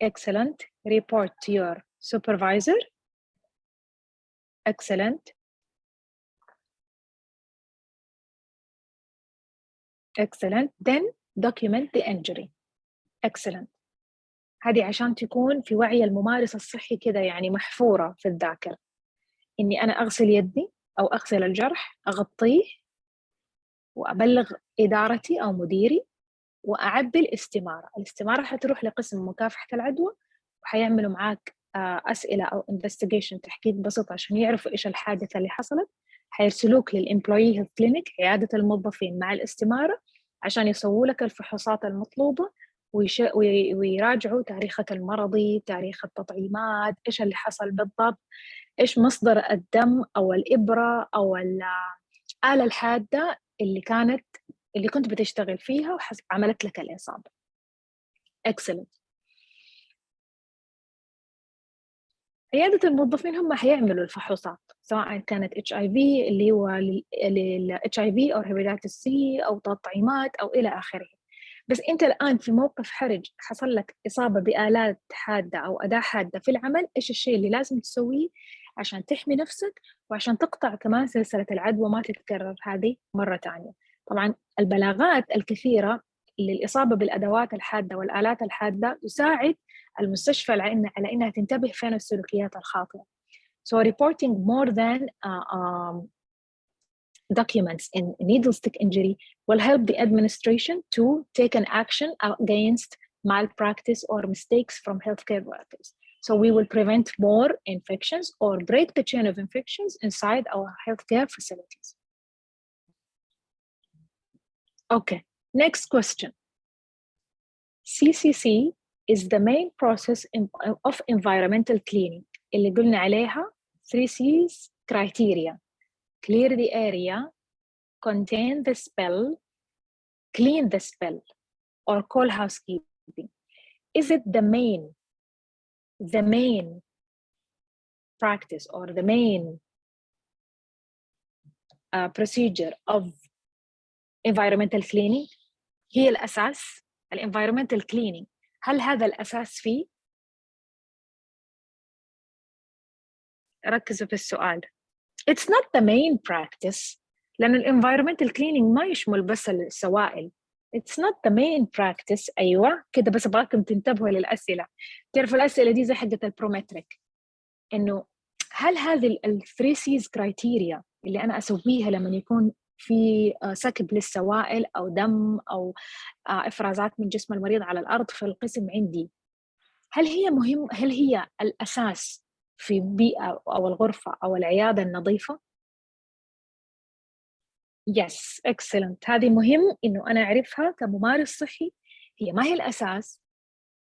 excellent report to your supervisor. excellent excellent then document the injury. excellent. هذه عشان تكون في وعي الممارس الصحي كده يعني محفورة في الذاكرة، إني أنا أغسل يدي أو أغسل الجرح، أغطيه وأبلغ إدارتي أو مديري وأعبي الاستمارة. الاستمارة حتروح لقسم مكافحة العدوى وحيعملوا معاك أسئلة أو investigation تحقيق بسيط عشان يعرفوا إيش الحادثة اللي حصلت. حيرسلوك للإمبلوي هيلث كلينيك عيادة الموظفين مع الاستمارة عشان يسووا لك الفحوصات المطلوبة ويراجعوا تاريخك المرضي، تاريخ التطعيمات، إيش اللي حصل بالضبط، إيش مصدر الدم أو الإبرة أو الآلة الحادة اللي كنت بتشتغل فيها وعملت لك الإصابة. excellent. عيادة الموظفين هم حيعملوا الفحوصات سواء كانت HIV اللي هو HIV أو hepatitis C أو تطعيمات أو إلى آخره. بس أنت الآن في موقف حرج حصل لك إصابة بآلات حادة أو أداة حادة في العمل، إيش الشيء اللي لازم تسويه عشان تحمي نفسك وعشان تقطع كمان سلسلة العدوى ما تتكرر هذه مرة تانية. طبعا البلاغات الكثيرة للإصابة بالأدوات الحادة والآلات الحادة تساعد المستشفى على إنها تنتبه فين السلوكيات الخاطئة. So reporting more than documents in needle stick injury will help the administration to take an action against malpractice or mistakes from healthcare workers. So we will prevent more infections or break the chain of infections inside our healthcare facilities. Okay, next question. CCC is the main process of environmental cleaning اللي قلنا عليها 3C's criteria: clear the area, contain the spill, clean the spill, or call housekeeping. Is it the main practice or the main procedure of environmental cleaning؟ هي الأساس. environmental cleaning هل هذا الأساس فيه؟ ركزوا في السؤال. It's not the main practice لأن environmental cleaning ما يشمل بس السوائل. It's not the main practice. أيوة كده، بس أبغاكم تنتبهوا للأسئلة. تعرفوا الأسئلة دي زي حقة البرومتريك، إنه هل هذه ال 3C's criteria اللي أنا أسويها لما يكون في سكب للسوائل أو دم أو إفرازات من جسم المريض على الأرض في القسم عندي، هل هي الأساس في بيئة أو الغرفة أو العيادة النظيفة؟ Yes, excellent. هذه مهم إنه أنا أعرفها كممارس صحي. هي ما هي الأساس،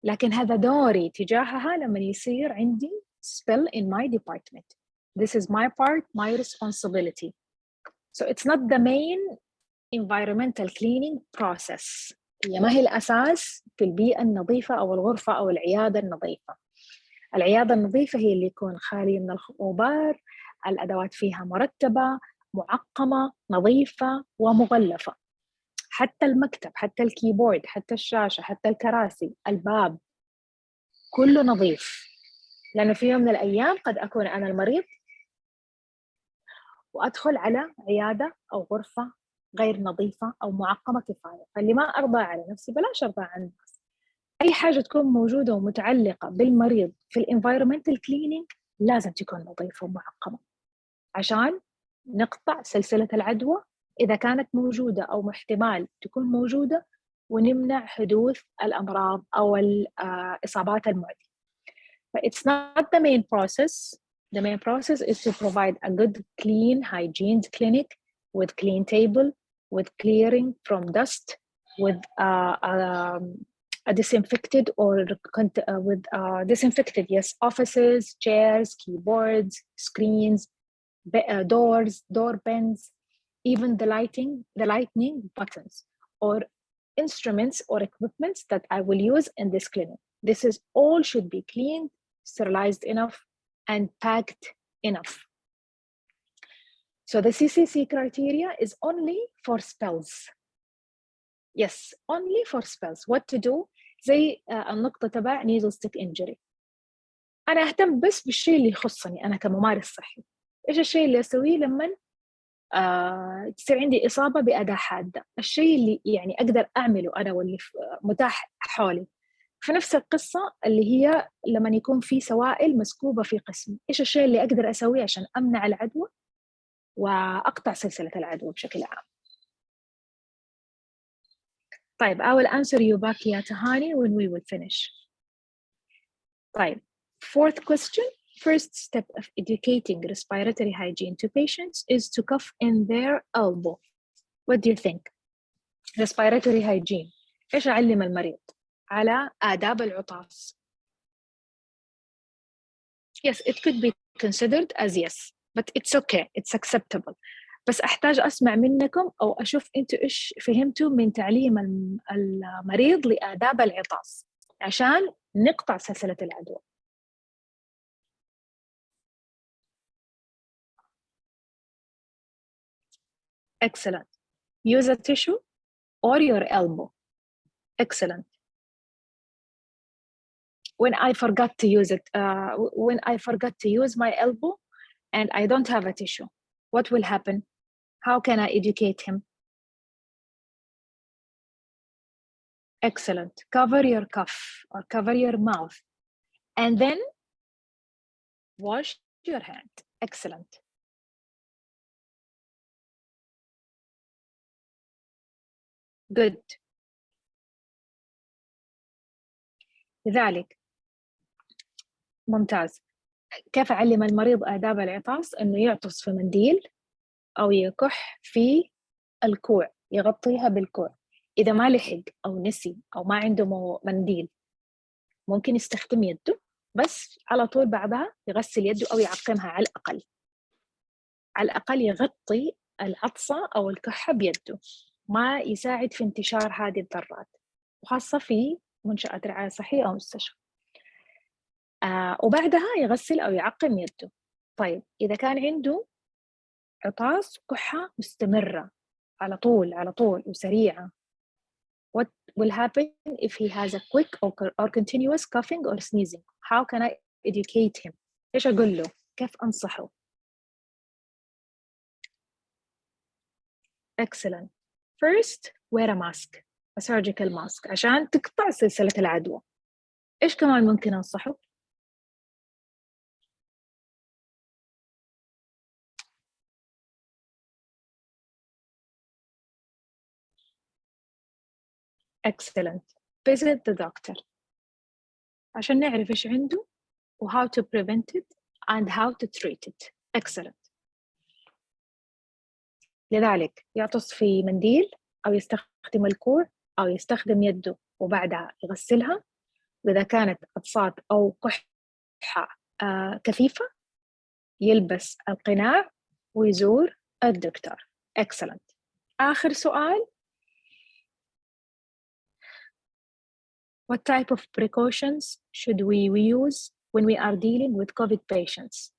لكن هذا دوري تجاهها لما يصير عندي spill in my department. This is my part, my responsibility. So it's not the main environmental cleaning process. هي ما هي الأساس في البيئة النظيفة أو الغرفة أو العيادة النظيفة. العيادة النظيفة هي اللي يكون خالية من الغبار، الأدوات فيها مرتبة، معقمة، نظيفة ومغلفة. حتى المكتب، حتى الكيبورد، حتى الشاشة، حتى الكراسي، الباب، كله نظيف. لأنه في يوم من الأيام قد أكون أنا المريض وأدخل على عيادة أو غرفة غير نظيفة أو معقمة كفاية، فاللي ما أرضى على نفسي بلاش أرضى عن الناس. أي حاجة تكون موجودة ومتعلقة بالمريض في الانفايرمنتال كلينينج لازم تكون نظيفة ومعقمة عشان نقطع سلسلة العدوى إذا كانت موجودة أو احتمال تكون موجودة، ونمنع حدوث الأمراض أو الإصابات المعدية. It's not the main process. The main process is to provide a good, clean, hygiene clinic with clean table, with clearing from dust, with a disinfected or with disinfected, yes, offices, chairs, keyboards, screens, doors, door pens, even the lightning buttons or instruments or equipments that I will use in this clinic. This is all should be cleaned, sterilized enough, and packed enough. So the CCC criteria is only for spells. Yes, only for spells. What to do? زي النقطة تبع needle stick injury. أنا أهتم بس بالشيء اللي يخصني أنا كممارس صحي. إيش الشيء اللي أسويه لما تصير عندي إصابة بأداة حادة؟ الشيء اللي يعني أقدر أعمله أنا واللي متاح حولي. في نفس القصة اللي هي لما يكون في سوائل مسكوبة في قسمي، إيش الشيء اللي أقدر أسويه عشان أمنع العدوى وأقطع سلسلة العدوى بشكل عام. طيب I will answer you back يا تهاني when we will finish. طيب fourth question. First step of educating respiratory hygiene to patients is to cuff in their elbow. What do you think? Respiratory hygiene. إيش أعلم المريض؟ على آداب العطاس. Yes, it could be considered as yes, but it's okay, it's acceptable. بس أحتاج أسمع منكم أو أشوف أنتوا إيش فهمتوا من تعليم المريض لآداب العطاس عشان نقطع سلسلة العدوى. Excellent. Use a tissue or your elbow. Excellent. When I forgot to use it, when I forgot to use my elbow and I don't have a tissue, what will happen? How can I educate him? Excellent. Cover your cough or cover your mouth and then wash your hand. Excellent. Good. لذلك ممتاز. كيف أعلم المريض آداب العطاس؟ إنه يعطس في منديل أو يكح في الكوع، يغطيها بالكوع. إذا ما لحق أو نسي أو ما عنده منديل ممكن يستخدم يده، بس على طول بعدها يغسل يده أو يعقمها على الأقل. على الأقل يغطي العطسة أو الكحة بيده، ما يساعد في انتشار هذه الذرات، وخاصة في منشآت رعاية صحية أو مستشفى. وبعدها يغسل أو يعقم يده. طيب إذا كان عنده عطاس كحة مستمرة على طول وسريعة, what will happen if he has a quick or continuous coughing or sneezing? How can I educate him? إيش أقول له؟ كيف أنصحه؟ Excellent. First, wear a mask, a surgical mask, عشان تقطع سلسلة العدوى. إيش كمان ممكن أنصحه؟ Excellent. Visit the doctor عشان نعرف إيش عنده و how to prevent it and how to treat it. Excellent. لذلك يعطس في منديل أو يستخدم الكوع أو يستخدم يده وبعدها يغسلها. وإذا كانت عطسات أو كحة كثيفة يلبس القناع ويزور الدكتور. Excellent. آخر سؤال. What type of precautions should we use when we are dealing with COVID patients?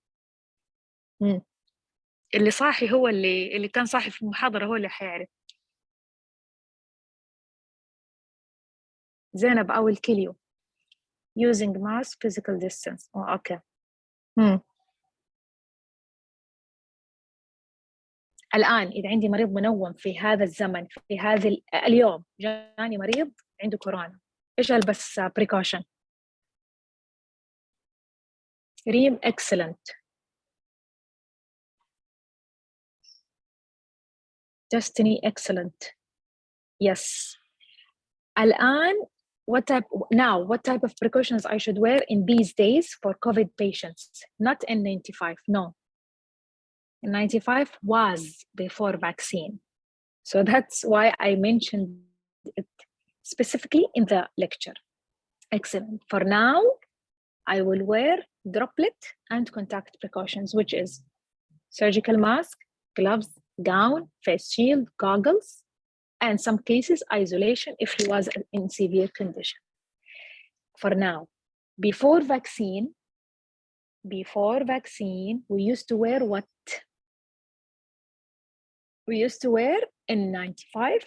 اللي صاحي هو اللي كان صاحي في المحاضرة هو اللي حيعرف. Zainab, I will kill you. Using mask, physical distance. Oh, okay. الآن إذا عندي مريض منوم في هذا الزمن، في هذا اليوم جاني مريض عنده كورونا، إيش ألبس precaution؟ ريم excellent. Destiny excellent. Yes. الآن what type of precautions I should wear in these days for COVID patients? Not N95, no. N95 was before vaccine. So that's why I mentioned it specifically in the lecture. Excellent. For now, I will wear droplet and contact precautions, which is surgical mask, gloves, gown, face shield, goggles, and some cases isolation if he was in severe condition. For now, before vaccine, we used to wear what? We used to wear N95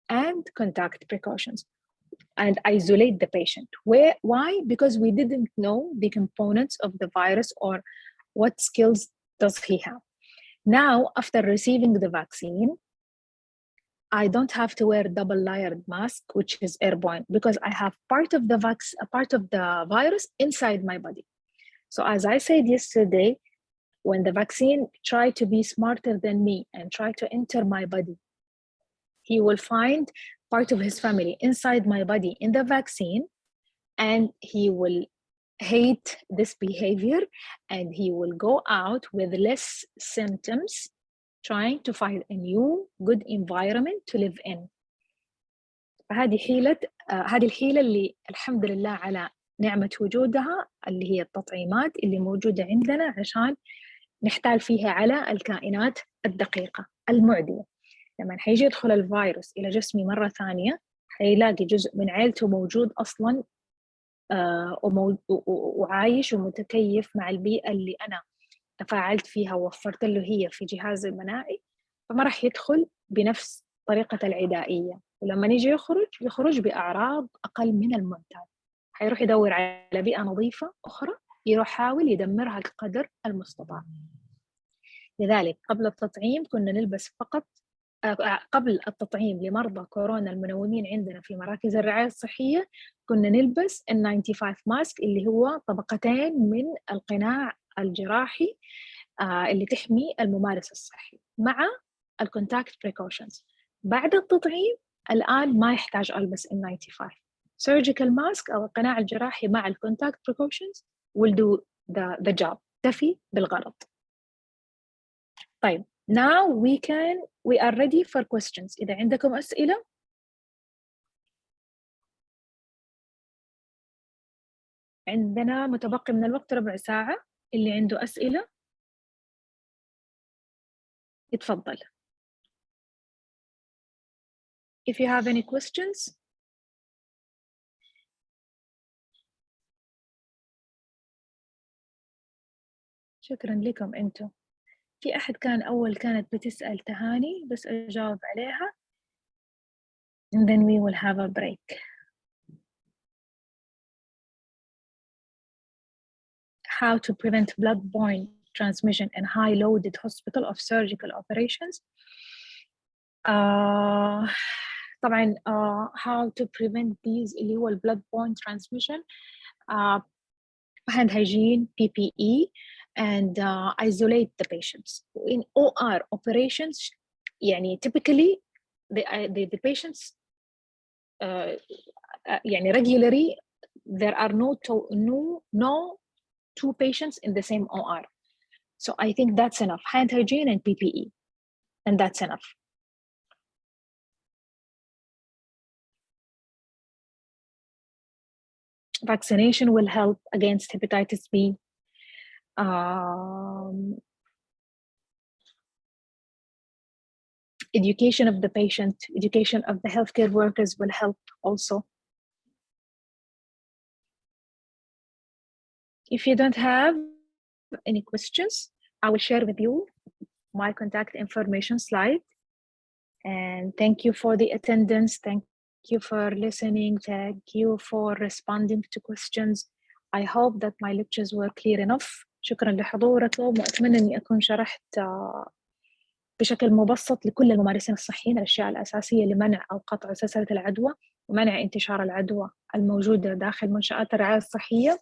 and contact precautions and isolate the patient. Why? Because we didn't know the components of the virus or what skills does he have. Now, after receiving the vaccine, I don't have to wear double layered mask, which is airborne, because I have part of the virus inside my body. So as I said yesterday, when the vaccine tried to be smarter than me and try to enter my body, he will find part of his family inside my body in the vaccine, and he will hate this behavior, and he will go out with less symptoms, trying to find a new good environment to live in. هذه الحيلة اللي الحمد لله على نعمة وجودها، اللي هي التطعيمات اللي موجودة عندنا عشان نحتال فيها على الكائنات الدقيقة المعدية. لما حيجي يدخل الفيروس إلى جسمي مرة ثانية، حيلاقي جزء من عيلته موجود أصلاً وعايش ومتكيف مع البيئة اللي أنا تفاعلت فيها ووفرت له هي في جهاز المناعي، فما راح يدخل بنفس طريقة العدائية، ولما يجي يخرج بأعراض أقل من المعتاد. حيروح يدور على بيئة نظيفة أخرى يروح حاول يدمرها قدر المستطاع. لذلك قبل التطعيم كنا نلبس فقط قبل التطعيم لمرضى كورونا المنومين عندنا في مراكز الرعاية الصحية كنا نلبس N95 ماسك اللي هو طبقتين من القناع الجراحي اللي تحمي الممارس الصحي مع الكونتاكت بريكوشنز. بعد التطعيم الآن ما يحتاج ألبس N95. Surgical mask أو القناع الجراحي مع الكونتاكت بريكوشنز will do the job. تفي بالغرض. طيب now we are ready for questions. إذا عندكم أسئلة عندنا متبقي من الوقت ربع ساعة. اللي عنده أسئلة يتفضل. If you have any questions. شكرا لكم أنتم. في أحد كانت بتسأل تهاني بس أجاوب عليها and then we will have a break. How to prevent blood-borne transmission in high-loaded hospital of surgical operations. طبعا how to prevent these اللي هو blood-borne transmission, hand hygiene, PPE, and isolate the patients. In OR operations, يعني typically the patients يعني regularly there are no two patients in the same OR. So I think that's enough. Hand hygiene and PPE, and that's enough. Vaccination will help against hepatitis B. Education of the patient, education of the healthcare workers will help also. If you don't have any questions, I will share with you my contact information slide. And thank you for the attendance. Thank you for listening. Thank you for responding to questions. I hope that my lectures were clear enough. شكرا لحضوركم، وأتمنى أني أكون شرحت بشكل مبسط لكل الممارسين الصحيين الأشياء الأساسية لمنع أو قطع سلسلة العدوى ومنع انتشار العدوى الموجودة داخل منشآت الرعاية الصحية.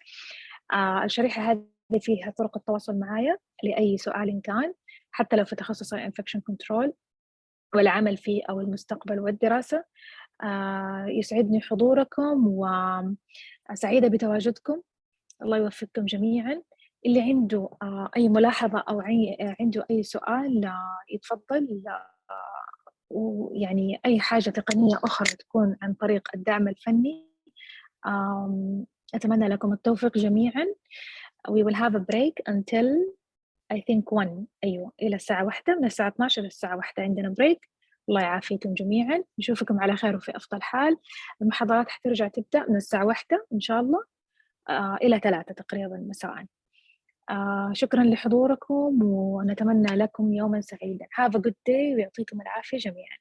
الشريحة هذه فيها طرق التواصل معايا لأي سؤال كان، حتى لو في تخصص الانفكشن كنترول والعمل فيه أو المستقبل والدراسة. يسعدني حضوركم وسعيدة بتواجدكم. الله يوفقكم جميعا. اللي عنده أي ملاحظة أو عنده أي سؤال يتفضل. ويعني أي حاجة تقنية أخرى تكون عن طريق الدعم الفني. أتمنى لكم التوفيق جميعا. We will have a break until I think 1. أيوة، إلى الساعة 1، من الساعة 12 للساعة 1 عندنا بريك. الله يعافيكم جميعا، نشوفكم على خير وفي أفضل حال. المحاضرات حترجع تبدأ من الساعة 1 إن شاء الله إلى 3 تقريبا مساء. شكرا لحضوركم ونتمنى لكم يوما سعيدا. Have a good day ويعطيكم العافية جميعا.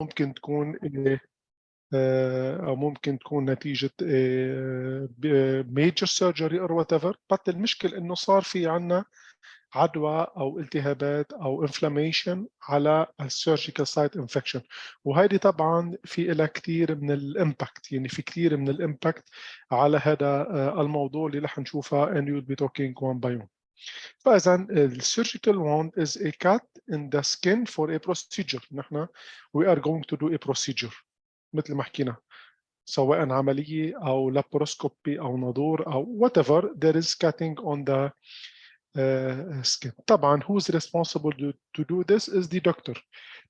ممكن تكون أو ممكن تكون نتيجة major surgery or whatever. but المشكل إنه صار في عنا عدوى أو التهابات أو inflammation على surgical site infection، وهذه طبعا في لها كثير من الامباكت، يعني في كثير من الامباكت على هذا الموضوع اللي رح نشوفها and you'll be talking one by one. فإذا surgical wound is a cut in the skin for a procedure. نحن we are going to do a procedure مثل ما حكينا، سواء عملية أو لابروسكوبي أو نادور أو whatever, there is cutting on the skin. طبعا who's responsible to do this is the doctor.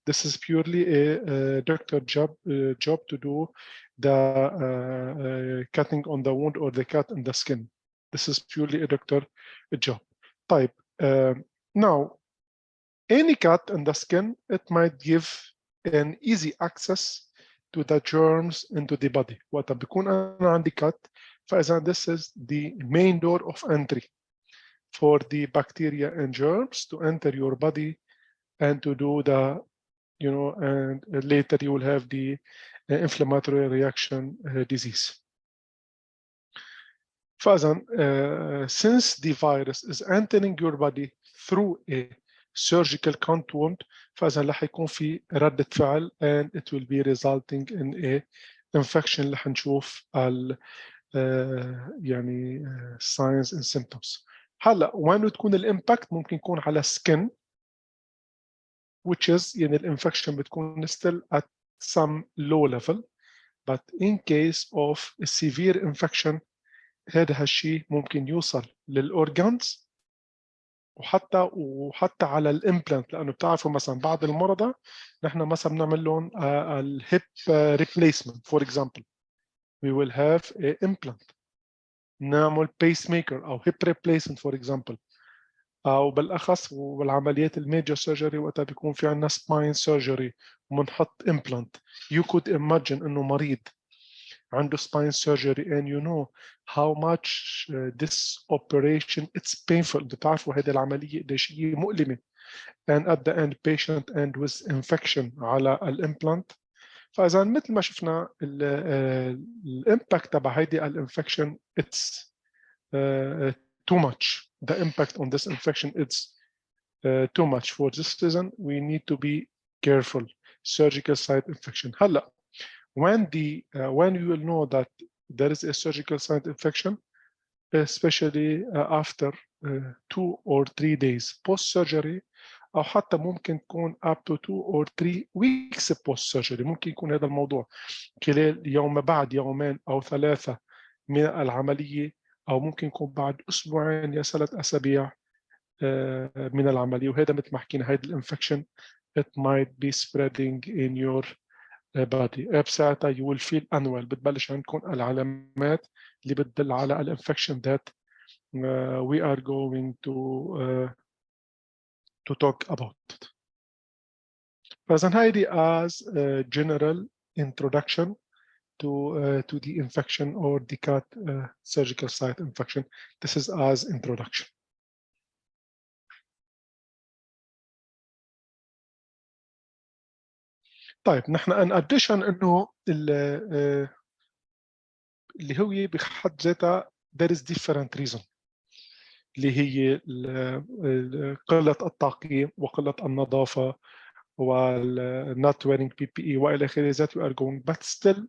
This is purely a doctor job to do the cutting on the wound or the cut in the skin. This is purely a doctor job. طيب now any cut in the skin, it might give an easy access to the germs into the body. وقت بيكون أنا عندي cut، فإذا this is the main door of entry for the bacteria and germs to enter your body and to do the, you know, and later you will have the inflammatory reaction disease. فإذا since the virus is entering your body through a surgical cut wound، فإذا رح يكون في ردة فعل and it will be resulting in a infection اللي حنشوف يعني signs and symptoms. هلا وين تكون الامباكت؟ ممكن يكون على skin which is يعني الانفكشن بتكون still at some low level, but in case of a severe infection هذا هالشيء ممكن يوصل للأورجانز وحتى على الامبلانت، لأنه بتعرفوا مثلا بعض المرضى نحن مثلا بنعمل لهم الهيب ريبليسمنت فور اكزامبل، we will have a implant. نعمل بيس ميكر أو هيب ريبليسمنت فور اكزامبل، أو بالأخص والعمليات الميجر سيرجري وقتها بيكون في عندنا سباين سيرجري وبنحط امبلانت. you could imagine إنه مريض عنده spine surgery and you know how much this operation it's painful. بتعرفوا هذه العملية قديش هي مؤلمة and at the end patient and with infection على الامبلانت. فإذا مثل ما شفنا الامباكت تبع هيدي الانفكشن it's too much. The impact on this infection is too much. For this reason we need to be careful. Surgical site infection. هلا when you will know that there is a surgical site infection, especially after 2 or 3 days post surgery، أو حتى ممكن تكون up to 2 or 3 weeks post surgery. ممكن يكون هذا الموضوع خلال يوم بعد يومين أو 3 من العملية، أو ممكن يكون بعد أسبوعين يا 3 أسابيع من العملية. وهذا مثل ما حكينا هيدا الانفكشن it might be spreading in your body. بساعتها you will feel unwell. بتبلش عندكم العلامات اللي بتدل على الانفكشن that we are going to talk about. فإذا هيدي as a general introduction to the infection or the cat surgical site infection. This is as introduction. طيب نحن in addition انه اللي هو بحد ذاتها there is different reason اللي هي قلة التعقيم وقلة النظافة وال not wearing PPE وإلى آخره that we are going, but still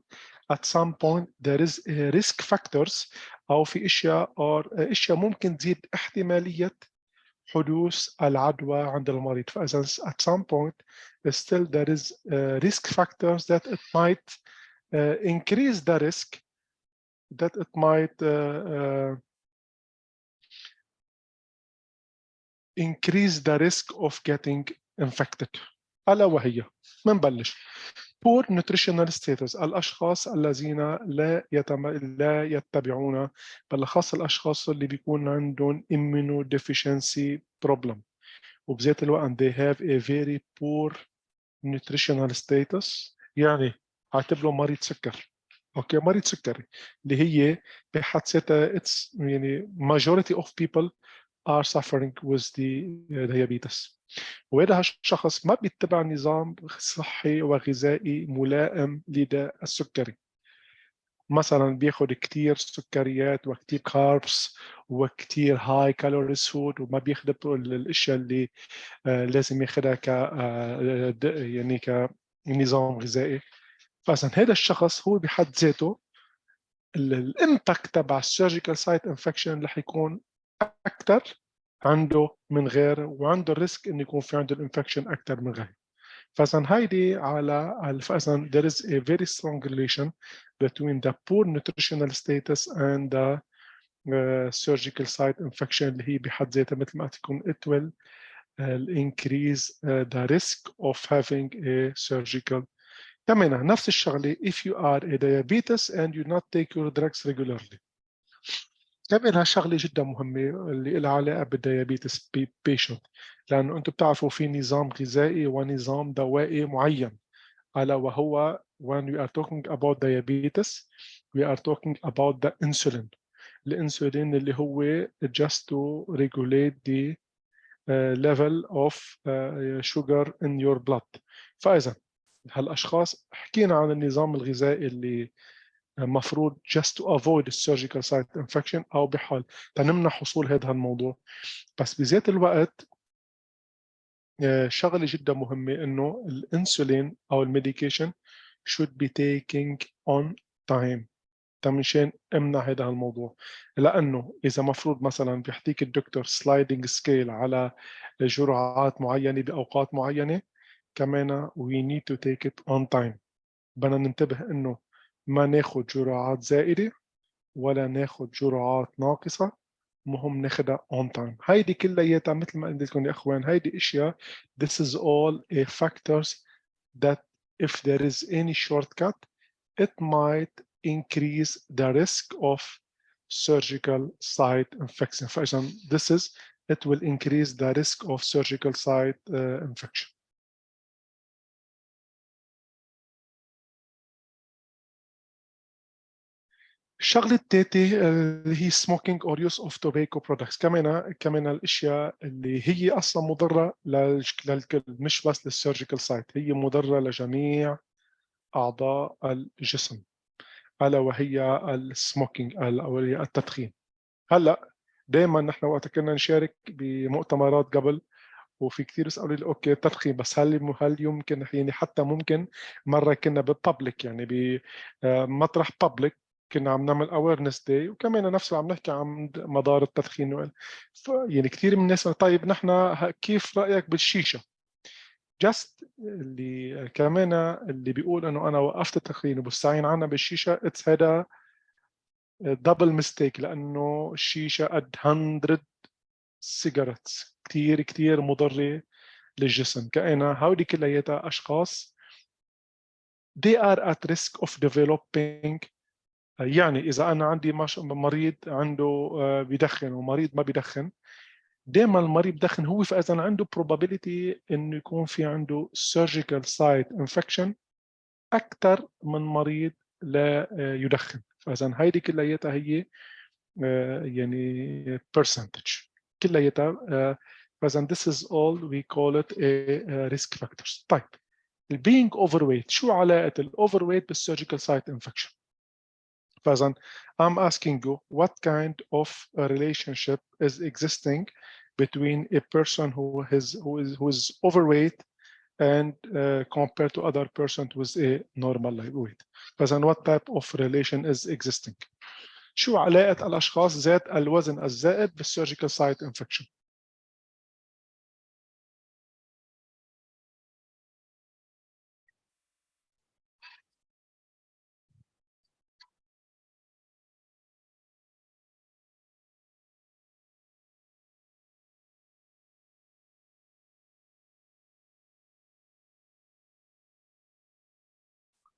at some point there is risk factors أو في أشياء ممكن تزيد احتمالية حدوث العدوى عند المريض. فإذا at some point still there is risk factors that it might increase the risk that it might increase the risk of getting infected. ألا وهي منبلش poor nutritional status الأشخاص الذين لا يتبعون بالأخص الأشخاص اللي بيكون عندهم immunodeficiency problem وبذات الوقت they have a very poor nutritional status يعني اعتبره مريض سكر. اوكي مريض سكري اللي هي بحد ذاتها it's يعني majority of people are suffering with the diabetes. وهذا الشخص ما بيتبع نظام صحي وغذائي ملائم لداء السكري. مثلا بياخد كتير سكريات وكتير كاربس وكتير هاي كالوريز فود وما بياخد الاشياء اللي لازم ياخدها ك يعني كنظام غذائي. فاذا هذا الشخص هو بحد ذاته الامباكت تبع السيرجيكال سايت انفكشن رح يكون اكثر عنده من غير وعنده الريسك انه يكون في عنده الانفكشن اكثر من غير. فاذا هيدي على فاذا there is a very strong relation between the poor nutritional status and the surgical site infection اللي هي بحد ذاتها مثل ما تكون it will increase the risk of having a surgical. كمان نفس الشغله if you are a diabetes and you not take your drugs regularly. كمان هالشغله جدا مهمه اللي لها علاقه بالديابيتس بيشنت لانه انتم بتعرفوا في نظام غذائي ونظام دوائي معين الا وهو when we are talking about diabetes we are talking about the insulin. الانسولين اللي هو just to regulate the level of sugar in your blood. فاذا هالاشخاص حكينا عن النظام الغذائي اللي مفروض just to avoid surgical site infection او بحال تنمنع حصول هذا الموضوع. بس بذات الوقت شغله جدا مهمه انه الانسولين او الميديكيشن should be taking on time مشان امنع هذا الموضوع. لانه اذا مفروض مثلا بيحكيك الدكتور سلايدنج سكيل على جرعات معينه باوقات معينه كمان we need to take it on time. بدنا ننتبه انه ما ناخذ جرعات زائده ولا ناخذ جرعات ناقصه مهم ناخذها on time. هيدي كلياتها مثل ما قلت لكم يا اخوان هيدي اشياء this is all a factors that if there is any shortcut it might increase the risk of surgical site infection. فإذا this is it will increase the risk of surgical site infection. الشغله الثالثه اللي هي smoking or use of tobacco products كمان الاشياء اللي هي اصلا مضره للكل مش بس للسيرجيكال سايت هي مضره لجميع اعضاء الجسم الا وهي السموكينج او التدخين. هلا دائما نحن وقت كنا نشارك بمؤتمرات قبل وفي كثير يسالوا لي اوكي التدخين بس هل يمكن يعني حتى ممكن مره كنا بالببليك يعني بمطرح ببليك كنا عم نعمل اويرنس داي وكمان نفسه عم نحكي عن مضار التدخين يعني كثير من الناس طيب نحن كيف رايك بالشيشه؟ جاست اللي كمان اللي بيقول انه انا وقفت التدخين وبستعين عنها بالشيشه اتس هذا دبل ميستيك لانه الشيشه قد 100 سيجارتس كثير كثير مضره للجسم. كأنها هودي كلياتها اشخاص they are at risk of developing يعني اذا انا عندي مريض عنده بدخن ومريض ما بدخن دائما المريض بدخن هو، فاذا عنده probability انه يكون في عنده surgical site infection اكثر من مريض لا يدخن. فاذا هيدي كلياتها هي يعني percentage كلياتها. فاذا this is all we call it a risk factors. طيب being overweight، شو علاقة الاوفرويت بالsurgical site infection؟ فاذا I'm asking you what kind of a relationship is existing between a person who is overweight and compared to other person with a normal weight. فاذا what type of relation is existing؟ شو علاقة الأشخاص ذات الوزن الزائد بالسيرجيكال سايت انفكشن؟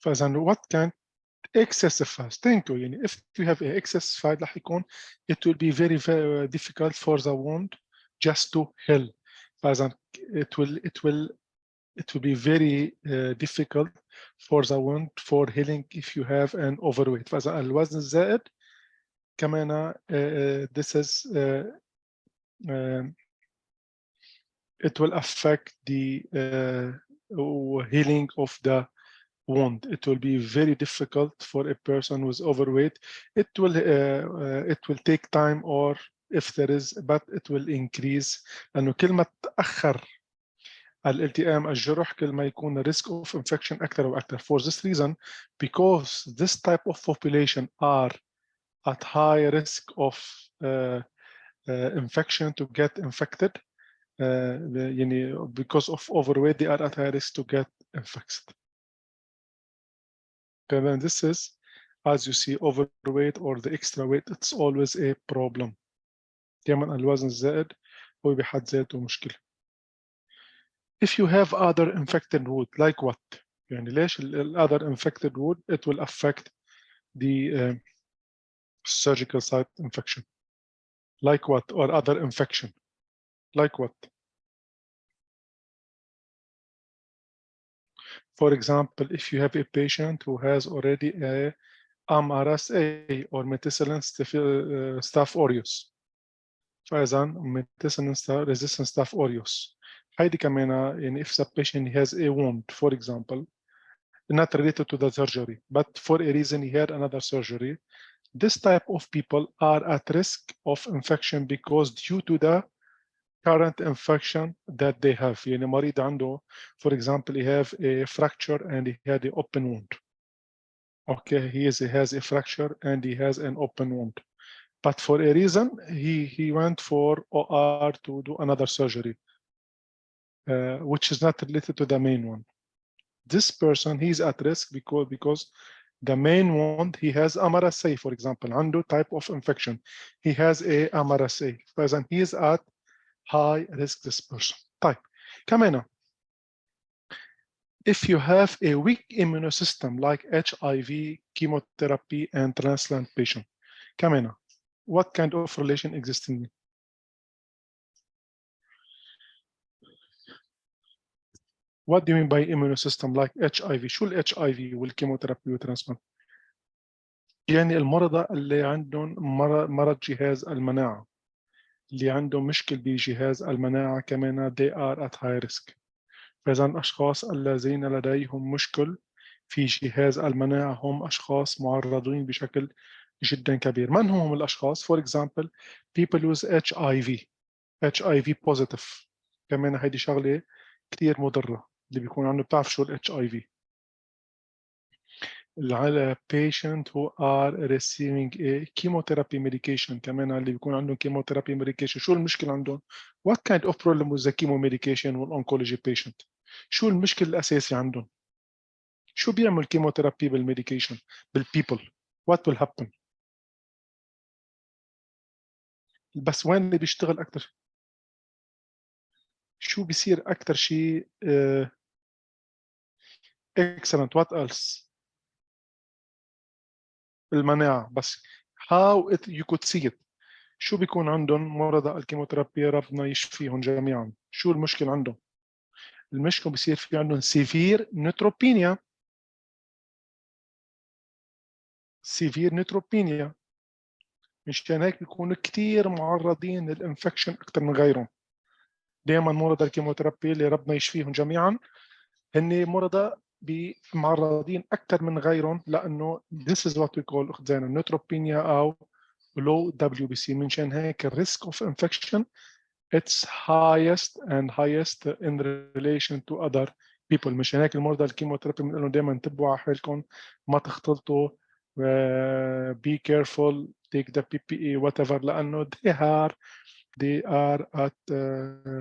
فإذا what can excessive fast. Thank you. يعني if you have a excess fat راح يكون it will be very, very difficult for the wound just to heal. فإذا it will be very difficult for the wound for healing if you have an overweight. فإذا الوزن الزائد كمان this is it will affect the healing of the wound. It will be very difficult for a person who is overweight. It will take time, or if there is, but it will increase. لأنه كل ما تأخر الالتئام الجرح كل ما يكون risk of infection أكثر وأكثر. For this reason, because this type of population are at high risk of infection to get infected, يعني because of overweight they are at high risk to get infected. And then this is, as you see, overweight or the extra weight, it's always a problem. دائما الوزن الزائد هو بحد ذاته مشكلة. If you have other infected wound, like what? يعني ليش other infected wound it will affect the surgical site infection? Like what? Or other infection? Like what? For example, if you have a patient who has already a MRSA or methicillin staph aureus. فإذا methicillin resistant staph aureus. هيدي كمان يعني if the patient has a wound, for example, not related to the surgery, but for a reason he had another surgery, this type of people are at risk of infection because due to the current infection that they have. يعني مريض عنده, for example, he have a fracture and he had an open wound. Okay, he has a fracture and he has an open wound. But for a reason, he went for OR to do another surgery, which is not related to the main one. This person, he's at risk because the main wound, he has MRSA, for example, عنده type of infection. He has a MRSA. فإذا he is at high risk, this person. طيب كمان if you have a weak immune system like HIV, chemotherapy, and transplant patient, كمان what kind of relation exists in? What do you mean by immune system like HIV؟ شو ال HIV والكيموثيرابي والترانسبلانت؟ يعني المرضى اللي عندهم مرض جهاز المناعة، اللي عندهم مشكل بجهاز المناعة كمان they are at high risk. فإذا الأشخاص الذين لديهم مشكل في جهاز المناعة هم أشخاص معرضين بشكل جدا كبير. من هم الأشخاص؟ For example, people with HIV positive. كمان هيدي شغلة كتير مضرة اللي بيكون عنده، بتعرف شو ال HIV؟ على patient who are receiving a chemotherapy medication، كمان اللي بيكون عندهم chemotherapy medication. شو المشكلة عندهم؟ What kind of problem with the chemo medication والoncology patient؟ شو المشكلة الأساسي عندهم؟ شو بيعمل chemotherapy بالميديكيشن بالpeople؟ What will happen؟ بس وين اللي بيشتغل أكتر؟ شو بيصير أكتر شيء excellent. What else؟ المناعة. بس how you could see it. شو بيكون عندهم مرضى الكيموثيرابي ربنا يشفيهم جميعا؟ شو المشكلة عندهم؟ المشكلة بصير في عندهم سيفير نيوتروبينيا. سيفير نيوتروبينيا، مشان هيك بيكونوا كتير معرضين للإنفكشن أكثر من غيرهم. دائما مرضى الكيموثيرابي اللي ربنا يشفيهم جميعا هن مرضى معرضين أكثر من غيرهم، لأنه this is what we call أخذنا نيوتروبينيا أو low WBC. منشان هيك risk of infection it's highest and highest in relation to other people. مشان هيك المرضى الكيموثيرابي بنقول لهم دائما انتبهوا على حالكم، ما تختلطوا، be careful, take the PPE whatever، لأنه they are at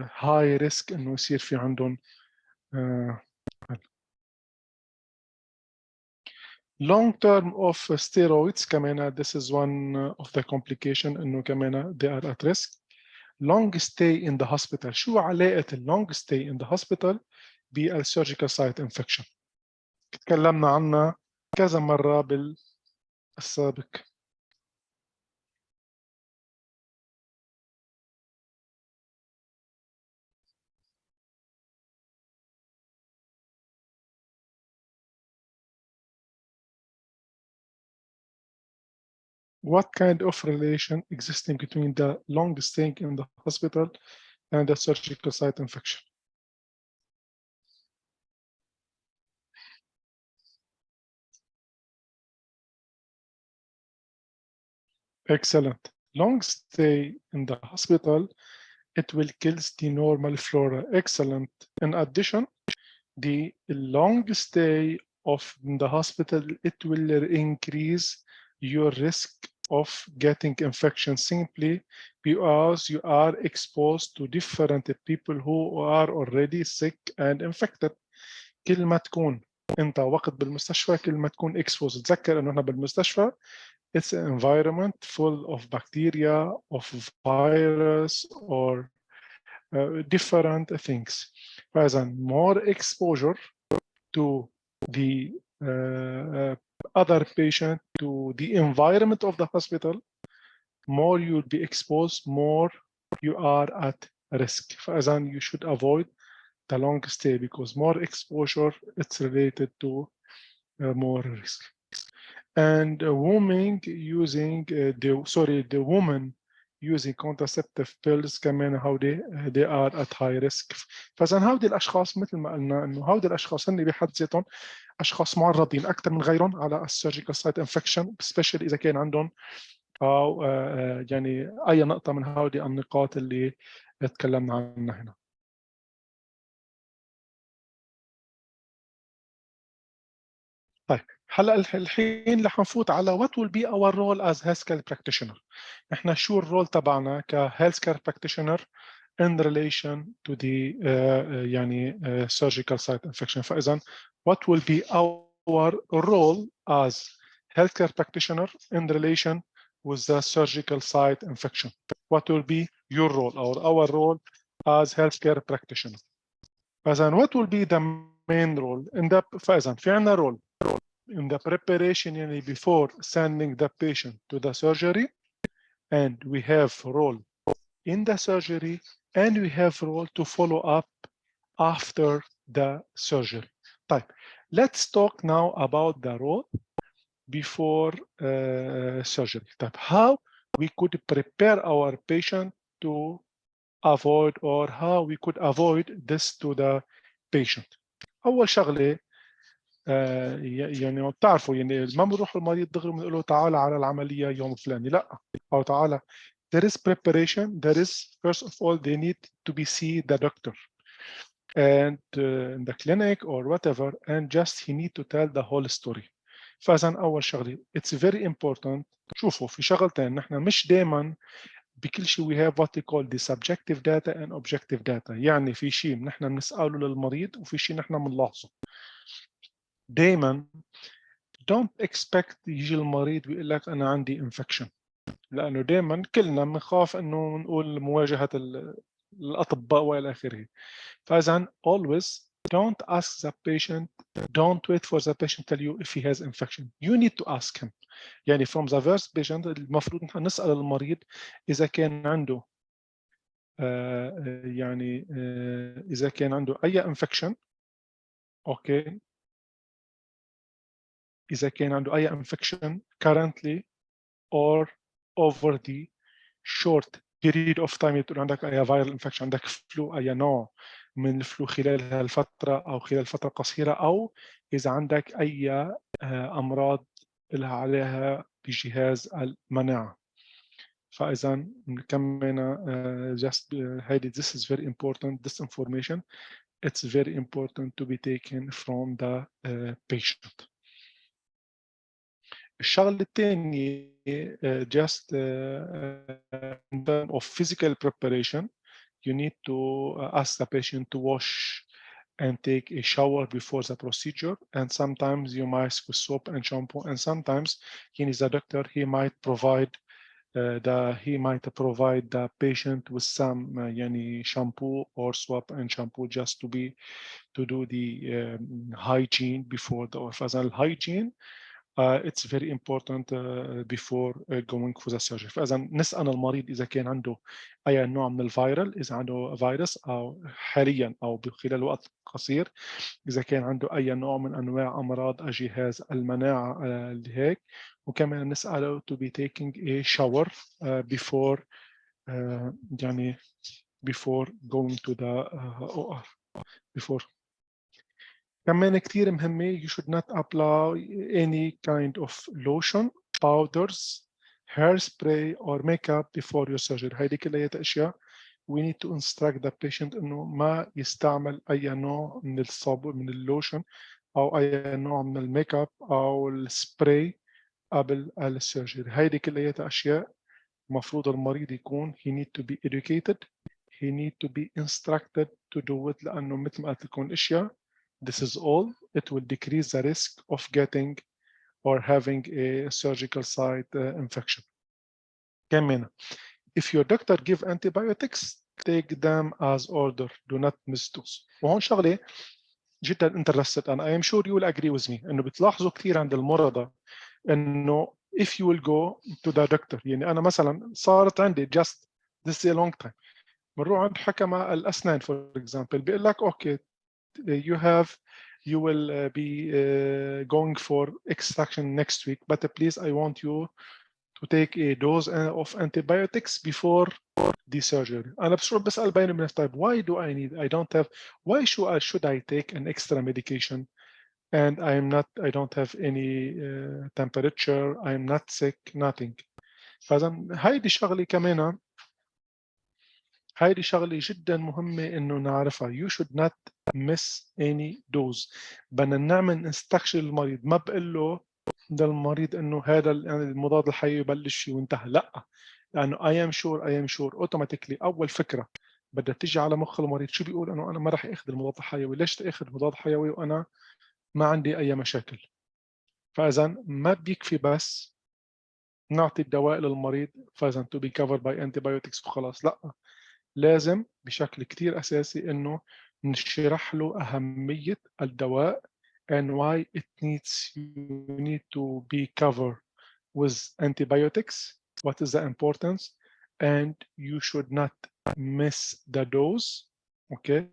high risk إنه يصير في عندهم long term of steroids. كمان this is one of the complication إنه كمان they are at risk. long stay in the hospital. شو علاقة long stay in the hospital بالsurgical site infection؟ تكلمنا عنها كذا مرة بالسابق. What kind of relation existing between the long staying in the hospital and the surgical site infection? Excellent. Long stay in the hospital, it will kill the normal flora. Excellent. In addition, the long stay of the hospital, it will increase your risk of getting infection simply because you are exposed to different people who are already sick and infected. كل ما تكون انت وقت بالمستشفى، كل ما تكون exposed. تذكر انه احنا بالمستشفى it's an environment full of bacteria, of virus, or different things. فإذا more exposure to the other patient, to the environment of the hospital, more you'll be exposed, more you are at risk. فإذا you should avoid the long stay because more exposure it's related to more risk. And a woman using the woman using contraceptive pills كمان هودي they are at high risk. فإذا هودي الأشخاص مثل ما قلنا إنه هودي الأشخاص هن بحد ذاتهم أشخاص معرضين أكثر من غيرهم على السيرجيكال سايت انفكشن، especially إذا كان عندهم أو يعني أي نقطة من هودي النقاط اللي تكلمنا عنها هنا. طيب هلا الحين رح نفوت على what will be our role as healthcare practitioner. احنا شو الرول تبعنا ك healthcare practitioner in relation to the يعني surgical site infection. فإذا what will be our role as healthcare practitioner in relation with the surgical site infection? What will be your role or our role as healthcare practitioner? فإذا what will be the main role in the فإذا في عنا role in the preparation يعني before sending the patient to the surgery, and we have role in the surgery, and we have role to follow up after the surgery. طيب, let's talk now about the role before surgery. طيب, how we could prepare our patient to avoid, or how we could avoid this to the patient. أول شغلة يعني بتعرفوا يعني ما بنروح المريض دغري بنقول له تعال على العملية يوم الفلاني، لا، أو تعال. There is preparation. There is, first of all, they need to be see the doctor and in the clinic or whatever, and just he need to tell the whole story. فإذا أول شغلة it's very important. شوفوا في شغلتين نحن مش دائما بكل شيء we have what they call the subjective data and objective data. يعني في شيء نحن بنسأله للمريض وفي شيء نحن بنلاحظه. دائما don't expect يجي المريض ويقول لك أنا عندي infection، لأنه دائما كلنا بنخاف إنه نقول مواجهة الأطباء وإلى آخره. فإذا always don't ask the patient don't wait for the patient tell you if he has infection. You need to ask him. يعني from the first patient المفروض نحن نسأل المريض إذا كان عنده يعني إذا كان عنده أي infection. أوكي. إذا كان عنده أي infection currently or over the short period of time. تقول عندك أي viral infection، عندك فلو، أي نوع من الفلو خلال هالفترة أو خلال فترة قصيرة، أو إذا عندك أي أمراض لها عليها بجهاز المناعة. فإذا كمان just هيدي this is very important. This information it's very important to be taken from the patient. الشغلة الثانية just in terms of physical preparation, you need to ask the patient to wash and take a shower before the procedure, and sometimes you mask with soap and shampoo, and sometimes he is a doctor, he might provide the patient with some يعني shampoo or soap and shampoo just to do the hygiene before the فإذا hygiene it's very important before going for the surgery. فإذا نسأل المريض إذا كان عنده أي نوع من الفيرال، إذا عنده فيروس أو حاليا أو خلال وقت قصير، إذا كان عنده أي نوع من أنواع أمراض جهاز المناعة اللي هيك، وكمان نسأله to be taking a shower before يعني before going to the OR before. كمان كتير مهمة you should not apply any kind of lotion, powders, hairspray or makeup before your surgery. هيدي كلها أشياء we need to instruct the patient إنه ما يستعمل أي نوع من الصابون من اللوشن أو أي نوع من الميك اب أو السبراي قبل السيرجري. هيدي كلها أشياء مفروض المريض يكون he need to be educated, he need to be instructed to do it، لأنه مثل ما قلت لكم الأشياء this is all it will decrease the risk of getting or having a surgical site infection. كمان if your doctor give antibiotics take them as order, do not misdose. وهون شغله جدا interested and I am sure you will agree with me انه بتلاحظوا كثير عند المرضى انه if you will go to the doctor، يعني انا مثلا صارت عندي just this is a long time بنروح عند حكمة الاسنان for example بيقول لك اوكي you will be going for extraction next week but please I want you to take a dose of antibiotics before the surgery. أنا بسأل بين من طيب why do I don't have why should I take an extra medication and I don't have any temperature, I'm not sick, nothing. فإذا هيدي شغلة جدا مهمة إنه نعرفها. You should not miss any dose. بدنا نعمل instruction للمريض، ما بقول له للمريض إنه هذا المضاد الحيوي يبلش فيه وانتهى، لا، لأنه I am sure automatically أول فكرة بدها تيجي على مخ المريض شو بيقول؟ إنه أنا ما راح آخذ المضاد الحيوي، ليش تاخذ مضاد حيوي وأنا ما عندي أي مشاكل؟ فإذا ما بيكفي بس نعطي الدواء للمريض فإذا to be covered by antibiotics وخلاص، لا، لازم بشكل كتير أساسي إنه نشرح له أهمية الدواء and why you need to be covered with antibiotics, what is the importance, and you should not miss the dose, okay?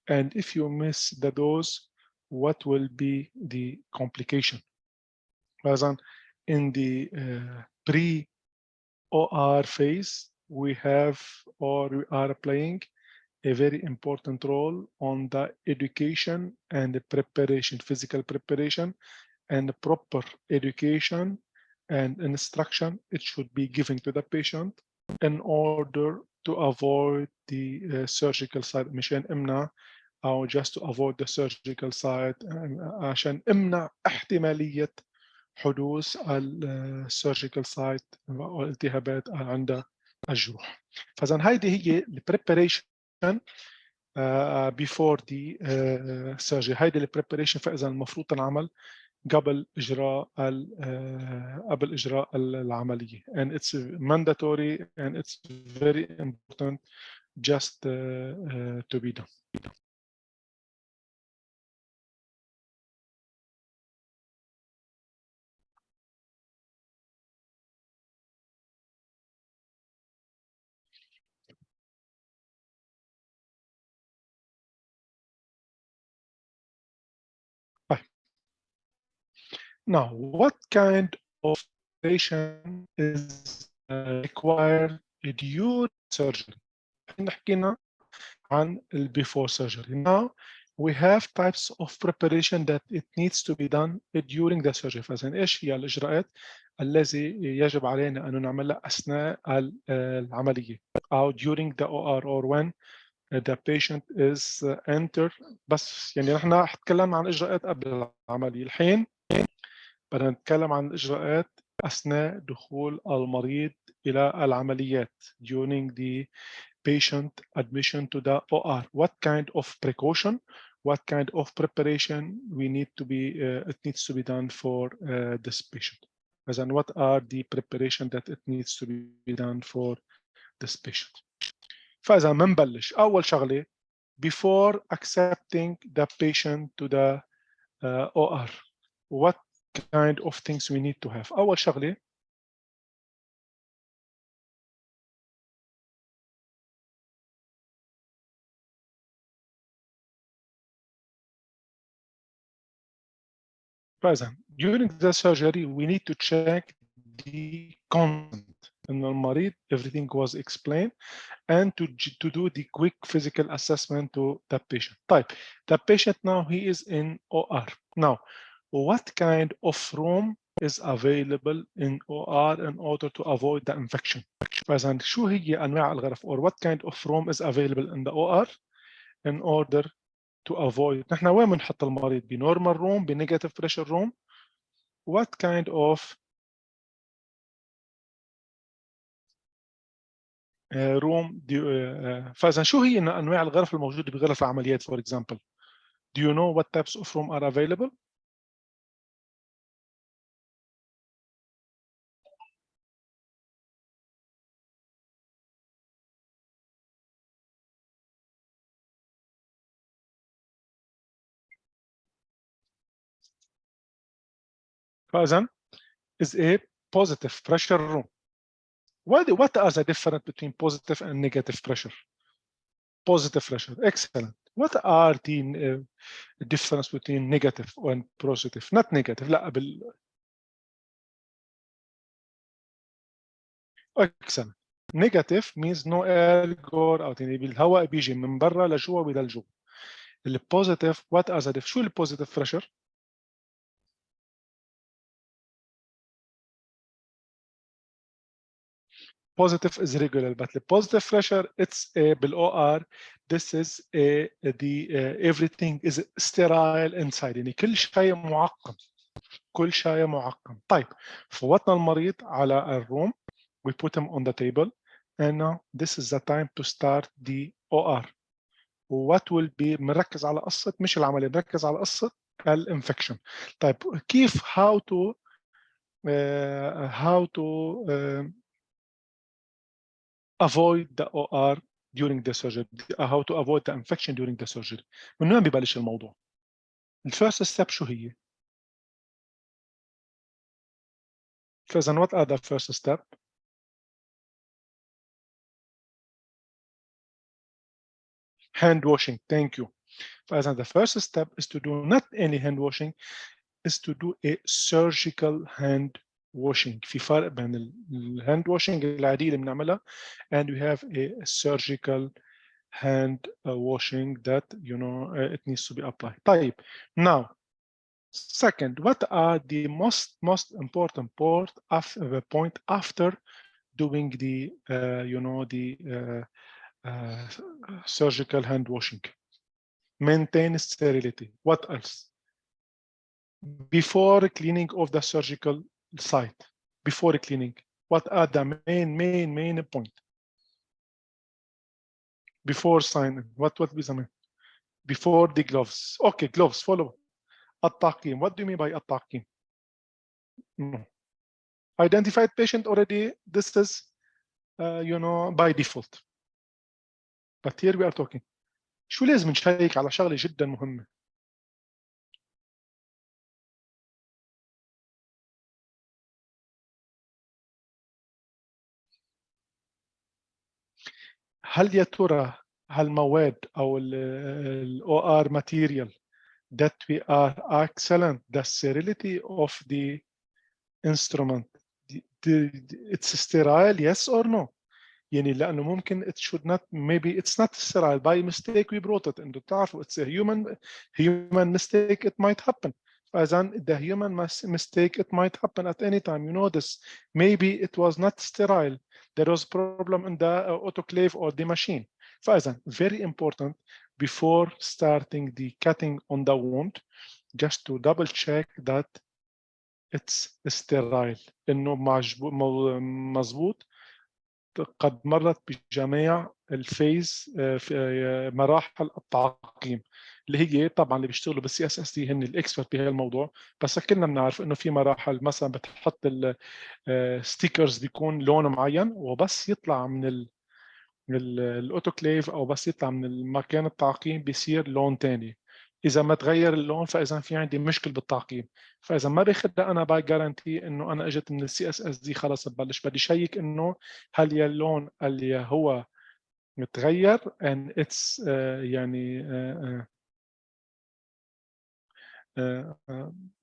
And if you miss the dose, what will be the complication? مثلا in the pre-OR phase, we have or we are playing a very important role on the education and the preparation, physical preparation and proper education and instruction. It should be given to the patient in order to avoid the surgical side مشان امنع أو just to avoid the surgical side عشان امنع احتمالية حدوث السيرجيكال سايت والالتهابات عند الجروح. فإذا هيدي هي البريباريشن before the surgery. هيدي البريباريشن فإذا المفروض تنعمل قبل إجراء العملية and it's mandatory and it's very important just to be done. Now, what kind of preparation is required during surgery? حكينا عن before surgery. Now, we have types of preparation that it needs to be done during the surgery. فإذا إيش هي الإجراءات التي يجب علينا أن نعملها أثناء العملية أو during the OR or when the patient is entered. بس يعني نحن تكلمنا عن إجراءات قبل العملية. الحين بدنا نتكلم عن الإجراءات أثناء دخول المريض إلى العمليات during the patient admission to the OR. What kind of precaution, what kind of preparation we need to be, it needs to be done for this patient. As in, what are the preparation that it needs to be done for this patient. فإذا منبلش أول شغلة before accepting the patient to the OR. What kind of things we need to have. أول شغلة present. During the surgery, we need to check the consent in المريض, everything was explained, and to do the quick physical assessment to the patient. Type. The patient now, he is in OR. Now, what kind of room is available in OR in order to avoid the infection? فإذا شو هي أنواع الغرف or what kind of room is available in the OR in order to avoid. نحن وين بنحط المريض؟ بنورمال روم، بنيجاتيف بريشر روم. What kind of room فإذا شو هي أنواع الغرف الموجودة بغرف العمليات for example? Do you know what types of room are available? فإذا is a positive pressure room. What are the difference between positive and negative pressure? Positive pressure, excellent. What are the difference between negative and positive? Not negative, لا excellent. Negative means no air go out. يعني بالهواء بيجي من برا لجوا وإلى الجو. البوزيتيف what are the شو البوزيتيف pressure؟ positive is regular, but the positive pressure it's بالOR. This is everything is sterile inside. يعني كل شيء معقم. كل شيء معقم. طيب فوتنا المريض على الروم. We put him on the table, and now this is the time to start the OR. What will be بنركز على قصة مش العملية، بنركز على قصة الانفكشن. طيب كيف how to avoid the OR during the surgery, how to avoid the infection during the surgery. من وين ببلش الموضوع؟ الفيرست ستيب شو هي؟ فإذا what are the first step؟ hand washing. Thank you. فإذا the first step is to do not any hand washing, is to do a surgical hand washing. في فرق بين الهاند washing العادية اللي بنعملها and we have a surgical hand washing that it needs to be applied. طيب now second, what are the most important point after doing the surgical hand washing? Maintain sterility. What else? Before cleaning of the surgical site, before cleaning, what are the main point? Before signing, what be the main? Before the gloves. Okay, gloves, follow. التعقيم. What do you mean by التعقيم? No. Identified patient already, this is by default. But here we are talking. شو لازم نشيك على شغلة جدا مهمة. هل يا ترى هالمواد او الاو ار ماتيريال that we are excellent. The sterility of the instrument, it's sterile, yes or no? يعني لأنه ممكن it should not, maybe it's not sterile, by mistake we brought it, انتوا بتعرفوا it's a human mistake, it might happen. فإذا the human mistake, it might happen at any time, you know this. Maybe it was not sterile, there was problem in the autoclave or the machine. فإذا very important, before starting the cutting on the wound, just to double check that it's sterile, انه مظبوط. قد مرت بجميع الفيز في مراحل التعقيم، اللي هي طبعا اللي بيشتغلوا بالسي اس اس دي هن الاكسبرت بهذا الموضوع. بس كلنا بنعرف انه في مراحل مثلا بتحط الستيكرز بيكون لون معين، وبس يطلع من الاوتوكليف او بس يطلع من مكان التعقيم بيصير لون ثاني. اذا ما تغير اللون فاذا في عندي مشكل بالتعقيم. فاذا ما باخذها انا باي جارانتي انه انا اجت من السي اس اس دي خلص ببلش، بدي شيك انه هل يا اللون اللي هو متغير and it's يعني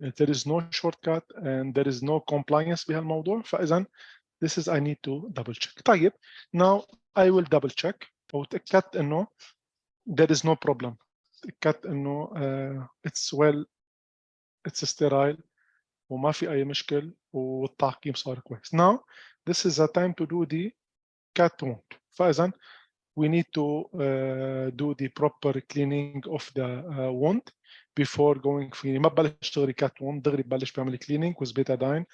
there is no shortcut and there is no compliance بهالموضوع. فاذا this is I need to double check. طيب now I will double check وتأكدت انه there is no problem. تأكدت انه it's well, it's sterile وما في اي مشكل والتعقيم صار كويس. Now this is the time to do the cut wound. فاذا we need to do the proper cleaning of the wound before going. في ما ببلش دغري cut wound، دغري ببلش بعمل cleaning with betadine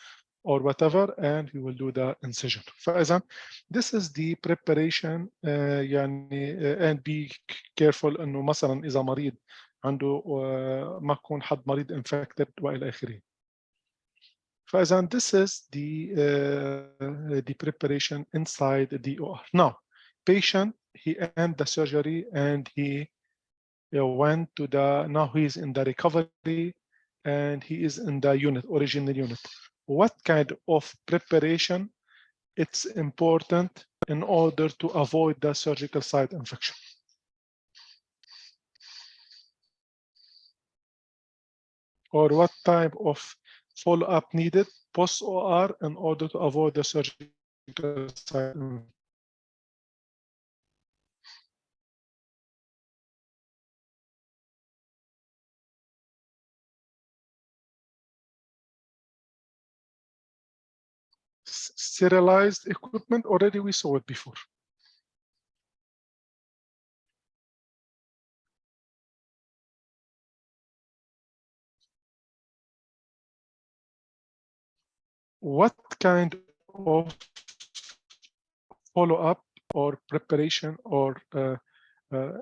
or whatever and we will do the incision. فإذا this is the preparation يعني and be careful إنه مثلا إذا مريض عنده ما يكون حد مريض infected وإلى آخره. فإذا this is the preparation inside the OR. Now patient, he ended the surgery and he went to the, now he is in the recovery and he is in the unit, original unit. What kind of preparation it's important in order to avoid the surgical site infection? Or what type of follow-up needed post-OR in order to avoid the surgical site infection? Serialized equipment, already we saw it before. What kind of follow-up or preparation or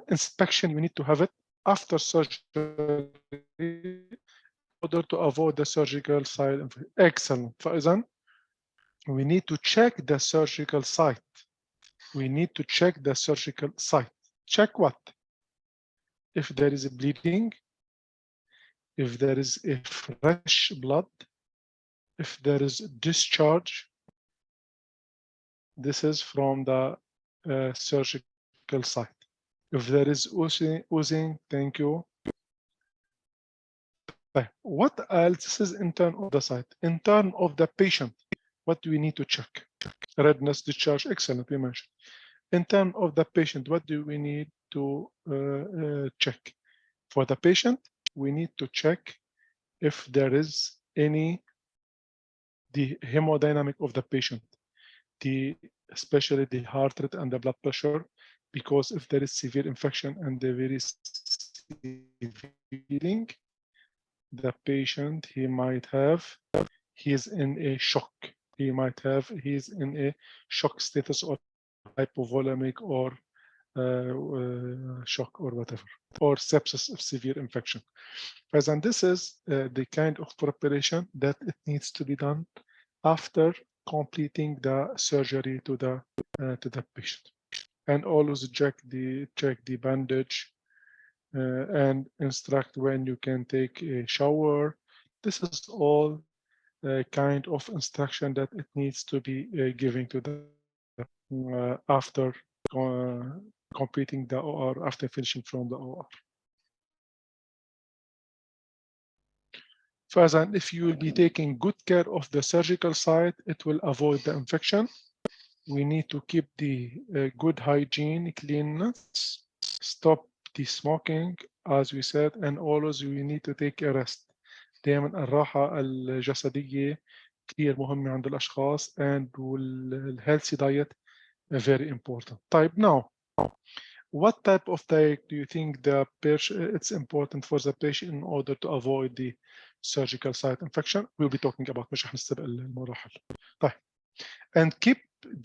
inspection you need to have it after surgery in order to avoid the surgical site infection? Excellent. فإذا we need to check the surgical site. We need to check the surgical site. Check what? If there is a bleeding, if there is a fresh blood, if there is discharge. This is from the surgical site. If there is oozing, thank you. What else? This is in terms of the site. In terms of the patient, what do we need to check? Redness, discharge, excellent, we mentioned. In terms of the patient, what do we need to check? For the patient, we need to check if there is any, the hemodynamic of the patient, especially the heart rate and the blood pressure, because if there is severe infection and the very severe bleeding, the patient, he might have, he's in a shock. He might have, he's in a shock status or hypovolemic or shock or whatever, or sepsis of severe infection. And this is the kind of preparation that it needs to be done after completing the surgery to the patient. And always check the bandage and instruct when you can take a shower. This is all kind of instruction that it needs to be given to the after completing the OR, after finishing from the OR. فإذا if you will be taking good care of the surgical site, it will avoid the infection. We need to keep the good hygiene, cleanness, stop the smoking, as we said, and always we need to take a rest. دائما الراحة الجسدية كثير مهمة عند الأشخاص and healthy diet very important. طيب now, what type of diet do you think it's important for the patient in order to avoid the surgical site infection? We'll be talking about مش رح نستبق المراحل. طيب. And keep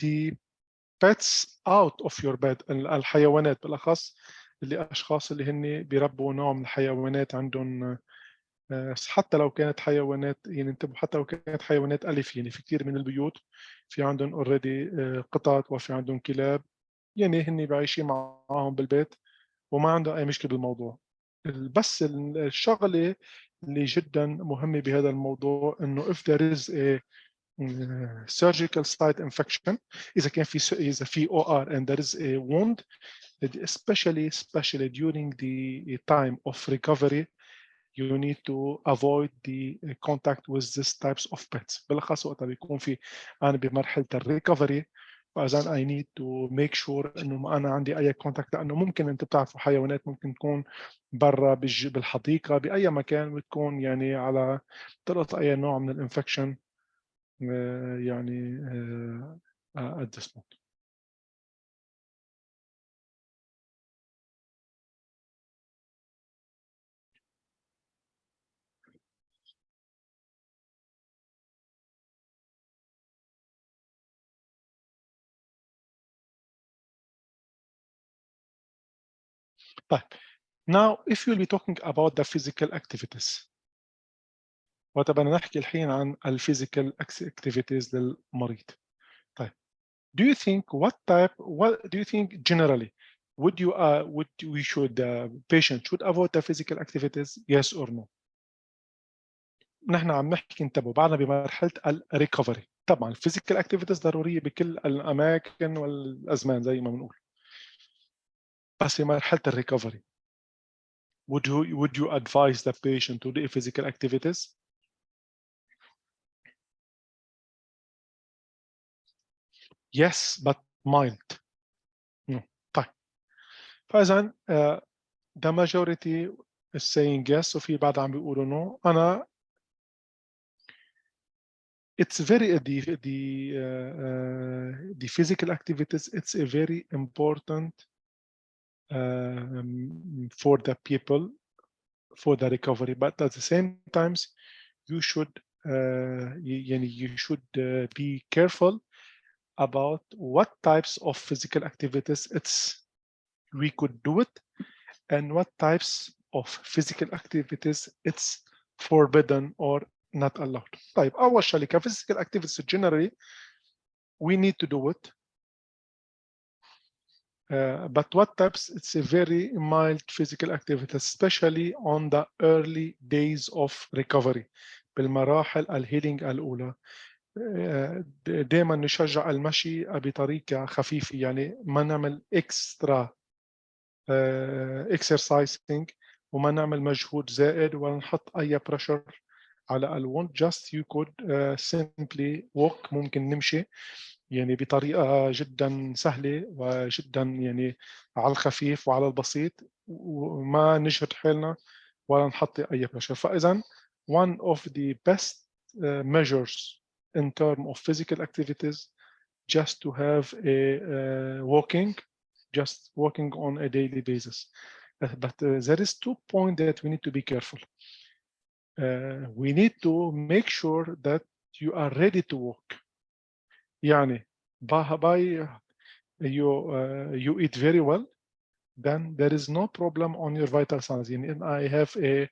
the pets out of your bed. الحيوانات بالأخص أشخاص اللي هن بيربوا نوع من الحيوانات عندهم حتى لو كانت حيوانات يعني انتبهوا حتى لو كانت حيوانات أليف يعني في كثير من البيوت في عندهم اوريدي قطط وفي عندهم كلاب يعني هن بعيشين معاهم بالبيت وما عندهم أي مشكلة بالموضوع. بس الشغلة اللي جدا مهمة بهذا الموضوع إنه if there is a surgical site infection إذا كان في OR and there is a wound, especially during the time of recovery, you need to avoid the contact with these types of pets. بالأخص وقت بيكون في أنا بمرحلة الريكفري فإذا I need to make sure إنه ما أنا عندي أي contact لأنه ممكن أنت بتعرفوا حيوانات ممكن تكون برا بالحديقة بأي مكان بتكون يعني على تلقط أي نوع من الانفكشن يعني at this point. طيب now if you'll be talking about the physical activities وتبقى نحكي الحين عن physical activities للمريض. طيب do you think what do you think generally would we should patient should avoid the physical activities, yes or no? نحن عم نحكي انتبهوا بعدنا بمرحله الريكفري. طبعا الفيزيكال اكتيفيتيز ضروريه بكل الاماكن والازمان زي ما بنقول بس في مرحله الريكفري would you advise the patient to do physical activities? Yes but mild. طيب فاذا the majority is saying yes وفي بعض عم بيقولوا no. أنا it's very the physical activities it's a very important for the people for the recovery but at the same times you should you should be careful about what types of physical activities we could do it and what types of physical activities it's forbidden or not allowed. طيب أول شيء physical activities generally we need to do it but what types it's a very mild physical activity especially on the early days of recovery بالمراحل الهيلينج الأولى. دائما نشجع المشي بطريقة خفيفة يعني ما نعمل extra exercising وما نعمل مجهود زائد ولا نحط أي pressure على الوند. just you could simply walk ممكن نمشي يعني بطريقة جدا سهلة وجدا يعني على الخفيف وعلى البسيط وما نجهد حالنا ولا نحط أي pressure. فإذا one of the best measures in terms of physical activities just to have a just walking on a daily basis. But there is 2 points that we need to be careful. We need to make sure that you are ready to walk. يعني by you eat very well, then there is no problem on your vital signs. يعني I have a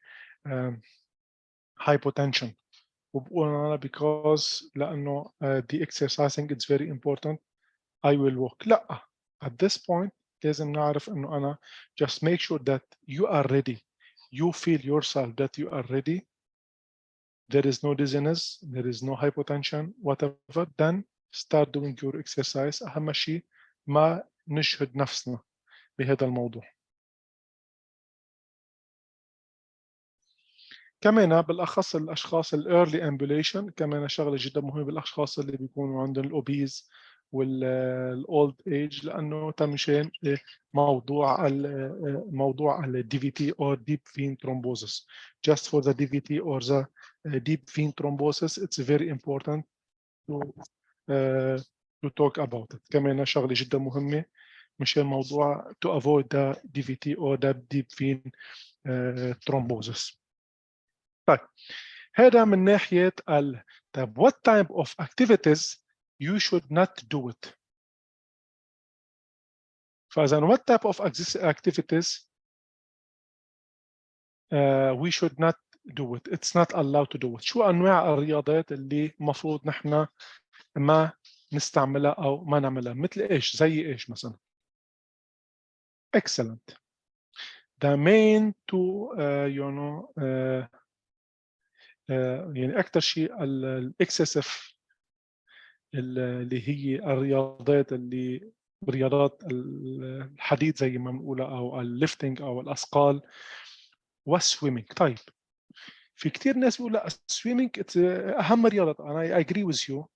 hypotension because لأنه the exercising is very important I will walk. لا at this point لازم نعرف إنه أنا just make sure that you are ready. You feel yourself that you are ready. There is no dizziness, there is no hypotension, whatever, then start doing your exercise. أهم شيء ما نشهد نفسنا بهذا الموضوع. كمان بالاخص الاشخاص الايرلي امبوليشن كمان شغله جدا مهمه بالاشخاص اللي بيكونوا عندهم الاوبيز والاولد ايج، لانه تمشين موضوع الدي في تي or deep vein thrombosis. Just for the DVT or the deep vein thrombosis, it's very important to to talk about it. كمان شغله جدا مهمه مشان موضوع to avoid the DVT or the deep vein thrombosis. طيب هذا من ناحية طيب what type of activities you should not do it. فإذا what type of activities we should not do it. It's not allowed to do it. شو أنواع الرياضات اللي مفروض نحن ما نستعملها أو ما نعملها؟ مثل إيش؟ زي إيش مثلا؟ Excellent. The main two يعني أكثر شيء الإكسسيف اللي هي الرياضات رياضات الحديد زي ما بنقولها او الليفتنج او الاثقال والسويمينج. طيب في كثير ناس بيقول لا السويمينج اهم رياضه. انا اي اجري وذ يو.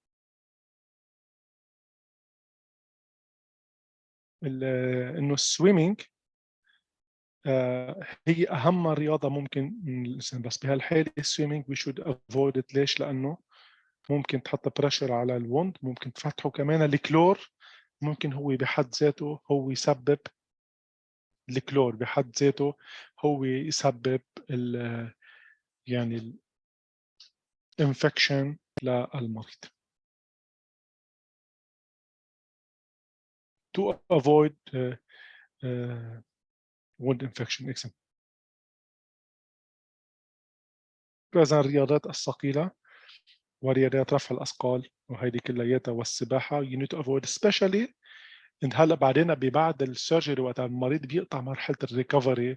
انه السويمينج هي اهم رياضه ممكن من الانسان، بس بهالحاله السويمينج وي شود افويد ات. ليش؟ لانه ممكن تحط بريشر على الوند، ممكن تفتحه كمان. الكلور ممكن هو بحد ذاته هو يسبب الكلور بحد ذاته هو يسبب يعني الانفكشن للمريض. to avoid wound infection. إذا الرياضات الثقيلة ورياضات رفع الأثقال وهيدي كلياتها والسباحة you need to avoid especially. انت هلا بعدين ببعد السيرجري وقت المريض بيقطع مرحلة الريكفري،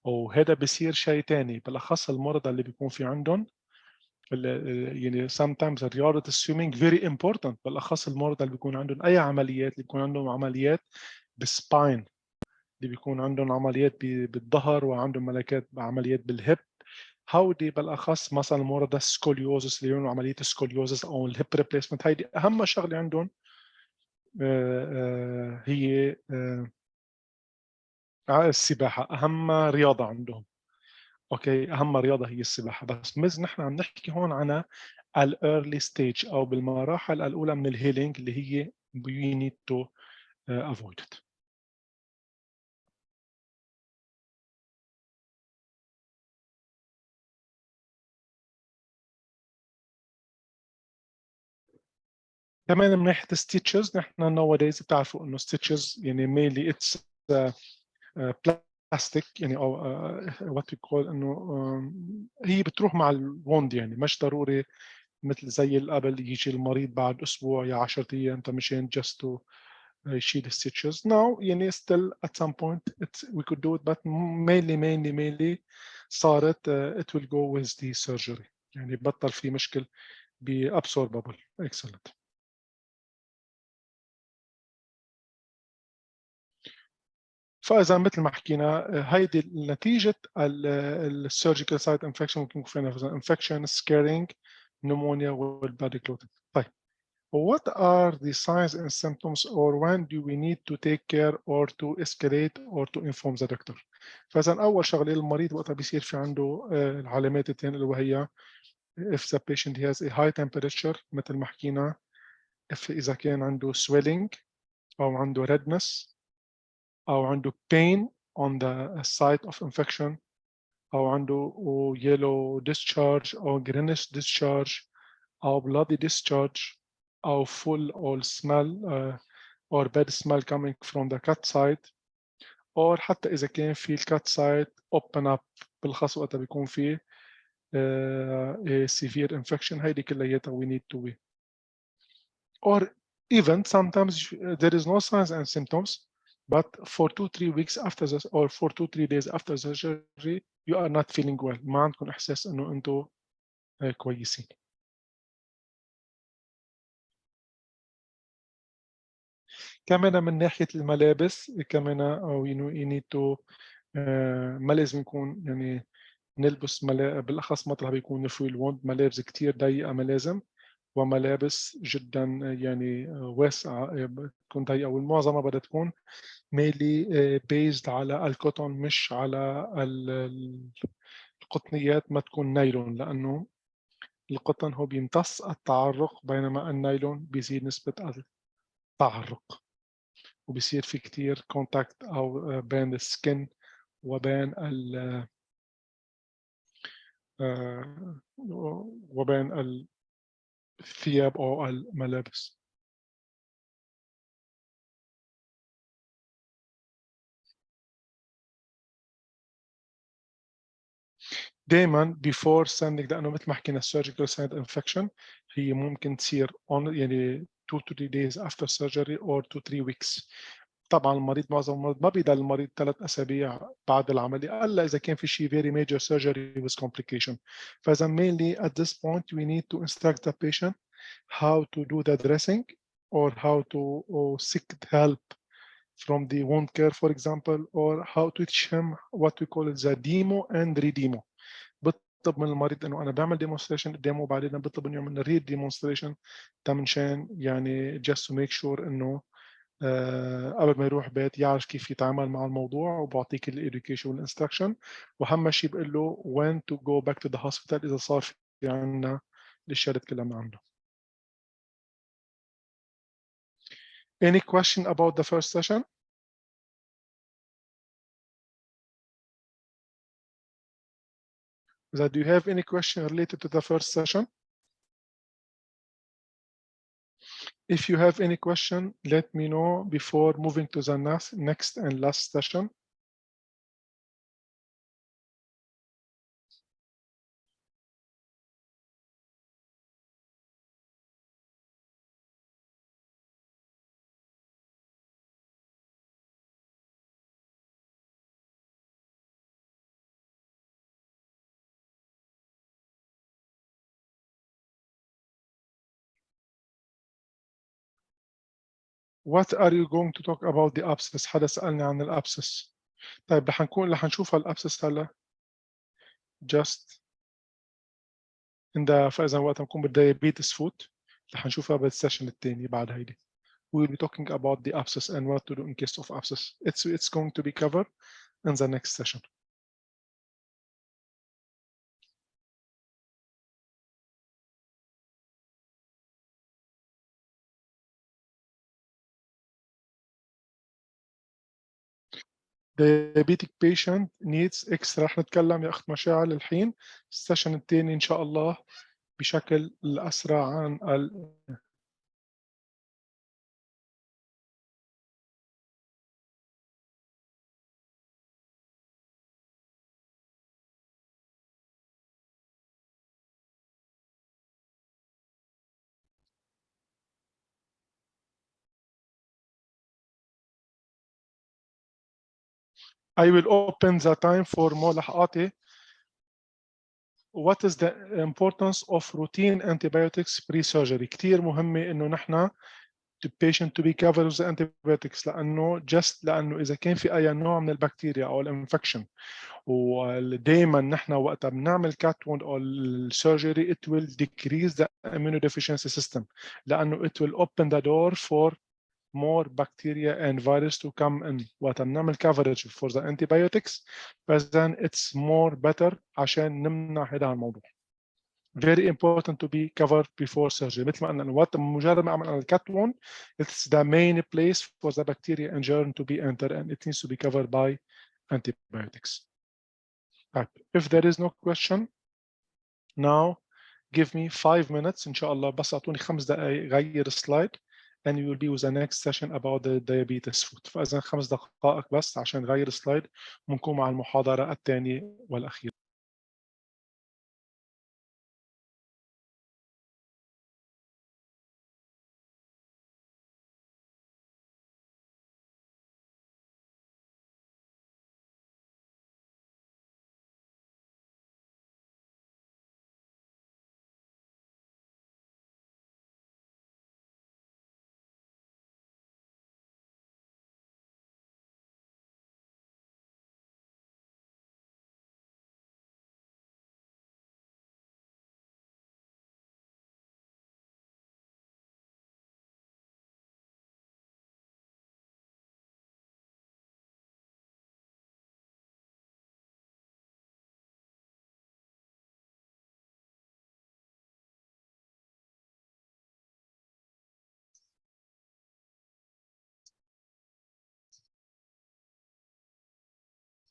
وهذا بصير شيء ثاني بالاخص المرضى اللي بيكون في عندهم يعني sometimes رياضة السويمينج very important بالاخص المرضى اللي بيكون عندهم اي عمليات، اللي بيكون عندهم عمليات بالسباين، اللي بيكون عندهم عمليات بالظهر وعندهم عمليات بالهب. هودي بالاخص مثلا مرضى السكوليوزس اللي يعملوا عمليه السكوليوزس او الهيب ريبليسمنت، هيدي اهم شغله عندهم هي السباحه. اهم رياضه عندهم. اوكي، اهم رياضه هي السباحه. بس نحن عم نحكي هون عن الايرلي ستيج او بالمراحل الاولى من الهيلينج اللي هي we need to avoid it. كمان من ناحيه ستيتشز، نحن nowadays بتعرفوا انه ستيتشز يعني mainly it's بلاستيك يعني او وات يقول انه هي بتروح مع الوند، يعني مش ضروري مثل زي قبل يجي المريض بعد اسبوع يا 10 ايام مشان just to يشيل stitches. Now يعني still at some point we could do it, but mainly صارت it will go with the surgery. يعني بطل في مشكل بابسوربابل. excellent. فاذا مثل ما حكينا هيدي نتيجه السيرجيكال سايت انفكشن ممكن يكون فيها انفكشن، سكيرينج، نمونيا والبادي كلوتنج. طيب what are the signs and symptoms or when do we need to take care or to escalate or to inform the doctor. فاذا اول شغله المريض وقتها بيصير في عنده العلامات الثانيه اللي وهي if the patient has a high temperature مثل ما حكينا، اذا كان عنده swelling او عنده redness أو عنده pain on the site of infection أو عنده yellow discharge أو greenish discharge أو bloody discharge أو full or smell or bad smell coming from the cut site، or حتى إذا كان في الcut site open up بالخاص وقتها بيكون فيه a severe infection. هيدي كلياتها we need to be. Or even sometimes there is no signs and symptoms, but for 2-3 weeks after this or for 2-3 days after the surgery you are not feeling well. ما عندكم إحساس إنه أنتم كويسين. كمان من ناحية الملابس كمان أو you need to ما لازم يكون يعني نلبس بالأخص مطرح بيكون في الوند ملابس كتير ضيقة ملازم، وملابس جدا يعني واسعة تكون ضيقة، والمعظمها بدها تكون ميلي بيزد على الكوتون مش على القطنيات، ما تكون نايلون، لأنه القطن هو بيمتص التعرق بينما النايلون بيزيد نسبة التعرق، وبيصير في كتير كونتاكت أو بين السكن وبين وبين الثياب أو الملابس. دائما before sending، لأنه مثل ما حكينا surgical site infection هي ممكن تصير يعني 2 to 3 days after surgery or 2 3 weeks. طبعا المريض معظم المرض ما بيضل المريض 3 أسابيع بعد العملية إلا إذا كان في شيء very major surgery with complication. فإذا mainly at this point we need to instruct the patient how to do the dressing or how to seek help from the wound care for example, or how to teach him what we call the demo and re-demo. بطلب من المريض انه انا بعمل ديمونستريشن قدامه وبعدين بطلب انه يعمل ريد ديمونستريشن منشان يعني just to make sure انه قبل ما يروح بيت يعرف كيف يتعامل مع الموضوع، وبعطيك الإديوكيشن والإنستراكشن، وأهم شيء بقول له when to go back to the hospital إذا صار في عندنا الأشياء اللي تكلمنا عنها. Any question about the first session? Do you have any question related to the first session? If you have any question, let me know before moving to the next and last session. What are you going to talk about the abscess؟ حدا سألني عن الابسس. طيب رح نشوف الابسس هلا just فإذا وقت نكون بالديابيتس فوت رح نشوفها بالسيشن الثاني بعد هيدي. We will be talking about the abscess and what to do in case of abscess. It's going to be covered in the next session. diabetic patient needs extra. رح نتكلم يا أخت مشاعل الحين السيشن الثاني إن شاء الله بشكل الأسرع عن I will open the time for ملاحقاتي. What is the importance of routine antibiotics pre-surgery؟ كتير مهمة إنه نحن the patient to be covered with the antibiotics، لأنه إذا كان في أي نوع من البكتيريا أو الانفكشن، ودائما نحن وقتها بنعمل كات ووند أو السيرجري it will decrease the immunodeficiency system، لأنه it will open the door for more bacteria and virus to come in. وقت بنعمل coverage for the antibiotics then it's more better عشان نمنع هذا الموضوع. Very important to be covered before surgery. مثل ما قلنا وقت مجرد ما عمل الكات وون it's the main place for the bacteria and germ to be entered and it needs to be covered by antibiotics. If there is no question now give me 5 minutes إن شاء الله، بس أعطوني 5 دقائق غير slide and you will be with the next session about the diabetes food. فإذا 5 دقائق بس عشان غير سلايد ونكون مع المحاضرة الثانية والأخيرة.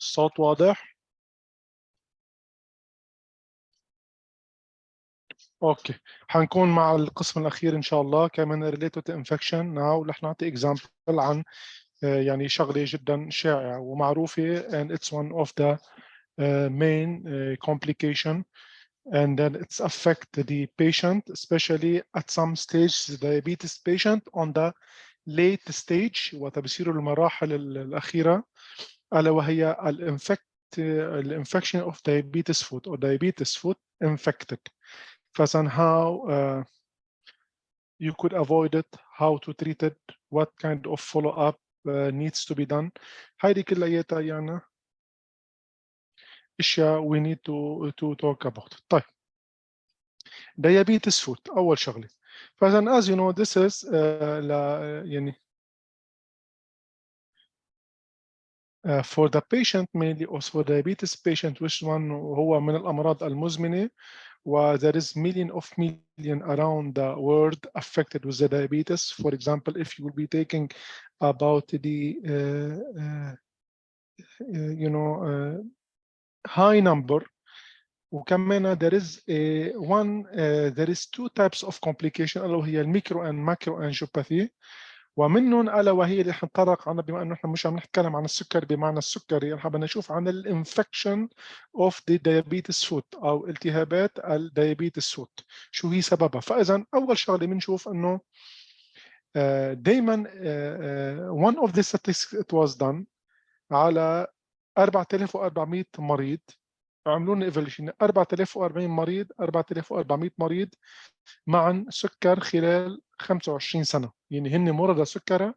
الصوت واضح؟ اوكي، حنكون مع القسم الاخير ان شاء الله كمان related to infection. now رح نعطي example عن يعني شغله جدا شائعه ومعروفه and it's one of the main complication, and then it's affect the patient, especially at some stage the diabetes patient on the late stage وقت بيصيروا المراحل الأخيرة، ألا وهي الانفكشن of diabetes foot or diabetes foot infected. فsomehow you could avoid it, how to treat it, what kind of follow-up needs to be done. هذه كلها يعني اشياء we need to talk about. طيب diabetes foot أول شغلة. فإذا as you know this is يعني for the patient mainly or for diabetes patient which one هو من الأمراض المزمنة و there is million around the world affected with the diabetes. For example, if you will be taking about the high number وكمان there is there is two types of complication اللي هي الميكرو and macro angiopathy، ومنهم الا وهي اللي حنتطرق عنها بما انه احنا مش عم نتكلم عن السكر بمعنى السكري، احنا بدنا نشوف عن الانفكشن اوف ذا diabetes foot او التهابات الديابيتس فوت شو هي سببها. فاذا اول شغله بنشوف انه دائما one of the statistics it was done على 4400 مريض، عملوا لنا ايفالويشن 4040 مريض 4400 مريض معا سكر خلال 25 سنه، يعني هن مرضى سكرى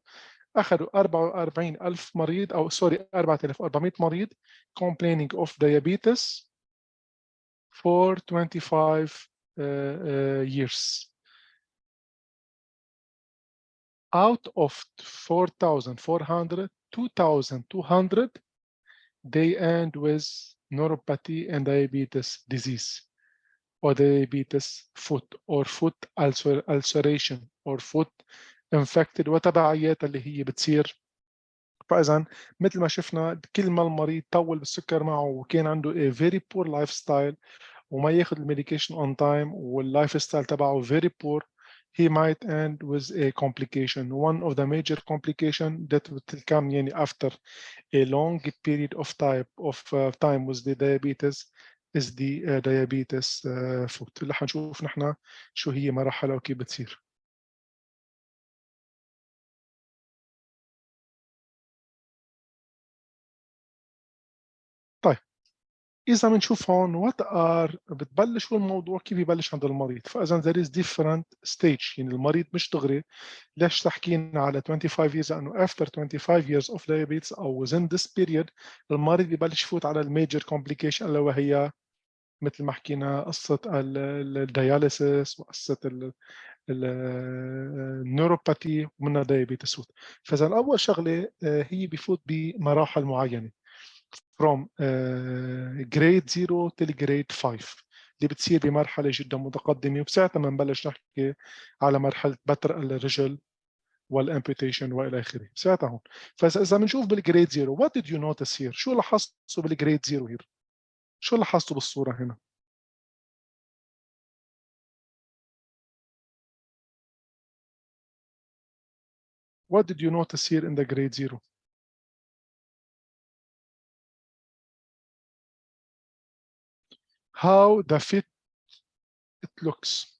اخذوا 44000 مريض او سوري 4400 مريض complaining of diabetes for 25 years. Out of 4400, 2200 they end with neuropathy and diabetes disease or diabetes foot or foot ulceration or foot infected وتبعيات اللي هي بتصير. فإذا مثل ما شفنا كل ما المريض طول بالسكر معه وكان عنده a very poor lifestyle وما ياخذ الميديكيشن on time واللايف ستايل تبعه very poor, he might end with a complication. One of the major complication that will come يعني after a long period of time with the diabetes is the diabetes foot اللي حنشوف نحن شو هي مراحلها وكيف بتصير. طيب إذا بنشوف هون بتبلش الموضوع كيف يبلش عند المريض. فإذا there is different stage، يعني المريض مش دغري ليش تحكينا على 25 years لأنه after 25 years of diabetes أو within this period المريض ببلش يفوت على الميجر complication اللي وهي مثل ما حكينا قصة الدياليسيس وقصة النيوروباثي ومنها diabetes foot. فإذا أول شغلة هي بفوت بمراحل معينة from grade 0 till grade 5 اللي بتصير بمرحلة جدا متقدمة، وبساعتها بنبلش نحكي على مرحلة بتر الرجل والامبيوتيشن والى اخره ساعتها هون. فاذا بنشوف بالجريد 0 what did you notice here؟ شو لاحظته بالجريد 0 here؟ شو لاحظته بالصورة هنا؟ What did you notice here in the grade 0؟ How the fit it looks.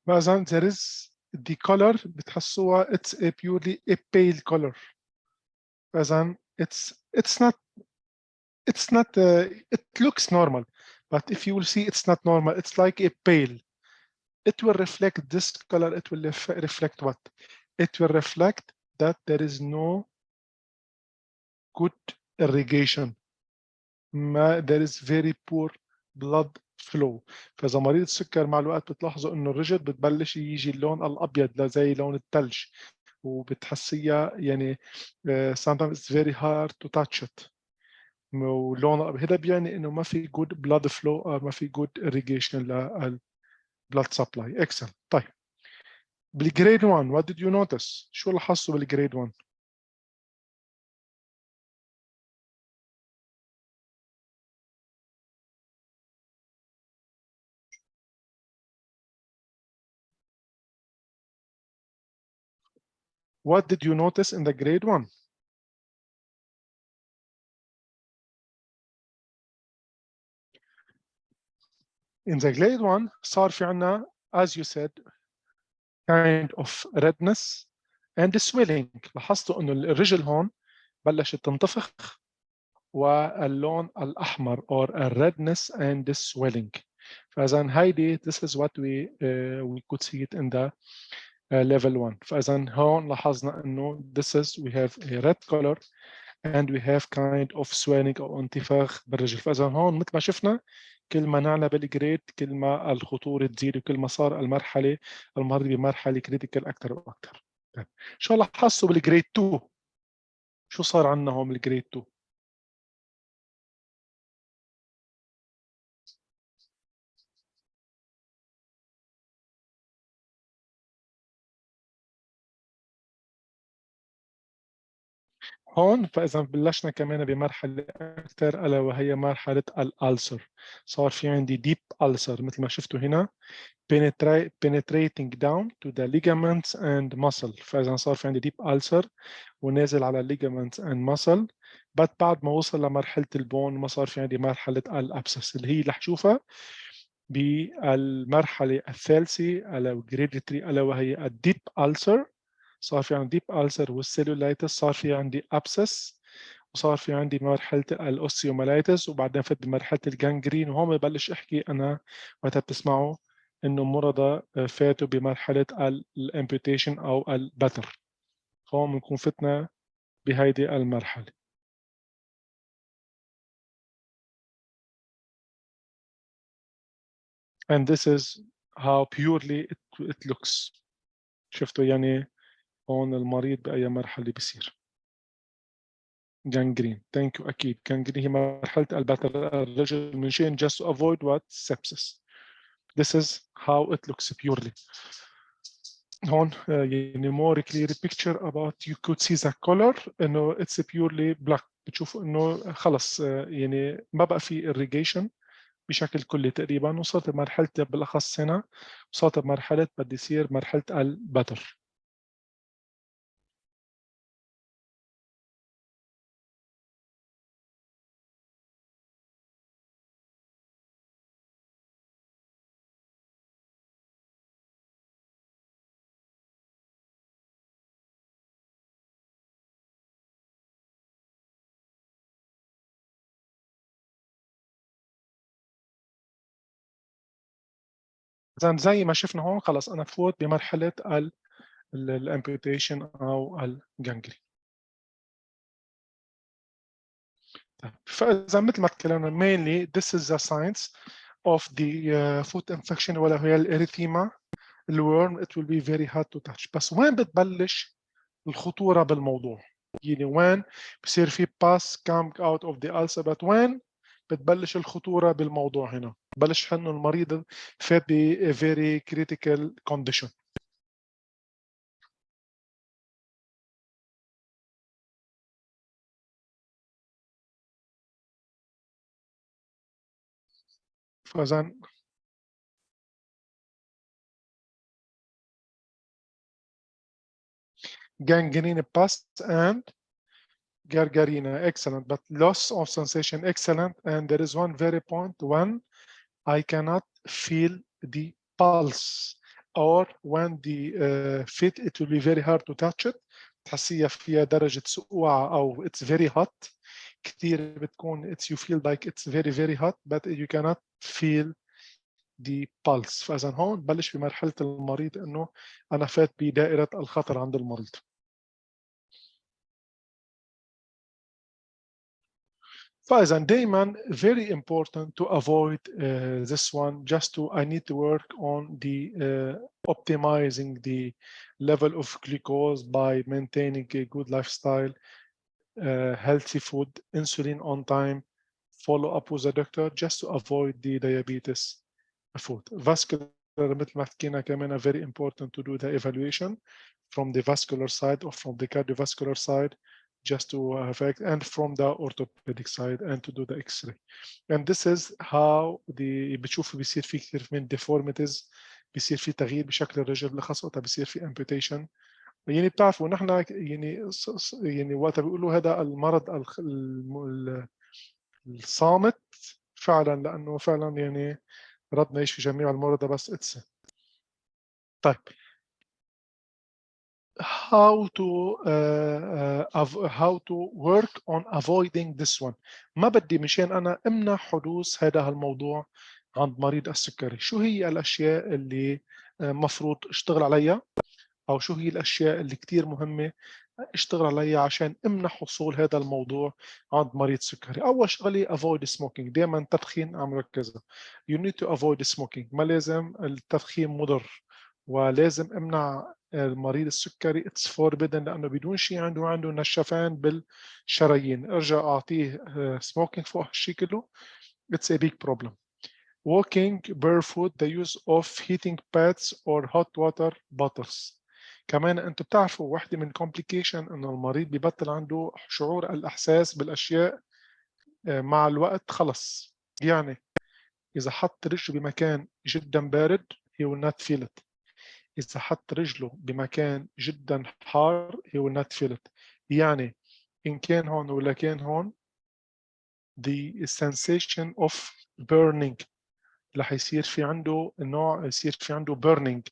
مثلا there is the color بتحسوها it's a purely a pale color. مثلا it's not it looks normal, but if you will see it's not normal, it's like a pale. It will reflect this color, it will reflect what? It will reflect that there is no good irrigation. There is very poor blood flow. فإذا مريض السكر مع الوقت بتلاحظوا إنه الرجل بتبلش يجي اللون الأبيض زي لون الثلج، وبتحسيها يعني sometimes it's very hard to touch it. ولون هذا بيعني إنه ما في good blood flow أو ما في good irrigation لل blood supply. Excellent. طيب بالجريد 1 what did you notice؟ شو لاحظتوا بالجريد 1؟ What did you notice in the grade 1? In the grade 1 صار في عنا as you said kind of redness and swelling. لاحظتوا انه الرجل هون بلشت تنتفخ واللون الأحمر or a redness and swelling. فإذا هيدي this is what we could see it in the level 1. فإذا هون لاحظنا إنه this is we have a red color and we have kind of swelling أو انتفاخ بالرجل. فإذا هون مثل ما شفنا كل ما نعلى بالجريد كل ما الخطورة تزيد وكل ما صار المرحلة المرض بمرحلة كريتيكال أكثر وأكثر. طيب شو لاحظتوا بالجريد 2؟ شو صار عندنا هون بالجريد 2؟ هون فإذا بلشنا كمان بمرحلة أكثر ألا وهي مرحلة الألسر. صار في عندي deep ulcer مثل ما شفتوا هنا penetrating down to the ligaments and muscle. فإذا صار في عندي deep ulcer ونازل على ligaments and muscle. بعد ما وصل لمرحلة البون ما صار في عندي مرحلة الأبسس اللي هي رح نشوفها بالمرحلة الثالثة ألا جريد 3 ألا وهي الديب ألسر. صار في عندي ديب ألسر والسيلولايتس، صار في عندي أبسس، وصار في عندي مرحلة الأوسيومالايتس، وبعدين فت بمرحلة الجانجرين. وهون ببلش أحكي أنا وقت بتسمعوا إنه مرضى فاتوا بمرحلة الامبيوتيشن أو البتر. هون بنكون فتنا بهيدي المرحلة. And this is how purely it looks. شفتوا يعني هون المريض بأي مرحلة بيصير. جانجرين. ثانك يو. أكيد جانجرين هي مرحلة البتر الرجل من شيء just to avoid what sepsis. This is how it looks purely. هون يعني more clear picture about you could see the color إنه it's purely black. بتشوفوا إنه خلص يعني ما بقى في irrigation بشكل كلي تقريبا، وصلت بمرحلة بالأخص هنا وصلت بمرحلة بدي يصير مرحلة البتر. إذا زي ما شفنا هون خلص أنا فوت بمرحلة الامبيوتيشن أو الجانجرين. فإذا مثل ما تكلمنا mainly this is the signs of the foot infection ولا هي الإريثيما الورم it will be very hard to touch. بس وين بتبلش الخطورة بالموضوع؟ يعني وين بصير في pass come out of the ulcer but وين بتبلش الخطورة بالموضوع هنا؟ بلش إنه المريض فات ب very critical condition. فإذا gangrene pass and gargarina, excellent, but loss of sensation, excellent. And there is one very point when I cannot feel the pulse or when the fit it will be very hard to touch it. تحسيها فيها درجة سقوعة أو it's very hot. كتير بتكون it's you feel like it's very very hot but you cannot feel the pulse. فإذا هون بلش بمرحلة المريض إنه أنا فات بدائرة الخطر عند المريض. فإذا دايما very important to avoid this one. Just to I need to work on the optimizing the level of glucose by maintaining a good lifestyle, healthy food, insulin on time, follow up with a doctor just to avoid the diabetes food. Vascular مثل ما حكينا كمان very important to do the evaluation from the vascular side or from the cardiovascular side just to affect, and from the orthopedic side, and to do the x-ray. And this is how بتشوفوا بيصير في كثير من deformities، بيصير في تغيير بشكل الرجل بالاخص وقتها بيصير في amputation. يعني بتعرفوا نحن يعني وقتها بيقولوا هذا المرض الصامت فعلا، لانه فعلا يعني ردنا يشفي جميع المرضى بس اتس. طيب how to work on avoiding this one. ما بدي مشان أنا أمنع حدوث هذا الموضوع عند مريض السكري. شو هي الأشياء اللي مفروض اشتغل عليها، أو شو هي الأشياء اللي كتير مهمة اشتغل عليها عشان امنع حصول هذا الموضوع عند مريض سكري؟ أول شغلة avoid smoking. دائما التدخين عم ركزها. You need to avoid smoking. ما لازم التدخين مضر، ولازم امنع المريض السكري اتس فوربيدن، لانه بدون شيء عنده نشفان بالشرايين. ارجع اعطيه سموكينج فوق هالشيء كله، اتس a big problem. Walking barefoot, the use of heating pads or hot water bottles. كمان انتم بتعرفوا واحدة من complication انه المريض ببطل عنده شعور الاحساس بالاشياء مع الوقت. خلص يعني اذا حط رجله بمكان جدا بارد he will not feel it. إذا حط رجله بمكان جدا حار he will not feel it. يعني إن كان هون ولا كان هون the sensation of burning رح يصير في عنده نوع، يصير في عنده burning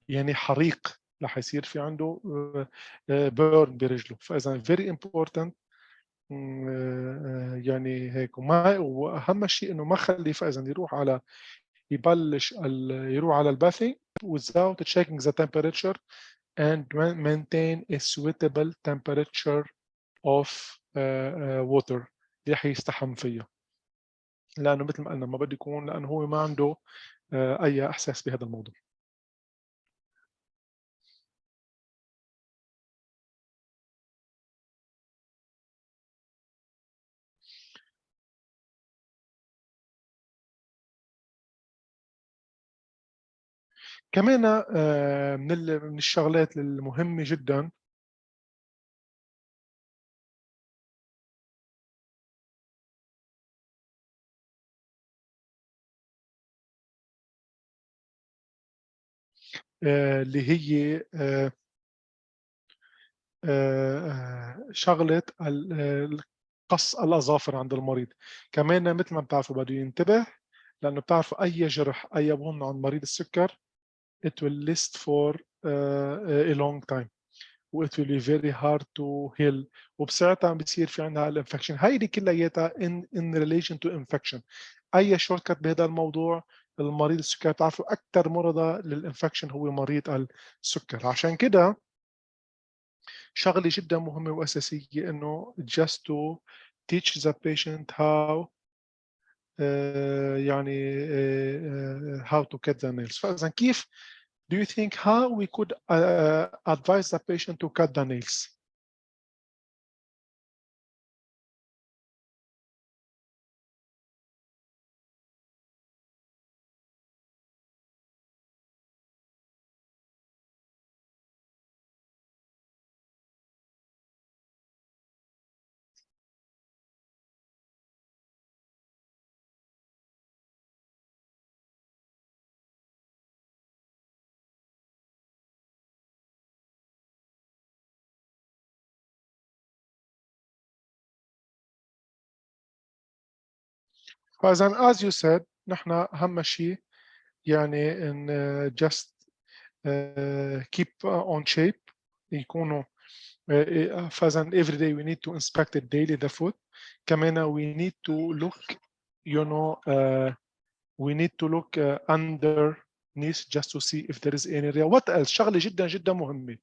يعني حريق، رح يصير في عنده burn برجله. فإذا very important يعني هيك. وأهم شيء إنه ما خلي فإذا يروح على يبلش يروح على الباثينج without checking the temperature and maintain a suitable temperature of water اللي حيستحم فيها، لأنه مثل ما قلنا ما بده يكون، لأنه هو ما عنده أي إحساس بهذا الموضوع. كمان من الشغلات المهمة جدا اللي هي شغلة قص الأظافر عند المريض. كمان مثل ما بتعرفوا بده ينتبه، لأنه بتعرفوا أي جرح أي بون عند مريض السكر it will last for a long time و it will be very hard to heal، وبساعتها بصير في عندها الانفكشن. هيدي كلياتها in relation to infection. أي شورت كات بهذا الموضوع المريض السكر بتعرفوا أكثر مرضى للانفكشن هو مريض السكر. عشان كده شغلة جدا مهمة وأساسية إنه just to teach the patient how يعني how to cut the nails. فإذا كيف do you think how we could advise the patient to cut the nails? فإذا as you said نحن أهم شيء يعني إن just keep on shape يكونوا فإذا every day we need to inspect it daily the food. كمان we need to look you know we need to look underneath just to see if there is any area. What else؟ شغلة جدا جدا مهمة.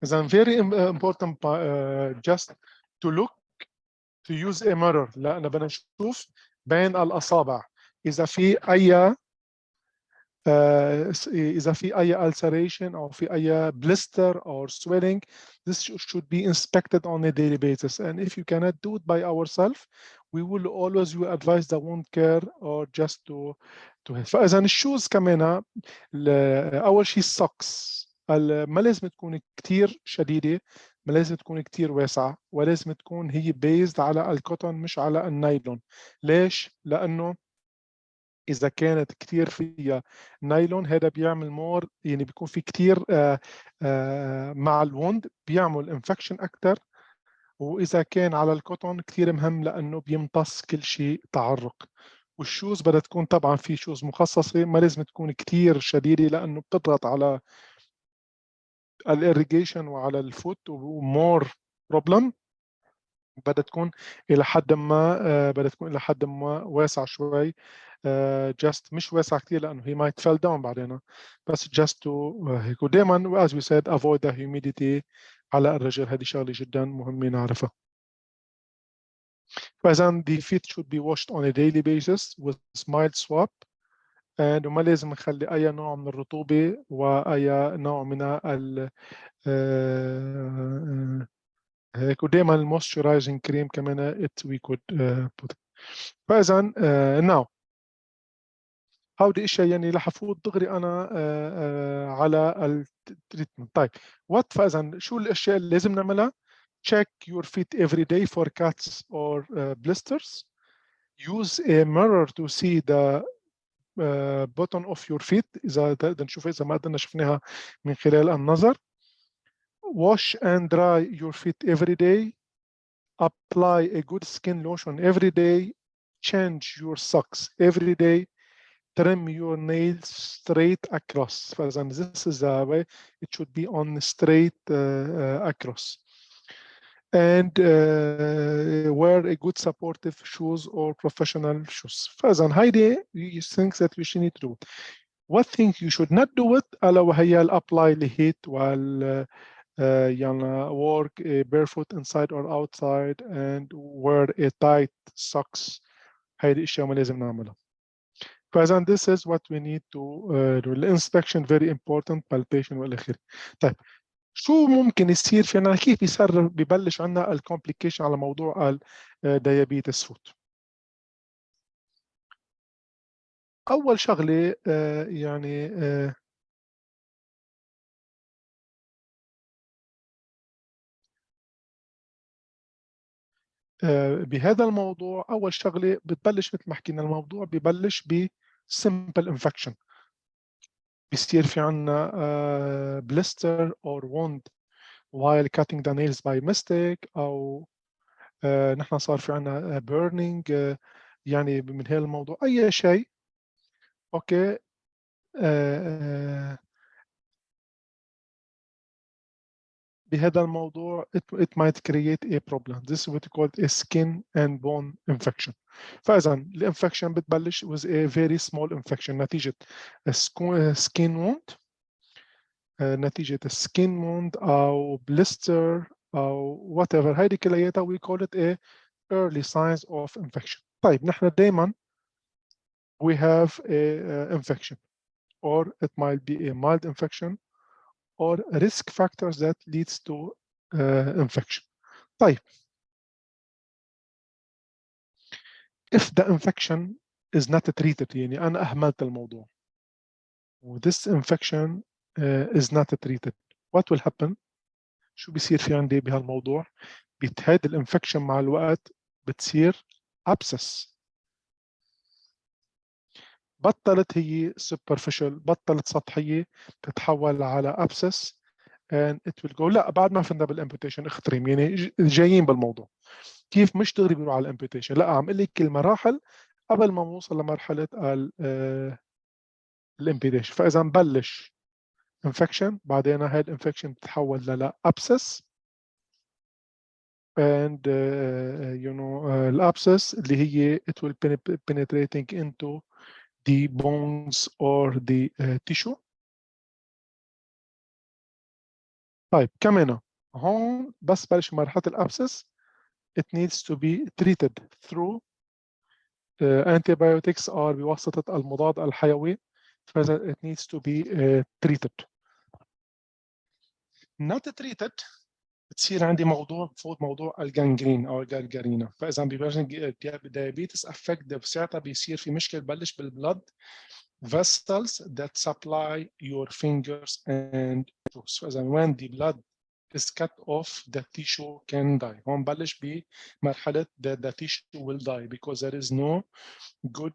إذا very important just to look to use a mirror لأن بدنا نشوف بين الأصابع إذا في أي ulceration أو في أي blister or swelling. This should be inspected on a daily basis, and if you cannot do it by ourselves we will always advise the wound care or just to فإذا الشوز كمان أول شيء السوكس ما لازم تكون كتير شديدة، ما لازم تكون كتير واسعة، ولازم تكون هي بيزد على الكوتون مش على النايلون. ليش؟ لأنه إذا كانت كتير فيها نايلون هذا بيعمل مور، يعني بيكون في كتير مع الوند بيعمل انفكشن أكتر. وإذا كان على الكوتون كتير مهم لأنه بيمتص كل شيء تعرق. والشوز بدها تكون طبعا في شوز مخصصة، ما لازم تكون كتير شديدة لأنه بتضغط على الإريجيشن وعلى الفوت ومور بروبلم. بدها تكون إلى حد ما واسع شوي. just مش واسع كتير لأنه he might fall down بعدين، بس just to هيك. ودائما as we said avoid the humidity على الرجل، هذه شغلة جدا مهمة نعرفها. فإذا the feet should be washed on a daily basis with mild swab، وما لازم نخلي أي نوع من الرطوبة وأي نوع من هيك. ودائما المويسترايزنج كريم كمان we could put. فإذا now هودي اشياء يعني رح افوت دغري انا على التريتمنت. طيب فاذا شو الاشياء اللي لازم نعملها؟ check your feet every day for cuts or blisters. use a mirror to see the bottom of your feet اذا بدنا نشوف، اذا ما قدرنا شفناها من خلال النظر. wash and dry your feet every day. apply a good skin lotion every day. change your socks every day. trim your nails straight across. فإذا this is the way it should be on straight across. And wear a good supportive shoes or professional shoes. فإذا هيدي things that you should need to do. What things you should not do it ألا وهي apply the heat وال يعني work barefoot inside or outside and wear a tight socks. هيدي اشياء ما لازم نعملها. فإذا this is what we need to do. الانسبكشن very important, palpation والى آخره. طيب شو ممكن يصير فينا؟ كيف ببلش عندنا الكومبليكيشن على موضوع الديابيتس فوت؟ أول شغلة يعني بهذا الموضوع أول شغلة بتبلش مثل ما حكينا، الموضوع ببلش ب simple infection. بيصير في عنا blister or wound while cutting the nails by mistake، أو نحن صار في عنا burning يعني من هذا الموضوع أي شيء. أوكي بهذا الموضوع it might create a problem. This is what we call a skin and bone infection. فإذا الانفكشن بتبلش with a very small infection نتيجة skin wound، نتيجة skin wound أو blister أو whatever. هذه كلياتها we call it a early signs of infection. طيب نحن دائما we have a infection or it might be a mild infection or risk factors that leads to infection. طيب if the infection is not treated، يعني أنا أهملت الموضوع و this infection is not treated، what will happen؟ شو بيصير في عندي بهالموضوع؟ بيتهاد الانفكشن مع الوقت بتصير abscess. بطلت هي superficial، بطلت سطحية، بتتحول على abscess and it will go. لا بعد ما فهمنا بالامبوتيشن اختريم، يعني جايين بالموضوع كيف مش دغري بيروح على الامبوتيشن، لا عم اقول لك المراحل قبل ما نوصل لمرحله الامبوتيشن. فاذا نبلش انفكشن بعدين هاي الانفكشن بتتحول ل abscess and you know الابسس اللي هي it will penetrating into the bones or the tissue. طيب كمان هون بس بلش مرحلة الأبسس it needs to be treated through antibiotics or بواسطة المضاد الحيوي فإذا it needs to be treated not treated بتصير عندي موضوع بفوت موضوع الجانجرين او الجرجرينا فاذا بيبلش diabetes affect ساعتها بيصير في مشكله ببلش بالبلد vessels that supply your fingers and toes فاذا when the blood is cut off the tissue can die هون بلش بمرحله the tissue will die because there is no good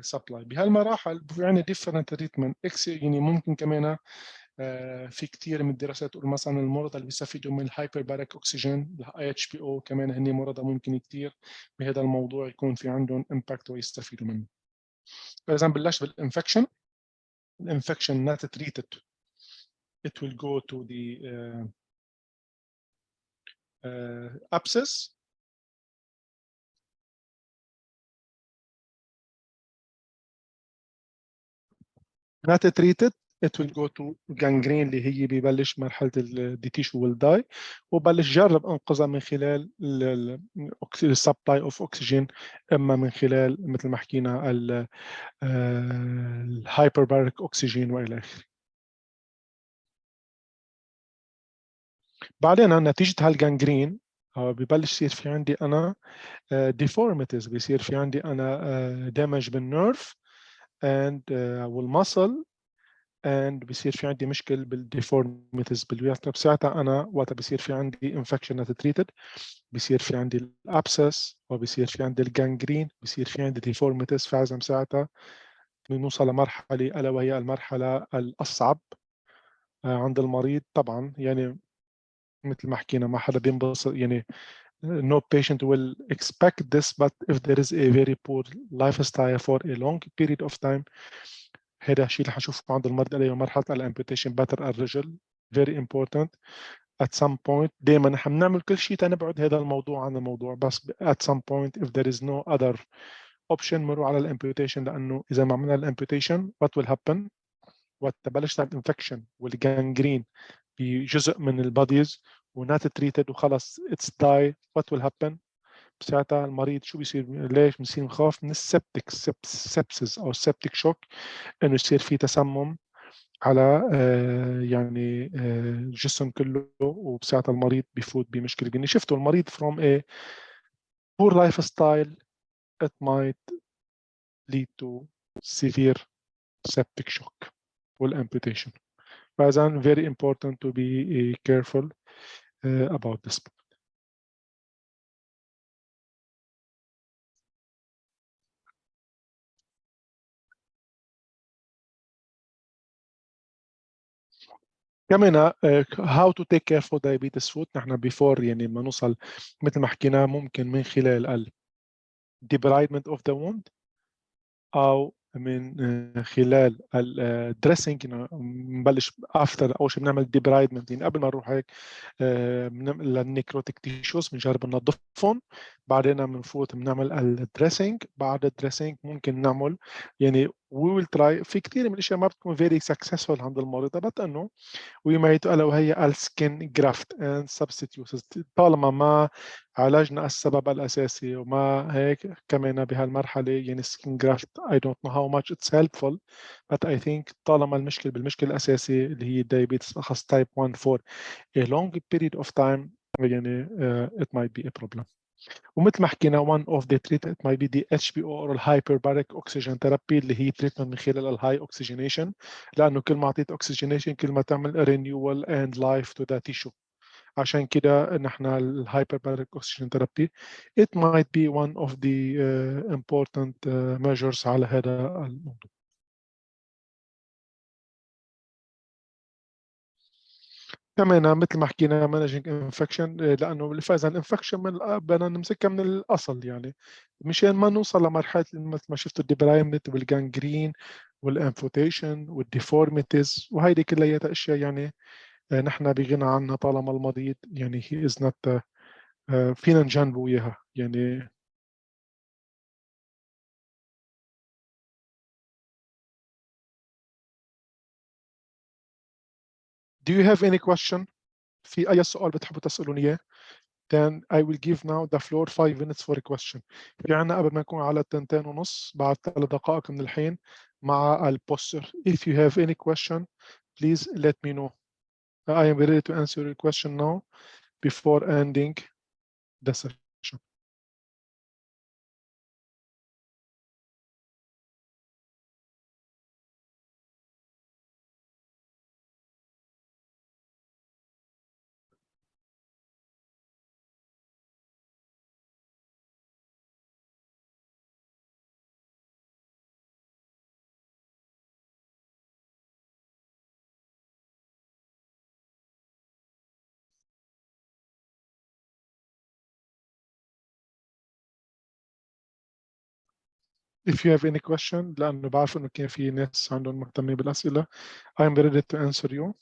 supply بهالمراحل يعني different treatment يعني ممكن كمان في كثير من الدراسات تقول مثلا المرضى اللي بيستفيدوا من الهايبرباريك اكسجين الاي اتش بي او كمان هن مرضى ممكن كثير بهذا الموضوع يكون في عندهم امباكت ويستفيدوا منه. فاذا بلشت بالانفكشن الانفكشن not treated it will go to the abscess not treated it will go to gangrene اللي هي ببلش مرحله the tissue will die وبلش جرب انقذها من خلال السبلاي اوف اوكسجين اما من خلال مثل ما حكينا الهايبرباريك اوكسجين والى اخره. بعدين نتيجه هالجانجرين ببلش يصير في عندي انا deformities بيصير في عندي انا damage بالنيرف and والمسل and بيصير في عندي مشكل بالديفورميتيز بالوياتر بساعتها انا وقتها بيصير في عندي انفكشن not treated بيصير في عندي الابسس وبيصير في عندي الجانجرين بيصير في عندي ديفورميتيز فعزم ساعتها بنوصل لمرحله الا وهي المرحله الاصعب عند المريض طبعا يعني مثل ما حكينا ما حدا بينبسط يعني no patient will expect this but if there is a very poor lifestyle for a long period of time هذا الشيء اللي حنشوفه عند المرضى اللي هي مرحله الامبوتيشن باتر الرجل very important at some point دائما نحن بنعمل كل شيء تنبعد هذا الموضوع عن الموضوع بس at some point if there is no other option مروا على الامبوتيشن لانه اذا ما عملنا الامبوتيشن what will happen وقت بلشت الانفكشن والجانجرين بجزء من الباديز ونات تريتد وخلص اتس داي what will happen بساعتها المريض شو بيصير ليش بنصير نخاف من السبتك سبسس او السبتك شوك انه يصير في تسمم على يعني الجسم كله وبساعتها المريض بيفوت بمشكله يعني شفتوا المريض from a poor lifestyle it might lead to severe septic shock والamputation فإذا very important to be careful about this. كمان how to take care for diabetes food نحن before يعني ما نوصل مثل ما حكينا ممكن من خلال ال debridement of the wound أو من خلال الدريسنج نبلش افتر اول شيء بنعمل ديبرايدمنت يعني قبل ما نروح هيك للنيكروتيك تيشوز بنجرب ننظفهم بعدين بنفوت بنعمل الدريسنج بعد الدريسنج ممكن نعمل يعني وي ويل تراي في كثير من الاشياء ما بتكون فيري سكسسفول عند المريضه بس انه وما يتقال وهي السكين جرافت اند سبستيوتس طالما ما عالجنا السبب الاساسي وما هيك كمان بهالمرحله يعني سكين جرافت I don't know how much it's helpful but I think طالما المشكله بالمشكله الاساسيه اللي هي الدايابيتس اخص تايب 1 for a long period of time يعني it might be a problem ومثل ما حكينا one of the treatment it might be the HPO or hyperbaric oxygen therapy اللي هي treatment من خلال الهاي oxygenation لأنه كل ما أعطيت oxygenation كل ما تعمل renewal and life to the tissue عشان كده نحن الهايبرباريك oxygen therapy it might be one of the important measures على هذا الموضوع. كمان مثل ما حكينا مانجينج انفكشن لانه فاذا الانفكشن بدنا نمسكها من الاصل يعني مشان ما نوصل لمرحله مثل ما شفتوا الديبرايمنت والجانجرين والانفوتيشن والديفورميتيز وهيدي كلها اشياء يعني نحن بغنى عنها طالما المريض يعني هي از نوت فينا نجنبه اياها يعني Do you have any question؟ في أي سؤال بتحبوا تسألوني إياه؟ Then I will give now the floor 5 minutes for a question. في عنا قبل ما نكون على 2:30 بعد 3 دقائق من الحين مع البوستر. If you have any question, please let me know. I am ready to answer your question now before ending the session. If you have any question, لأنه بعرف إنه كان في ناس عندهم مهتمين بالأسئلة, I am ready to answer you.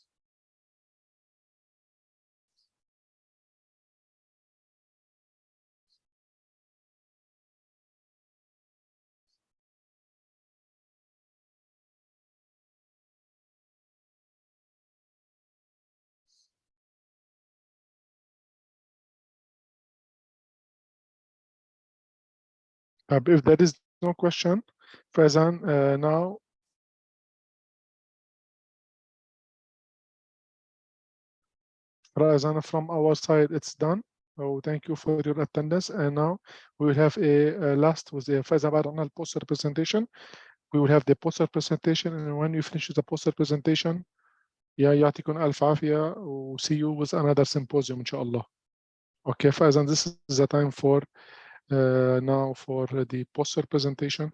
If there is no question, Faizan, now Faizan, from our side, it's done. So thank you for your attendance. And now we will have a last with Faizan بعد عنا poster presentation. We will have the poster presentation, and when you finish the poster presentation, يعطيكم ألف عافية. We'll see you with another symposium إن شاء الله. Okay, Faizan, this is the time for now for the poster presentation.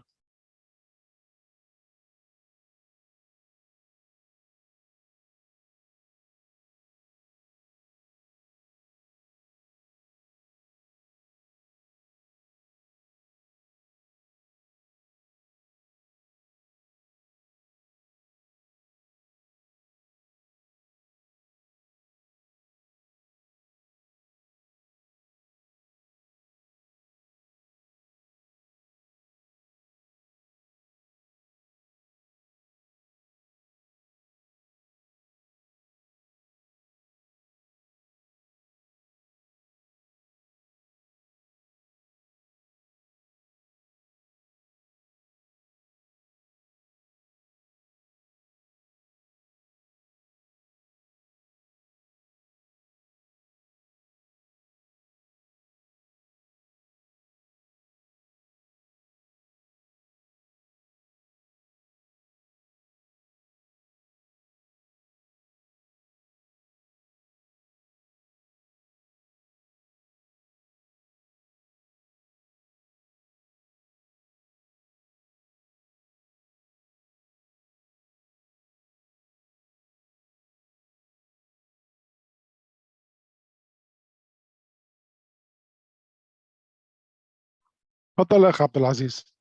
تفضل أخ عبد العزيز.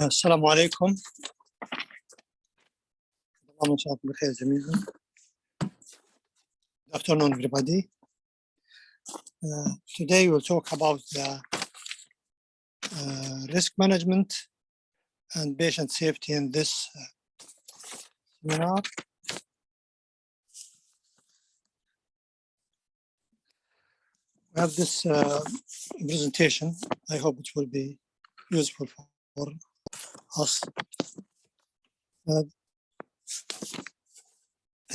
السلام عليكم. الله مساكم بخير جميعا. Good afternoon, everybody. Today we'll talk about the risk management and patient safety in this seminar. We have this presentation. I hope it will be useful for us. In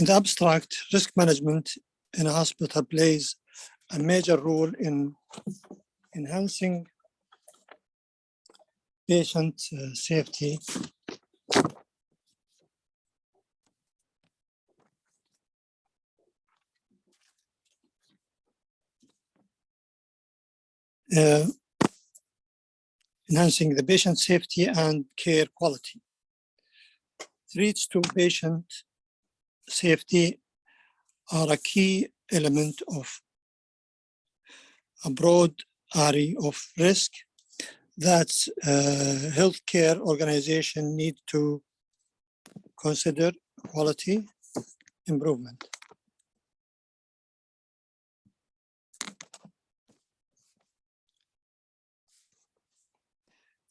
the abstract, risk management in a hospital plays a major role in enhancing patient safety enhancing the patient safety and care quality. Threats to patient safety are a key element of a broad array of risk that healthcare organizations need to consider quality improvement.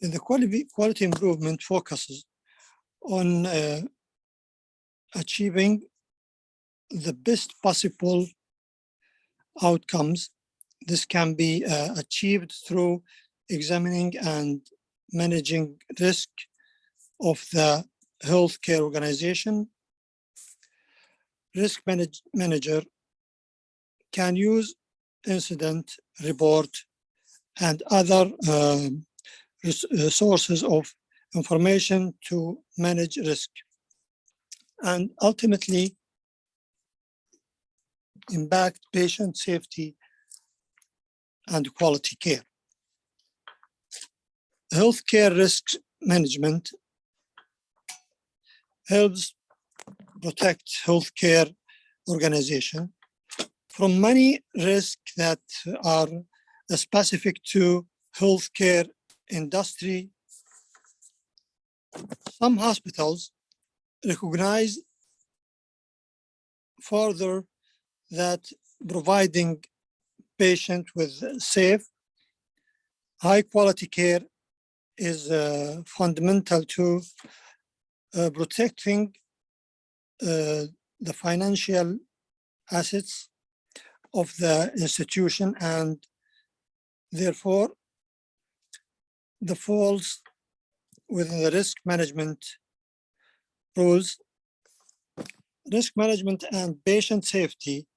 The quality improvement focuses on achieving the best possible outcomes. This can be achieved through examining and managing risk of the healthcare organization. Risk manager can use incident report and other sources of information to manage risk and ultimately impact patient safety and quality care. Healthcare risk management helps protect healthcare organization from many risks that are specific to healthcare industry. Some hospitals recognize further that providing patients with safe, high-quality care is fundamental to protecting the financial assets of the institution, and therefore the falls within the risk management rules. Risk management and patient safety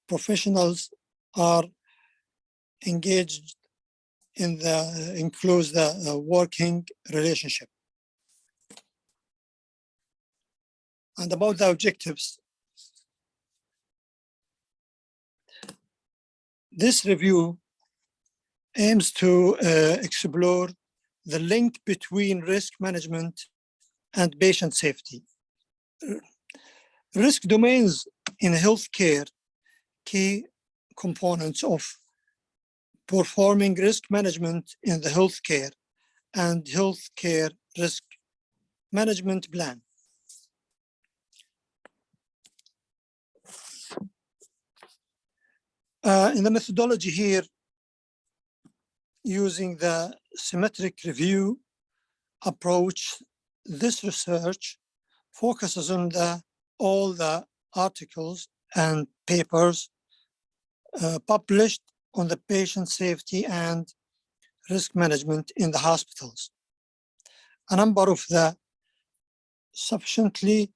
professionals are engaged in includes the working relationship. And about the objectives, this review aims to explore the link between risk management and patient safety. Risk domains in healthcare, key components of performing risk management in the healthcare and healthcare risk management plan. In the methodology here, using the symmetric review approach, this research focuses on all the articles and papers published on the patient safety and risk management in the hospitals. A number of the sufficiently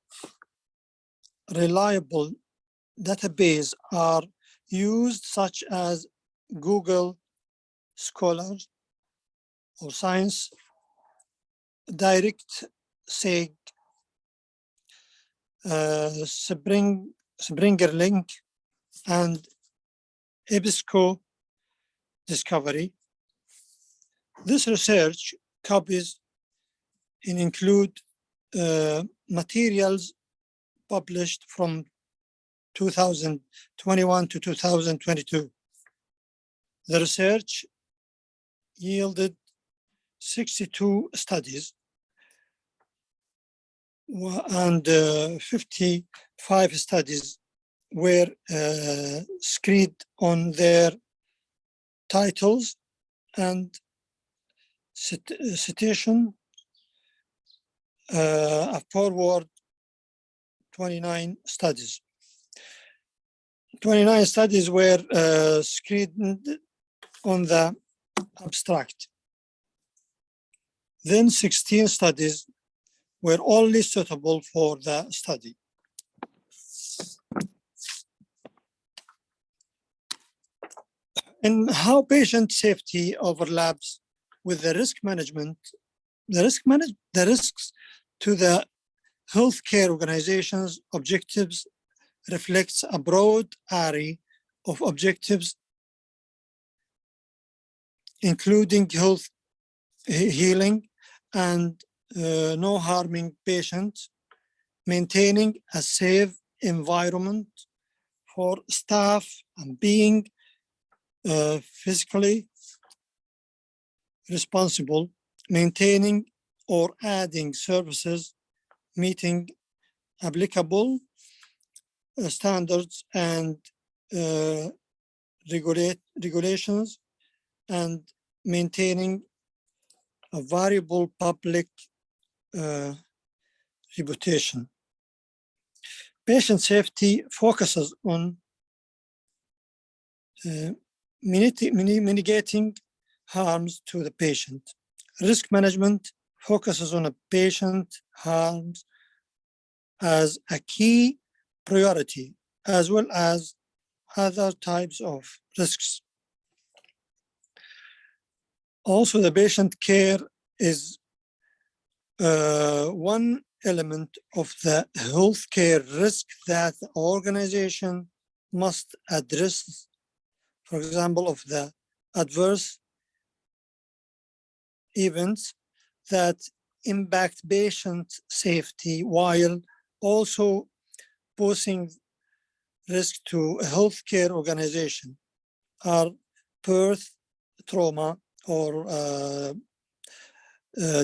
reliable database are used, such as Google Scholar or Science Direct, SEG, Springer Link, and EBSCO Discovery. This research copies and include materials published from 2021 to 2022. The research yielded 62 studies and 55 studies were screened on their titles and citation. Forward 29 studies. 29 studies were screened on the abstract. Then 16 studies were only suitable for the study. And how patient safety overlaps with the risk management, the risks to the healthcare organization's objectives reflects a broad array of objectives, including health, healing, and no harming patients, maintaining a safe environment for staff, and being physically responsible, maintaining or adding services, meeting applicable standards and regulations, and maintaining a variable public reputation. Patient safety focuses on mitigating harms to the patient. Risk management focuses on a patient harms as a key priority, as well as other types of risks. Also, the patient care is one element of the healthcare risk that the organization must address. For example, of the adverse events that impact patient safety while also posing risk to a healthcare organization are birth trauma or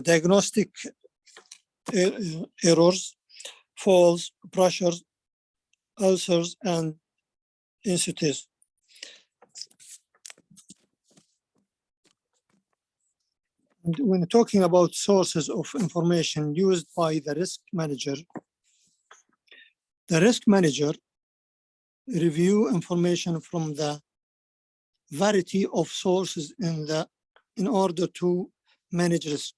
diagnostic errors, falls, pressures, ulcers, and insitus. When talking about sources of information used by the risk manager review information from the variety of sources in order to manage risk.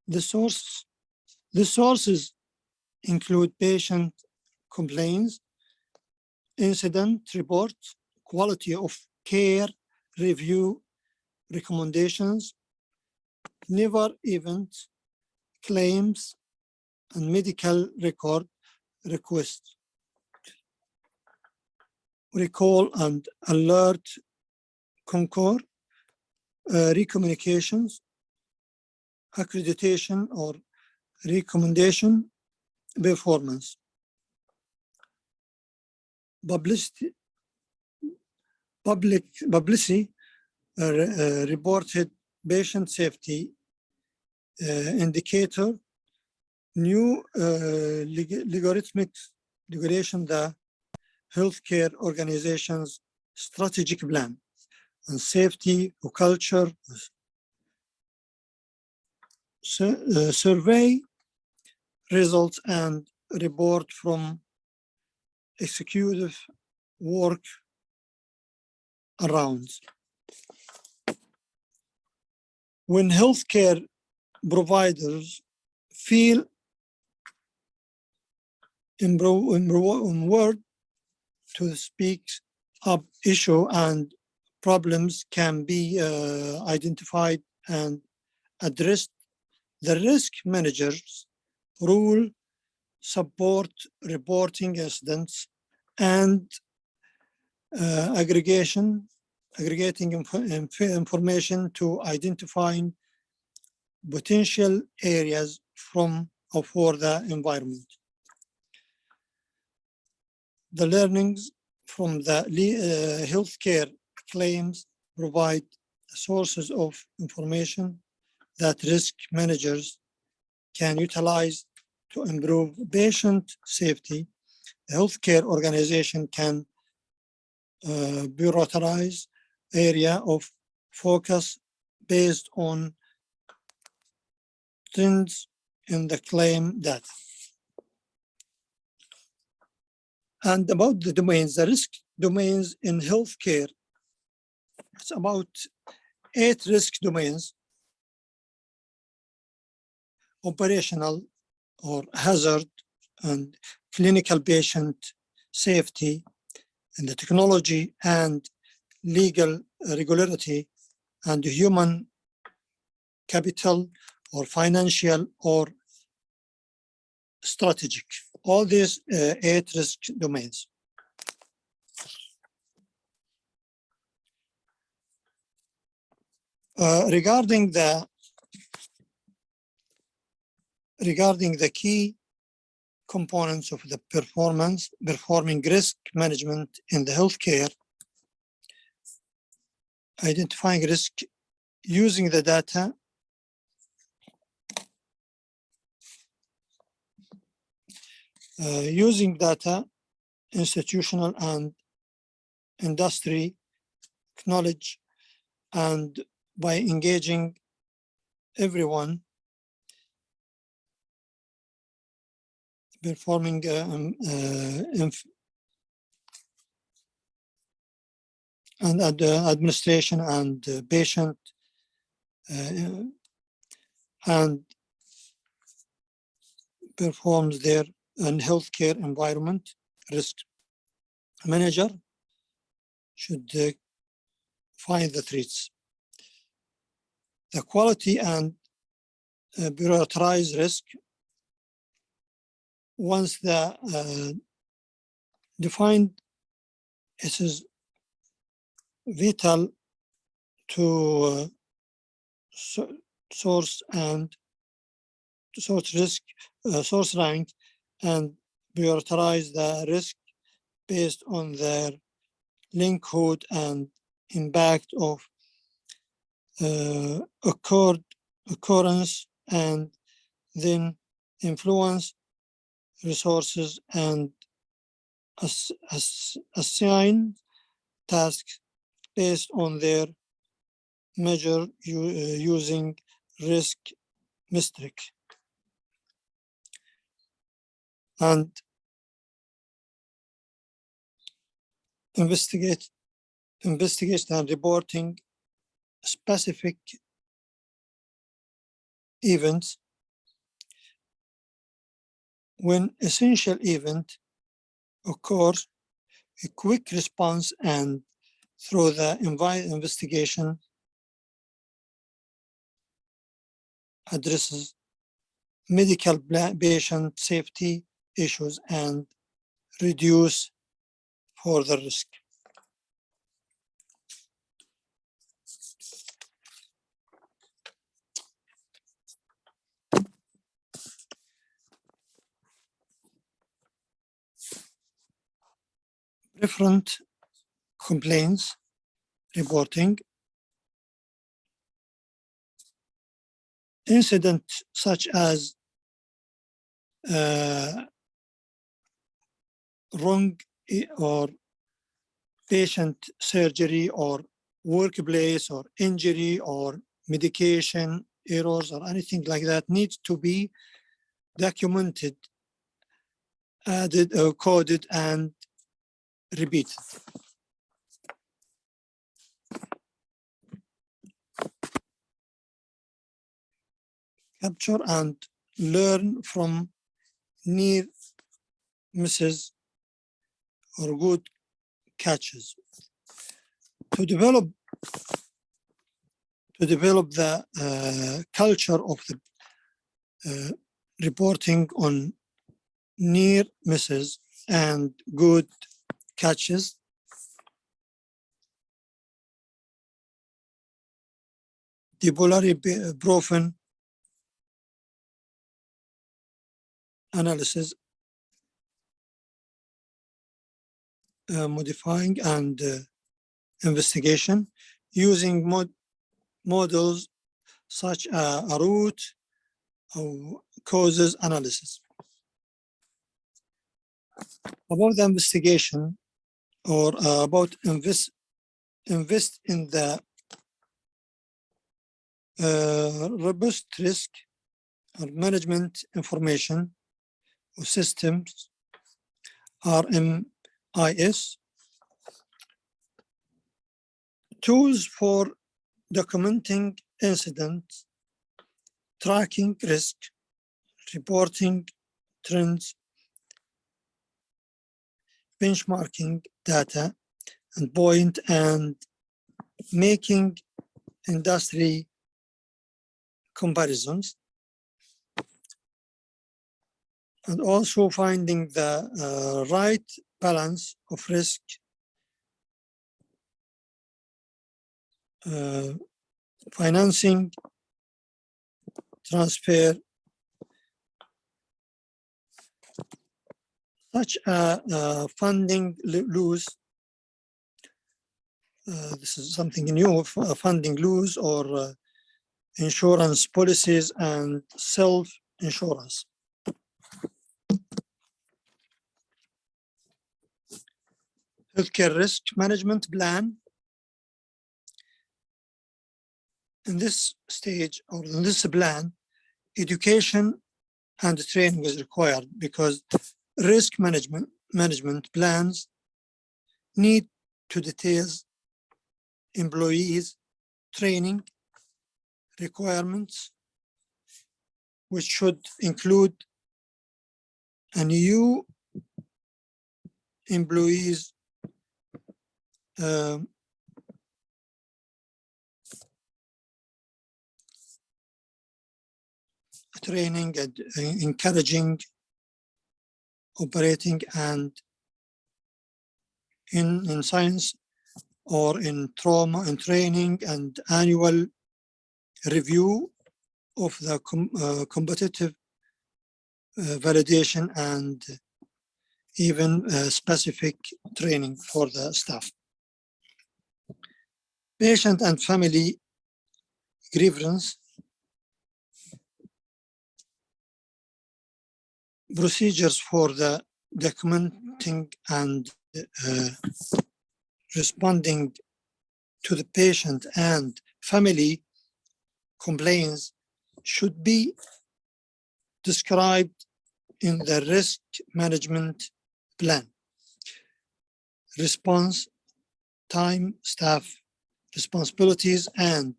The sources include patient complaints, incident reports, quality of care review recommendations, never events, claims, and medical record requests. Recall and alert concur, recommunications, accreditation or recommendation, performance. Publicity reported patient safety indicator, new logarithmic regulation, the healthcare organization's strategic plan and safety culture, survey results and report from executive work arounds. When healthcare providers feel empowered to speak up, issue and problems can be identified and addressed, the risk managers rule support reporting incidents and aggregating information to identifying potential areas for the environment. The learnings from the healthcare claims provide sources of information that risk managers can utilize to improve patient safety, the healthcare organization can prioritize area of focus based on trends in the claim data. And about the domains, the risk domains in healthcare, it's about 8 risk domains: operational or hazard and clinical patient safety, and the technology and legal regularity, and human capital or financial or strategic. All these 8 risk domains. Regarding the key components of the performing risk management in the healthcare, identifying risk using the data, institutional and industry knowledge, and by engaging everyone, performing and administration and patient and performs their healthcare environment risk. Manager should find the threats. The quality and prioritize risk. Once the defined, it is vital to source risk, source rank, and prioritize the risk based on their link code and impact of occurrence, and then influence resources and assign tasks based on their measure using risk metric. And investigate and reporting specific events. When essential event occurs, a quick response and through the investigation addresses medical patient safety issues and reduce further risk. Different complaints reporting. Incidents such as wrong or patient surgery or workplace or injury or medication errors or anything like that needs to be documented, added or coded and repeated. Capture and learn from near misses or good catches. To develop the culture of the reporting on near misses and good catches, ibuprofen analysis, modifying and investigation using models such as a root or causes analysis. About the investigation or about invest in the robust risk or management information or systems, RMIS, tools for documenting incidents, tracking risk, reporting trends, benchmarking data, and point and making industry comparisons, and also finding the right balance of risk, financing, transfer, such a funding loose. This is something new, funding loose or insurance policies and self-insurance. Healthcare risk management plan. In this stage or in this plan, education and training is required because risk management plans need to detail employees' training requirements, which should include a new employees training and encouraging operating and in science or in trauma and training and annual review of the competitive validation and even specific training for the staff. Patient and family grievance procedures for the documenting and responding to the patient and family complaints should be described in the risk management plan. Response time, staff responsibilities, and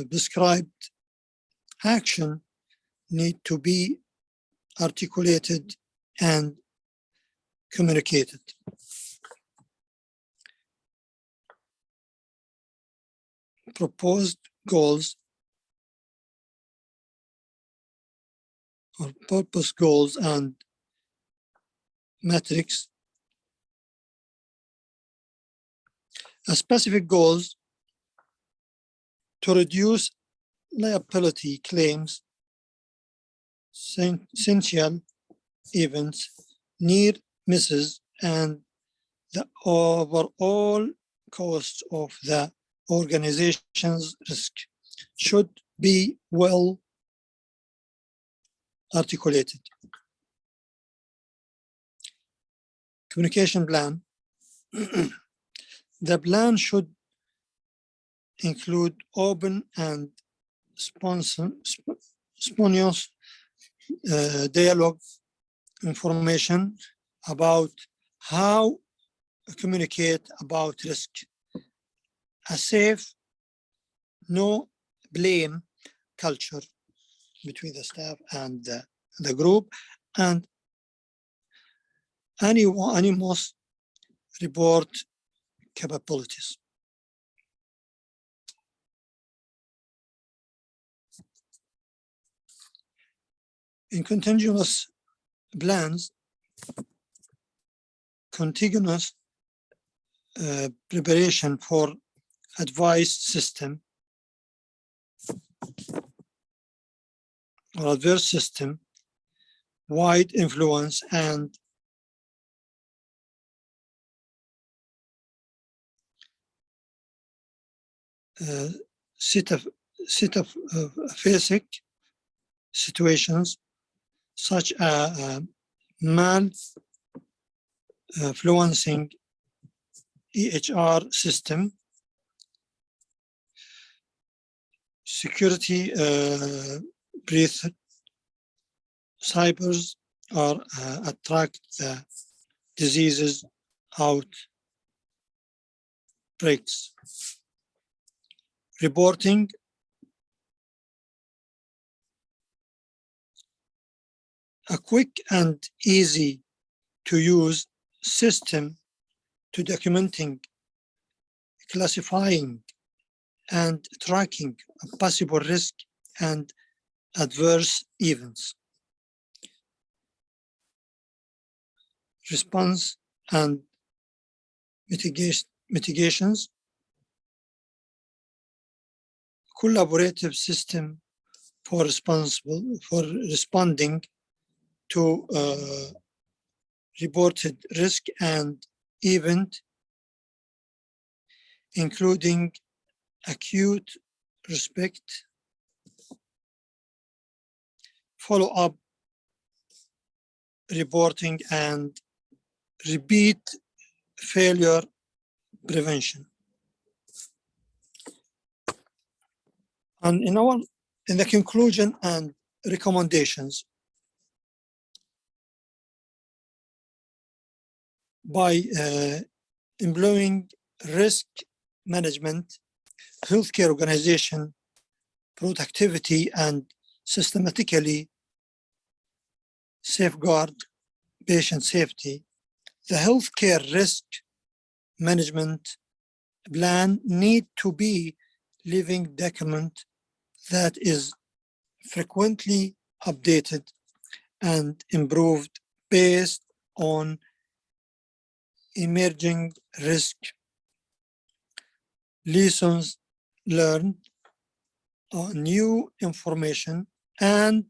prescribed action need to be articulated and communicated. Proposed goals or purpose goals and metrics. Specific goals to reduce liability claims, essential events, near misses, and the overall cost of the organization's risk should be well articulated. Communication plan. The plan should include open and spontaneous dialogue information about how to communicate about risk, a safe, no blame culture between the staff and the group, and animals report capabilities. In continuous plans, continuous preparation for advice system or adverse system, wide influence, and set of basic situations such as malfluencing EHR system, security breach, cybers or attract the diseases outbreaks, reporting, a quick and easy to use system to documenting, classifying, and tracking possible risk and adverse events, response and mitigations, collaborative system for responding to reported risk and event, including acute respect, follow-up reporting, and repeat failure prevention. And in the conclusion and recommendations, by employing risk management, healthcare organization, productivity, and systematically safeguard patient safety, the healthcare risk management plan need to be living document that is frequently updated and improved based on emerging risk, lessons learned, new information, and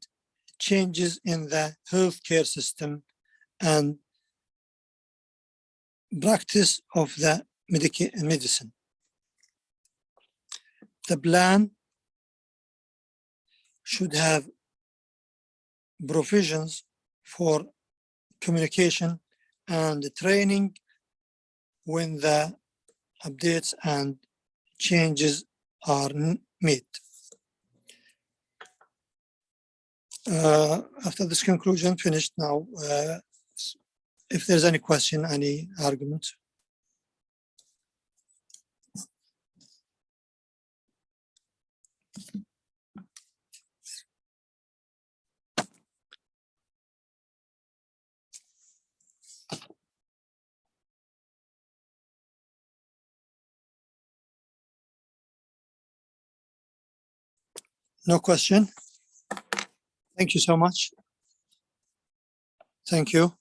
changes in the healthcare system and practice of the medicine. The plan should have provisions for communication and training when the updates and changes are made. After this conclusion finished now, if there's any question, any argument. No question. Thank you so much. Thank you.